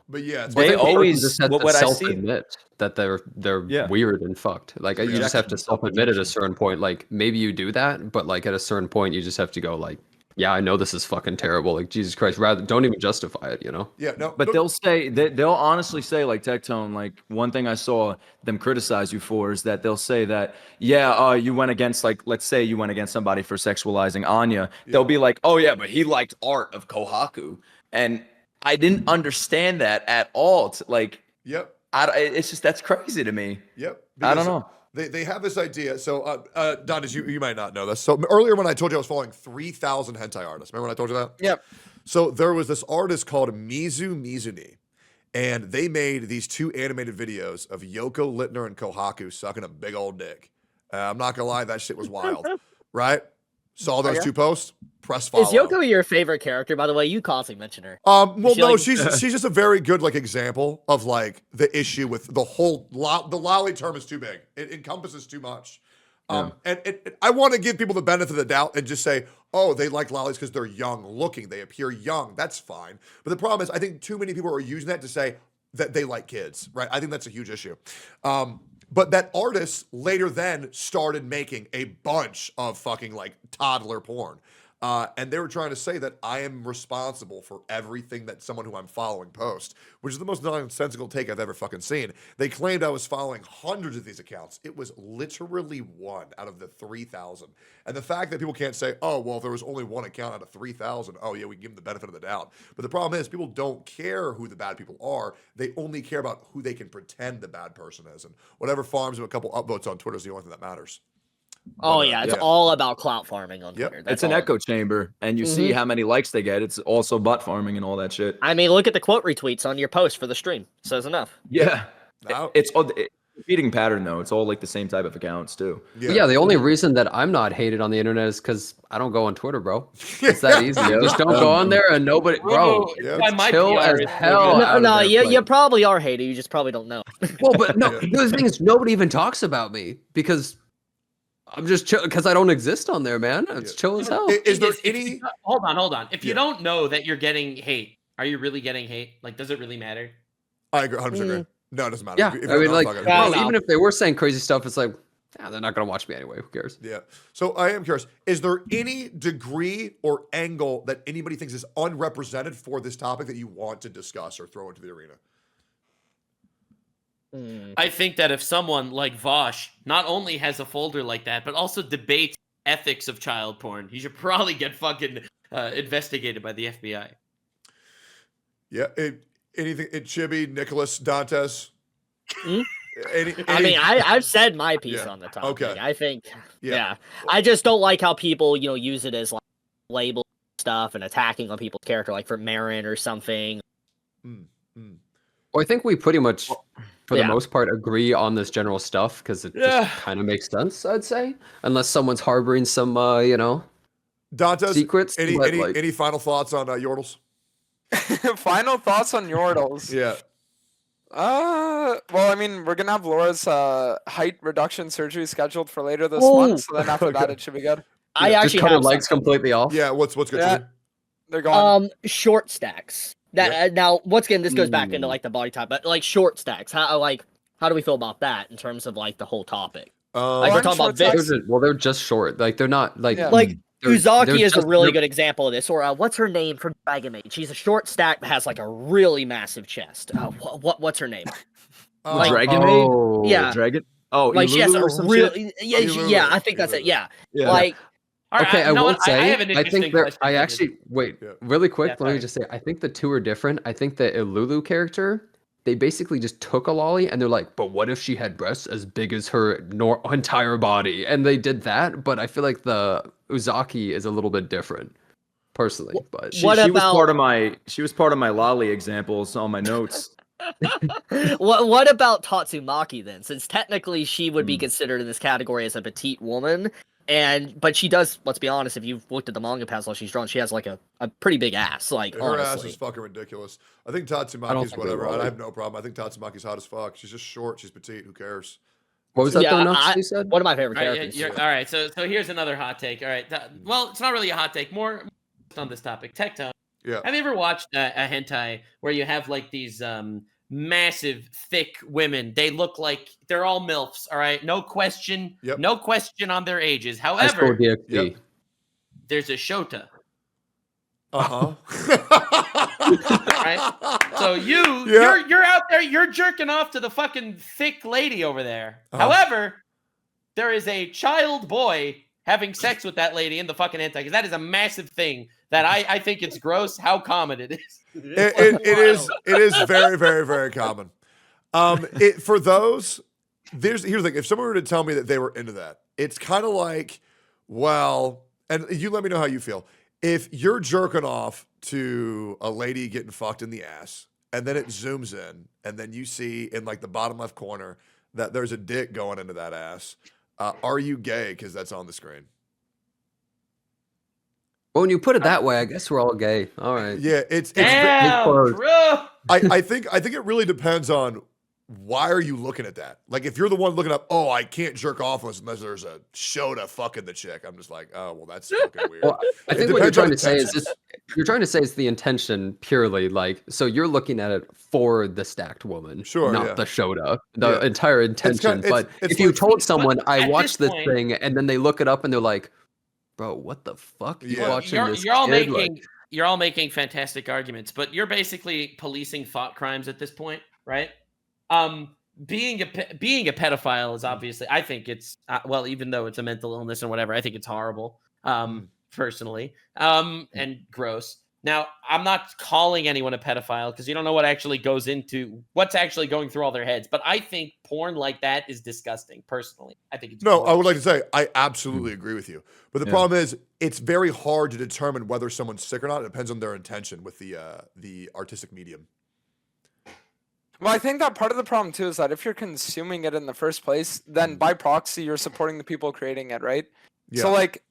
But yeah, they always just have to self-admit that they're weird and fucked. Like you just have to self-admit at a certain point. Like maybe you do that, but like at a certain point, you just have to go like, yeah, I know this is fucking terrible. Like Jesus Christ, rather don't even justify it. You know? Yeah, no. But they'll honestly say like Tectone. Like one thing I saw them criticize you for is that they'll say that you went against like let's say you went against somebody for sexualizing Anya. They'll be like, oh yeah, but he liked art of Kohaku and. I didn't understand that at all. It's just that's crazy to me. Yep. I don't know. They have this idea. So, Don, you might not know this. So earlier when I told you I was following 3,000 hentai artists, remember when I told you that? Yep. So there was this artist called Mizu Mizuni, and they made these 2 animated videos of Yoko Littner and Kohaku sucking a big old dick. I'm not gonna lie, that shit was wild, right? Saw those 2 posts. Press follow. Is Yoko your favorite character, by the way? You constantly mention her. Well, no, she's just a very good like example of like the issue with the whole the lolly term is too big. It encompasses too much. And I want to give people the benefit of the doubt and just say, oh, they like lollies because they're young looking. They appear young. That's fine. But the problem is, I think too many people are using that to say that they like kids, right? I think that's a huge issue. But that artist later then started making a bunch of fucking like toddler porn. And they were trying to say that I am responsible for everything that someone who I'm following posts, which is the most nonsensical take I've ever fucking seen. They claimed I was following hundreds of these accounts. It was literally one out of the 3,000. And the fact that people can't say, oh, well, if there was only one account out of 3,000, oh, yeah, we give them the benefit of the doubt. But the problem is people don't care who the bad people are. They only care about who they can pretend the bad person is. And whatever farms them a couple upvotes on Twitter is the only thing that matters. Oh yeah, it's all about clout farming on Twitter. It's an echo chamber, and you see how many likes they get. It's also butt farming and all that shit. I mean, look at the quote retweets on your post for the stream. Says enough. Yeah, it's all repeating pattern though. It's all like the same type of accounts too. Yeah, the only reason that I'm not hated on the internet is because I don't go on Twitter, bro. It's that easy. You just don't go on there, and nobody, bro. It's chill as hell. No, you probably are hated. You just probably don't know. Well, but no, the thing is, nobody even talks about me because I'm just chill because I don't exist on there, man. It's chill as hell. Is there any? Hold on. If you don't know that you're getting hate, are you really getting hate? Like, does it really matter? I agree, 100% agree. No, it doesn't matter. Yeah, I mean, like, well, even if they were saying crazy stuff, it's like, they're not gonna watch me anyway. Who cares? Yeah. So I am curious: is there any degree or angle that anybody thinks is unrepresented for this topic that you want to discuss or throw into the arena? I think that if someone like Vosh not only has a folder like that, but also debates ethics of child porn, he should probably get fucking investigated by the FBI. Yeah. Anything? Chibi, Nicholas, Dantes. I mean, I've said my piece on the topic. Okay. I think, I just don't like how people, use it as like label stuff and attacking on people's character, like for Marin or something. Well, I think we pretty much, for the most part, agree on this general stuff because it just kind of makes sense, I'd say, unless someone's harboring some, Dantes, secrets. Any final thoughts on Yordles? Final thoughts on Yordles. Yeah. Well, I mean, we're gonna have Laura's height reduction surgery scheduled for later this month, so then after that, it should be good. I actually cut have her legs completely off. Yeah. What's good? Yeah. They're gone. Short stacks. Now, once again, this goes back into like the body type, but like short stacks. How do we feel about that in terms of like the whole topic? Like we're talking about Vix. Well, they're just short. Like they're not like Uzaki is a really good example of this. Or what's her name from Dragon Maid? She's a short stack that has like a really massive chest. What's her name? Dragon Maid? Yeah. Dragon? Oh, like she has a really shit? I think that's it. Yeah. Yeah. Like okay, I will say, I think that I actually wait really quick. Let me just say, I think the two are different. I think the Ilulu character, they basically just took a Loli and they're like, but what if she had breasts as big as her entire body? And they did that, but I feel like the Uzaki is a little bit different, personally. But she was part of my Loli examples on my notes. What about Tatsumaki then? Since technically she would be considered in this category as a petite woman. But she does, let's be honest, if you've looked at the manga past she's drawn, she has like a pretty big ass. Like, her ass is fucking ridiculous. I think Tatsumaki's whatever. I have no problem. I think Tatsumaki's hot as fuck. She's just short. She's petite. Who cares? What was that you said? One of my favorite characters. All right, so here's another hot take. All right, well, it's not really a hot take. More on this topic. Tectone. Yeah. Have you ever watched a hentai where you have like these massive, thick women? They look like they're all MILFs. All right, no question. Yep. No question on their ages. However, there's a Shota. Right? So you're out there, you're jerking off to the fucking thick lady over there. However, there is a child boy having sex with that lady in the fucking hentai, because that is a massive thing that I think it's gross how common it is. It is very, very, very common. For those, here's the thing. If someone were to tell me that they were into that, it's kind of like, well, and you let me know how you feel. If you're jerking off to a lady getting fucked in the ass, and then it zooms in, and then you see in like the bottom left corner that there's a dick going into that ass, are you gay because that's on the screen? Well, when you put it that way, I guess we're all gay. All right. Yeah, it's damn, bro. I think it really depends on why are you looking at that. Like if you're the one looking up, oh, I can't jerk off unless there's a Shota fucking the chick. I'm just like, oh, well, that's fucking weird. Well, I think what you're trying to say is this. You're trying to say it's the intention purely, like, so you're looking at it for the stacked woman, not the Shota, the entire intention. But if you told someone, I watched this thing, and then they look it up and they're like, bro, what the fuck? Yeah. Watching this You're all kid, making like, you're all making fantastic arguments, but you're basically policing thought crimes at this point, right? Being a pedophile is obviously, I think it's well, even though it's a mental illness and whatever, I think it's horrible, personally, and gross. Now, I'm not calling anyone a pedophile because you don't know what's actually going through all their heads. But I think porn like that is disgusting. Personally, I think it's No, gross. I would like to say I absolutely agree with you. But the problem is, it's very hard to determine whether someone's sick or not. It depends on their intention with the artistic medium. Well, I think that part of the problem too is that if you're consuming it in the first place, then by proxy you're supporting the people creating it, right? Yeah. So like,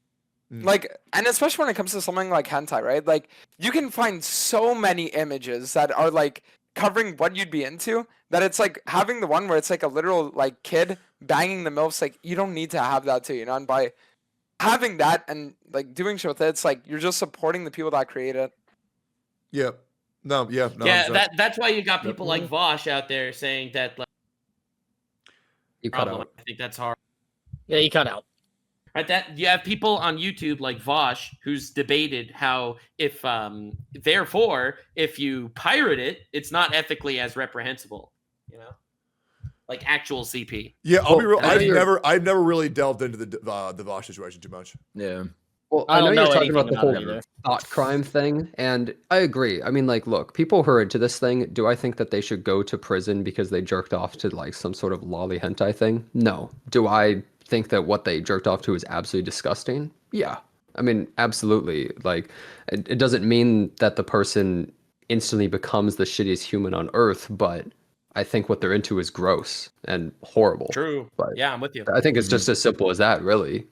and especially when it comes to something like hentai, right? Like, you can find so many images that are like covering what you'd be into, that it's like having the one where it's like a literal like kid banging the MILFs. Like, you don't need to have that too, you know. And by having that and like doing shit with it, it's like you're just supporting the people that create it. Yeah. No. Yeah. No, Yeah, that's why you got people like Vosh out there saying that. Like, you cut out. I think that's hard. Yeah, you cut out. Right, that you have people on YouTube like Vosh who's debated how if therefore if you pirate it, it's not ethically as reprehensible, you know, like actual CP. Yeah, I'll be real. I I've never really delved into the Vosh situation too much. Yeah. Well, I I know don't you're know talking about the anything about whole it either. thought crime thing, and I agree. I mean, like, look, people who are into this thing, do I think that they should go to prison because they jerked off to like some sort of lolly hentai thing? No. Do I think that what they jerked off to is absolutely disgusting? Yeah. I mean, absolutely. Like, it doesn't mean that the person instantly becomes the shittiest human on earth, but I think what they're into is gross and horrible. True. But yeah, I'm with you. I think it's just as simple as that, really.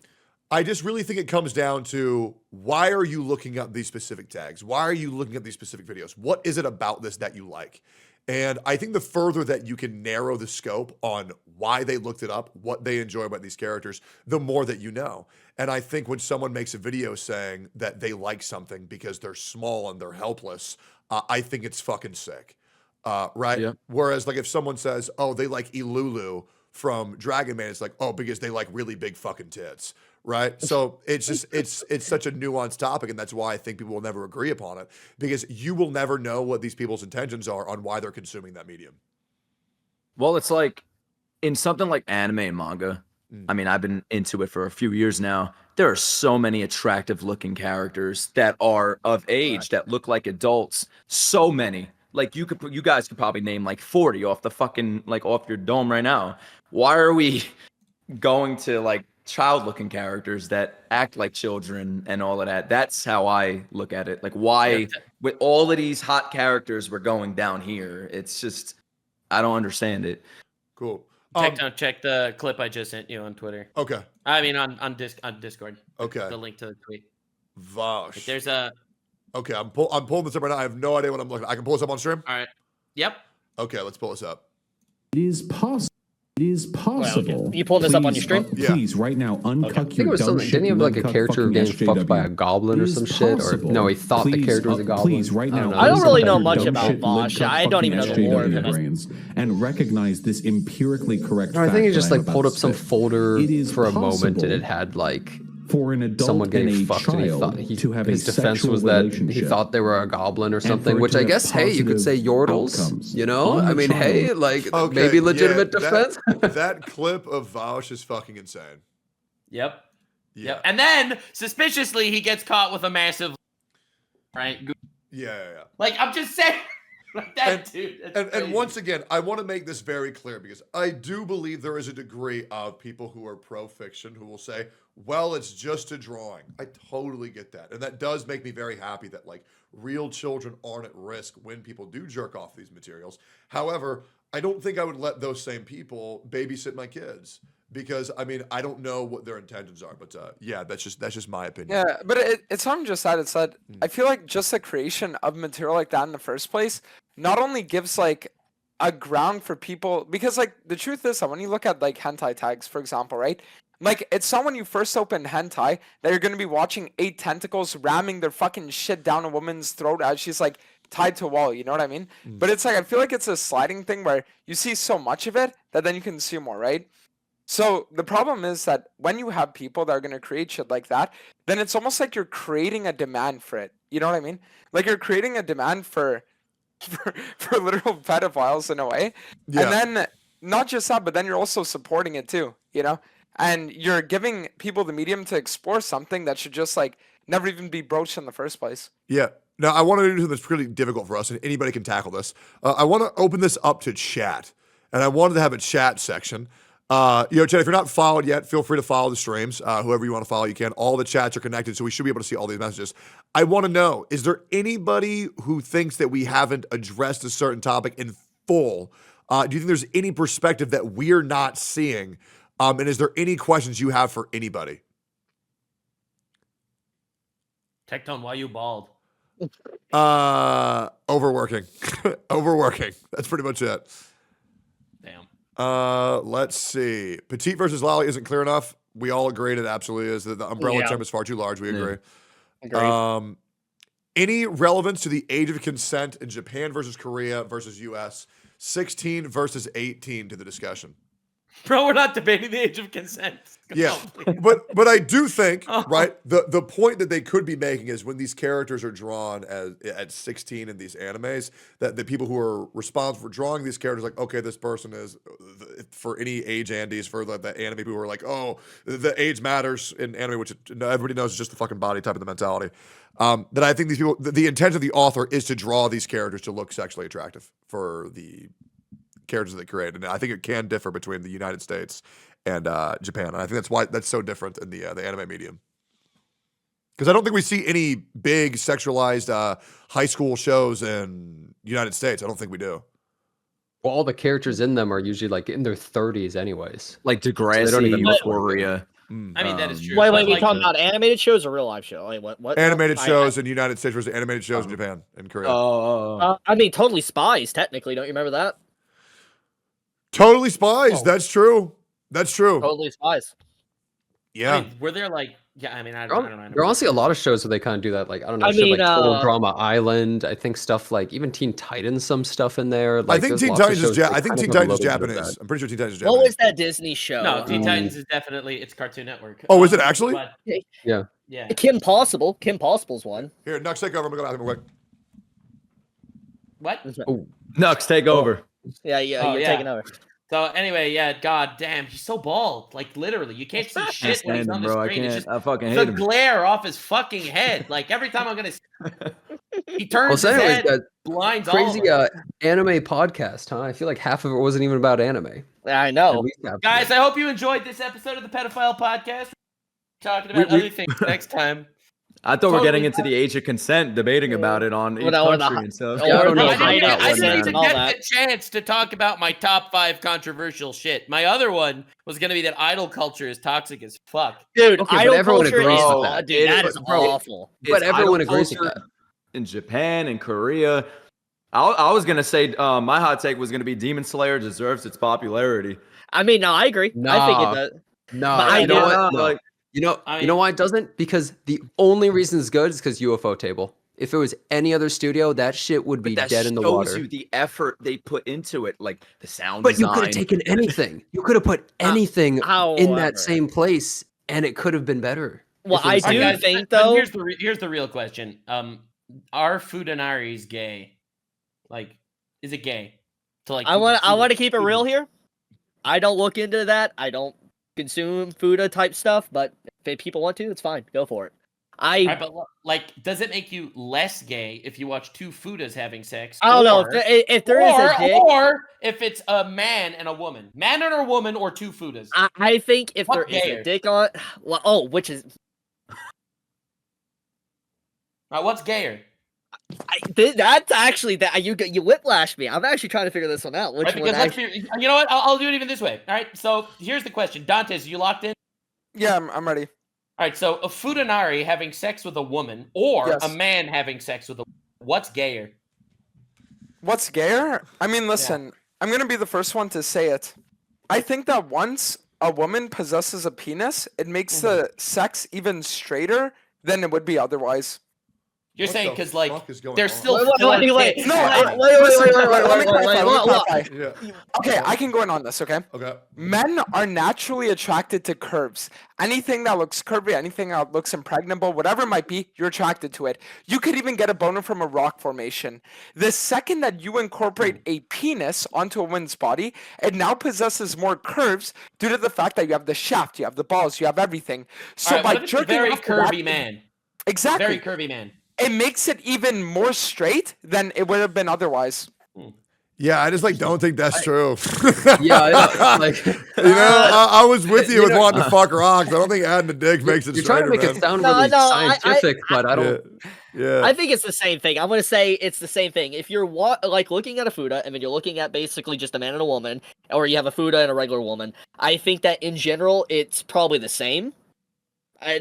I just really think it comes down to, why are you looking up these specific tags? Why are you looking at these specific videos? What is it about this that you like? And I think the further that you can narrow the scope on why they looked it up, what they enjoy about these characters, the more that you know. And I think when someone makes a video saying that they like something because they're small and they're helpless, I think it's fucking sick. Right? Yeah. Whereas like if someone says, oh, they like Ilulu from Dragon Man, it's like, oh, because they like really big fucking tits. Right. So it's just it's such a nuanced topic. And that's why I think people will never agree upon it, because you will never know what these people's intentions are on why they're consuming that medium. Well, it's like in something like anime and manga. I mean, I've been into it for a few years now. There are so many attractive looking characters that are of age that look like adults. So many. Like you guys could probably name like 40 off the fucking like off your dome right now. Why are we going to like child looking characters that act like children and all of that? That's how I look at it. Like, why with all of these hot characters we're going down here? It's just, I don't understand it. Cool. Check the clip I just sent you on Twitter. Okay. I mean on Discord. Okay. The link to the tweet. Vosh. There's a. Okay, I'm pulling this up right now. I have no idea what I'm looking at. I can pull this up on stream? All right. Yep. Okay, let's pull this up. It is possible. It is possible. Okay. You pulling this up on your stream? Yeah. Please, right now, uncut I think it was something. Didn't he have like a character getting fucked by a goblin or some shit? Or no, he thought the character was a goblin. Please, right now, I don't really know uncut much your about dumb shit, Vosh. uncut I don't even know the fucking lore of SJW it. brains, and recognize this empirically correct. No, I think fact he just that I'm like pulled about up some to spit. folder It is for a moment, and possible it had like for an adult someone getting and a fucked, and he thought child to have his a defense sexual was that he relationship. thought they were a goblin or for something. it Which to I have guess, hey, you could say positive yordles. outcomes You know, on I the mean, hey, child. like Okay, maybe legitimate yeah, defense. That clip of Vosh is fucking insane. Yep. Yeah. Yep. And then suspiciously he gets caught with a massive. Right. Yeah. Like I'm just saying. Like that dude. And once again, I want to make this very clear, because I do believe there is a degree of people who are pro-fiction who will say, well, it's just a drawing. I totally get that. And that does make me very happy that like real children aren't at risk when people do jerk off these materials. However, I don't think I would let those same people babysit my kids, because I mean, I don't know what their intentions are, but yeah, that's just my opinion. Yeah, but it's not just that. It's that I feel like just the creation of material like that in the first place not only gives like a ground for people, because like the truth is that when you look at like hentai tags, for example, right? Like it's not when you first open hentai that you're gonna be watching 8 tentacles ramming their fucking shit down a woman's throat as she's like tied to a wall, you know what I mean? But it's like I feel like it's a sliding thing where you see so much of it that then you consume more, right? So the problem is that when you have people that are gonna create shit like that, then it's almost like you're creating a demand for it. You know what I mean? Like you're creating a demand for for literal pedophiles in a way. Yeah. And then not just that, but then you're also supporting it too, you know? And you're giving people the medium to explore something that should just like never even be broached in the first place. Yeah. Now, I want to do something that's pretty difficult for us, and anybody can tackle this. I want to open this up to chat, and I wanted to have a chat section. Chat, if you're not followed yet, feel free to follow the streams. Whoever you want to follow, you can. All the chats are connected, so we should be able to see all these messages. I want to know, is there anybody who thinks that we haven't addressed a certain topic in full? Do you think there's any perspective that we're not seeing? And is there any questions you have for anybody? Tectone, why you bald? Overworking. Overworking. That's pretty much it. Damn. Let's see. Petite versus Loli isn't clear enough. We all agree it absolutely is. The umbrella term is far too large. We agree. Agreed. Any relevance to the age of consent in Japan versus Korea versus US? 16 versus 18 to the discussion. Bro, we're not debating the age of consent. Yeah, but I do think, right, the point that they could be making is when these characters are drawn at 16 in these animes, that the people who are responsible for drawing these characters, like, okay, this person is, for any age Andes, for the anime people who are like, oh, the age matters in anime, which everybody knows is just the fucking body type of the mentality. That I think these people, the intent of the author is to draw these characters to look sexually attractive for the characters that they create, and I think it can differ between the United States and Japan, and I think that's why that's so different in the anime medium. Because I don't think we see any big sexualized high school shows in the United States. I don't think we do. Well, all the characters in them are usually like in their 30s, anyways. Like So Degrassi, they don't even look like Euphoria. I mean, that is true. Wait, but we like, talking about animated shows or real life show? Like, what? Animated shows in the United States versus animated shows in Japan and Korea. I mean, Totally Spies. Technically, don't you remember that? Totally Spies. That's true. That's true. Totally Spies. Yeah. I mean, were there like, yeah, I mean, I don't know. There are honestly a lot of shows where they kind of do that. Like, I don't know, I shit mean, like Total Drama Island. I think stuff like even Teen Titans, some stuff in there. Like, I think there's Teen lots of Titans shows is that I think kind Teen of have a Titans is little bit of Japanese. that. I'm pretty sure Teen Titans is Japanese. What was that Disney show? No, Teen Titans is definitely, it's Cartoon Network. Oh, is it actually? But, Yeah. yeah. Kim Possible. Kim Possible's one. Here, Nux, take over. I'm gonna go bathroom real quick. What? Oh, Nux, take over. Yeah, Oh, you're yeah. taking over. So anyway, yeah, god damn, he's so bald. Like literally, you can't see I shit when he's stand on him, the bro. I screen. It's can't. just I fucking the hate him. glare off his fucking head. Like every time I'm gonna, he turns well, so his anyways, head, that blinds crazy all of us. anime podcast, huh? I feel like half of it wasn't even about anime. I At know. least half of Guys, it. I hope you enjoyed this episode of the Pedophile Podcast. Talking about other things next time. I thought we're getting Totally into the age of consent, debating about it on each Or the country and stuff. Yeah, I don't know I about didn't, that I one, didn't man. even All get that. the chance to talk about my top 5 controversial shit. My other one was going to be that idol culture is toxic as fuck. Dude, Okay, but idol everyone culture agrees is, with that. dude, that It- is bro, awful. But It's everyone idol agrees with culture that. in Japan and Korea. I was gonna say my hot take was gonna be Demon Slayer deserves its popularity. I mean, no, I agree. I think Nah. it does. No, But I you know know- what? No. Like, You know, I you know mean- why it doesn't? Because the only reason it's good is because UFO Table. If it was any other studio, that shit would be but that dead in the shows water. you the effort they put into it, like the sound But you design. could have taken anything. You could have put anything in however. that same place, and it could have been better. Well, if it I was do like- Guys, think, but though- here's the real question. Are Fudanari's gay? Like, is it gay? To like, I want to keep it real here. I don't look into that. I don't consume Fuda type stuff, but if people want to, it's fine. Go for it. Right, but like, does it make you less gay if you watch 2 Fudas having sex? I don't know Or- if there is a dick. Or if it's a man and a woman, man and a woman, or 2 Fudas. I think if What there is gayer? a dick on, well, which is Right, what's gayer? that's actually that you whiplashed me. I'm actually trying to figure this one out. Which Right, one? because let's be, you know what? I'll do it even this way. All right. So here's the question, Dantes, you locked in? Yeah, I'm ready. All right. So a Fudanari having sex with a woman, or Yes. a man having sex with a what's gayer? What's gayer? I mean, listen, I'm gonna be the first one to say it. I think that once a woman possesses a penis, it makes the sex even straighter than it would be otherwise. You're What saying the because like fuck is going there's on? still Wait, filler wait, tits. No, happening. Let me clarify, what? clarify. Yeah. Okay, I can go in on this, okay? Okay. Men are naturally attracted to curves. Anything that looks curvy, anything that looks impregnable, whatever it might be, you're attracted to it. You could even get a boner from a rock formation. The second that you incorporate a penis onto a woman's body, it now possesses more curves due to the fact that you have the shaft, you have the balls, you have everything. So All right, by what if it's a jerking very off to that- curvy man? exactly, Very curvy man. it makes it even more straight than it would have been otherwise. Yeah, I just like don't think that's true. Yeah, I know. Like, I was with you, You with know- wanting to fuck rocks. I don't think adding a dick makes it you're trying straighter, to make man. it sound No, really no, scientific, but I don't. Yeah. I think it's the same thing. I'm gonna say it's the same thing. If you're like looking at a fuda and then you're looking at basically just a man and a woman, or you have a fuda and a regular woman, I think that in general it's probably the same.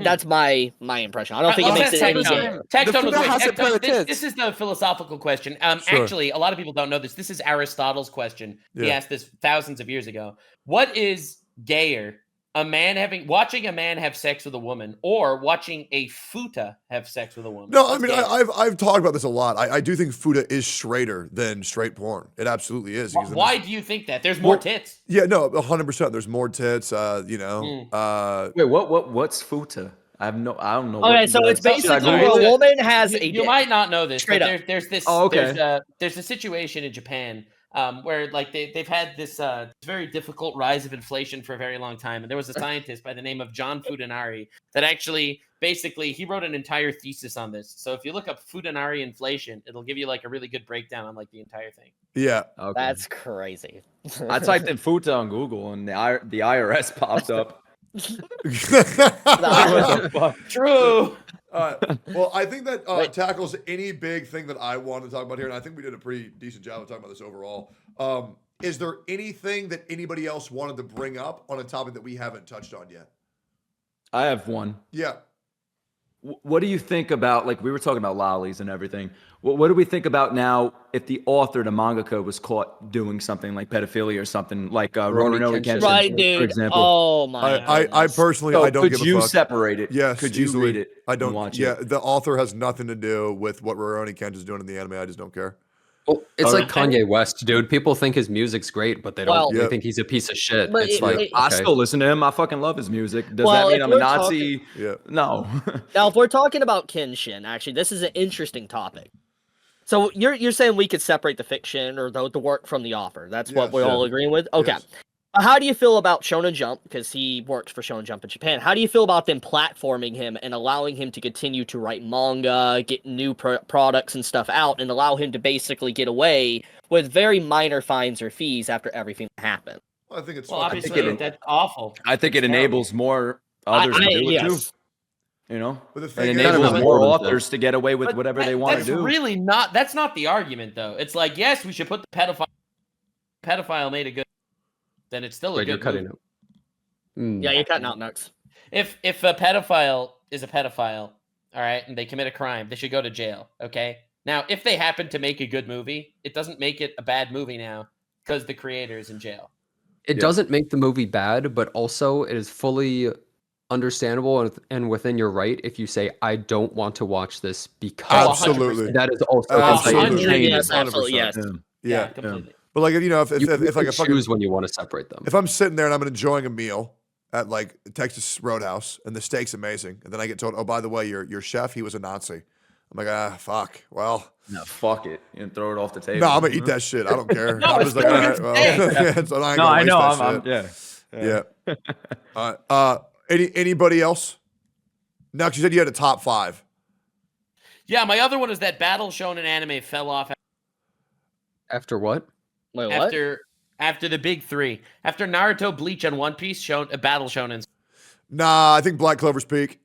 That's my impression. I don't think it makes it any gayer. Tectone was Fuda wait, has a Tectone, pair of this tits. is the philosophical question. Sure. Actually, a lot of people don't know this. This is Aristotle's question. He Yeah. asked this thousands of years ago. What is gayer? Watching a man have sex with a woman, or watching a futa have sex with a woman? No, I What's mean, gayer? I've talked about this a lot. I do think fuda is straighter than straight porn. It absolutely is. because Why there's- do you think that? There's more tits. Yeah, no, 100%. There's more tits. You know. Wait, what's futa? I don't know. Okay, so it's So- basically so- where a so- woman has You, a you dick. might not know this, Straight but up. there's this. Oh, okay. There's a situation in Japan where like they've had this very difficult rise of inflation for a very long time, and there was a scientist by the name of John Fudanari that actually basically he wrote an entire thesis on this. So if you look up Fudanari inflation, it'll give you like a really good breakdown on like the entire thing. Yeah. Okay. That's crazy. I typed in futa on Google and the IRS popped up. What the fuck? True. Well, I think that tackles any big thing that I wanted to talk about here, and I think we did a pretty decent job of talking about this overall. Is there anything that anybody else wanted to bring up on a topic that we haven't touched on yet? I have one. Yeah. What do you think about, like, we were talking about lollies and everything. What do we think about now if the author, the mangaka, was caught doing something like pedophilia or something like Rurouni Kenshin, Right, for dude. example? Oh my. I goodness. personally, So I don't could give a you fuck. separate it? Yes, Could you easily. read it? I don't and watch yeah, it? the author has nothing to do with what Rurouni Kenshin is doing in the anime. I just don't care. Well, it's Okay. like Kanye West, dude. People think his music's great, but they don't. Well- they Yeah. think he's a piece of shit. But It's it- like it- I okay. still listen to him. I fucking love his music. Does Well, that mean if I'm a we're Nazi? Yeah. No. Now, if we're talking about Kenshin, actually, this is an interesting topic. So you're saying we could separate the fiction or the work from the author? That's what Yes. we're all Yeah. agreeing with. Okay. Yes. How do you feel about Shonen Jump? Because he works for Shonen Jump in Japan. How do you feel about them platforming him and allowing him to continue to write manga, get new products and stuff out, and allow him to basically get away with very minor fines or fees after everything that happened? Well, I think it's Well, fucking obviously terrible. that's awful. I think it It's terrible. enables more others to do it too. yes. You know, But the it thing is, enables like- more But- authors to get away with But whatever that- they want to that's do. really not. That's not the argument, though. It's like yes, we should put the pedophile made a good. Then it's still a Wait, you're good cutting movie. it. Mm. Yeah, you're cutting out nuts. If a pedophile is a pedophile, all right, and they commit a crime, they should go to jail. Okay. Now, if they happen to make a good movie, it doesn't make it a bad movie now because the creator is in jail. It Yeah. doesn't make the movie bad, but also it is fully understandable and within your right if you say I don't want to watch this because Absolutely. that is also Absolutely. completely 100, changing. yes, absolutely, yes. Yeah. Completely. But like, you know, if You like can a fucking choose when you want to separate them. if I'm sitting there and I'm enjoying a meal at like Texas Roadhouse and the steak's amazing, and then I get told, oh, by the way, your chef, he was a Nazi. I'm like, fuck. Well, No, fuck it and throw it off the table. no, I'm gonna eat that shit. I don't care. No, I'm it's just like, all still a right, good well, steak. yeah, so I ain't No, gonna I waste know. that I'm shit. Yeah. Anybody else? No, 'cause you said you had a top 5. Yeah, my other one is that Battle Shonen anime fell off After what? Wait, what? after the big 3. After Naruto, Bleach, and One Piece, Battle Shonen. Nah, I think Black Clover's peak.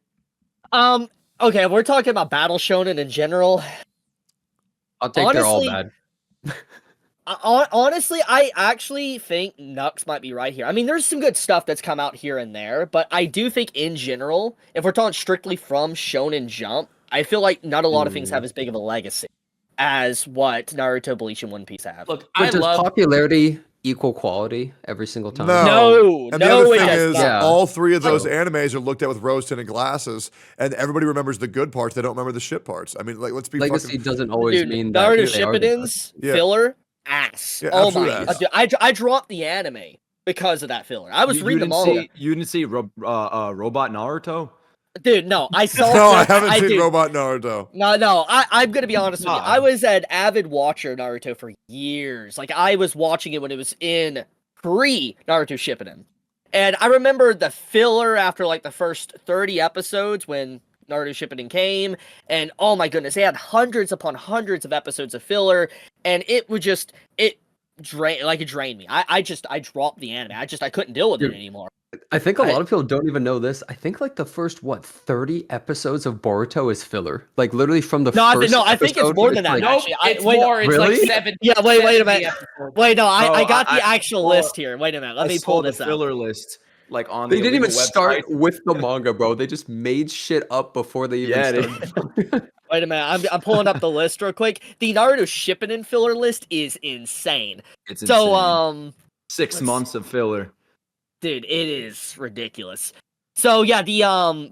Okay, we're talking about Battle Shonen in general. I'll take they're all Honestly- bad. Honestly, I actually think Nux might be right here. I mean, there's some good stuff that's come out here and there, but I do think in general, if we're talking strictly from Shonen Jump, I feel like not a lot of things have as big of a legacy as what Naruto, Bleach, and One Piece have. Look, But I does love. popularity equal quality every single time? No, And no, the other it thing does is, not. Yeah. all three of those animes are looked at with rose-tinted glasses, and everybody remembers the good parts. They don't remember the shit parts. I mean, like, let's be Legacy fucking. doesn't always Dude, mean that Naruto they are the best. Shippuden's Yeah. filler ass. Yeah, Oh absolute my! ass. Dude, I dropped the anime because of that filler. I was reading the manga. You didn't see Robot Naruto? Dude, no, I saw. No, I haven't seen dude, Robot Naruto. No, I'm gonna be honest with you. Nah. I was an avid watcher of Naruto for years. Like I was watching it when it was in pre-Naruto Shippuden. And I remember the filler after like the first 30 episodes when Naruto Shippuden came, and oh my goodness, they had hundreds upon hundreds of episodes of filler, and it would just it drained me. I dropped the anime. I couldn't deal with it Dude, anymore. I think a lot of people don't even know this. I think like the first 30 episodes of Boruto is filler. Like literally from the first. I think it's episode, more than that. like- Nope, Actually, it's wait, more. It's really? like 7. Yeah, wait a 70 minute. episodes. Wait, no, I Bro, got the I actual saw- list here. Wait a minute, let me pull the this up. filler list like on They the didn't even illegal start website. with the manga, bro. They just made shit up before they even Yeah, they- started. Wait a minute, I'm pulling up the list real quick. The Naruto Shippuden filler list is insane. It's So, insane. 6 months of filler. dude, it is ridiculous. So yeah, the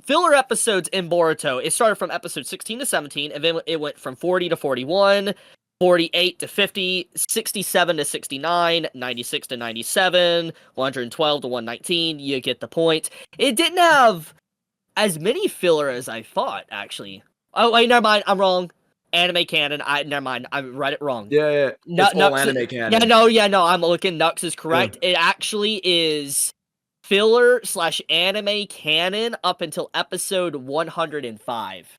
filler episodes in Boruto, it started from episode 16 to 17, and then it went from 40 to 41, 48 to 50, 67 to 69, 96 to 97, 112 to 119. You get the point. It didn't have as many filler as I thought, actually. Oh wait, never mind. I'm wrong. Anime canon. Never mind. I read it wrong. Yeah. No, It's all Nux- anime canon. Yeah, no. I'm looking. Nux is correct. It actually is filler/anime canon up until episode 105.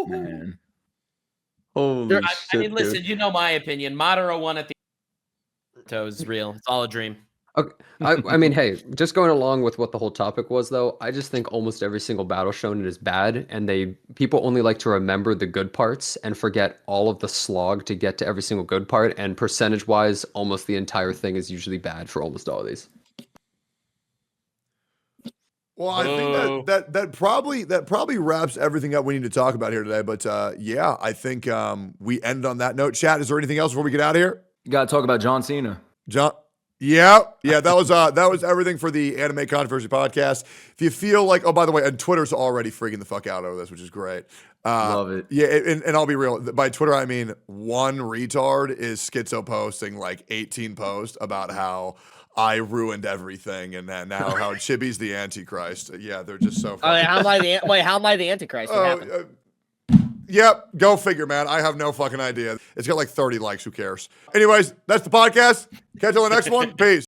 Man. Holy I shit, mean, listen, dude. you know my opinion. Madara won at the toe is real. It's all a dream. Okay. I mean, hey, just going along with what the whole topic was, though, I just think almost every single battle shonen is bad, and people only like to remember the good parts and forget all of the slog to get to every single good part. And percentage-wise, almost the entire thing is usually bad for almost all of these. Well, I think that probably wraps everything up we need to talk about here today. But yeah, I think we end on that note. Chat, is there anything else before we get out of here? You gotta talk about John Cena. Yeah, that was everything for the Anime Controversy podcast. If you feel like, oh, by the way, and Twitter's already freaking the fuck out over this, which is great. Love it. Yeah, and I'll be real. By Twitter, I mean one retard is schizo posting like 18 posts about how I ruined everything and now how Chibi's the Antichrist. Yeah, they're just so funny. How am I the Antichrist? What happened? Yep, go figure, man. I have no fucking idea. It's got like 30 likes. Who cares? Anyways, that's the podcast. Catch you on the next one. Peace.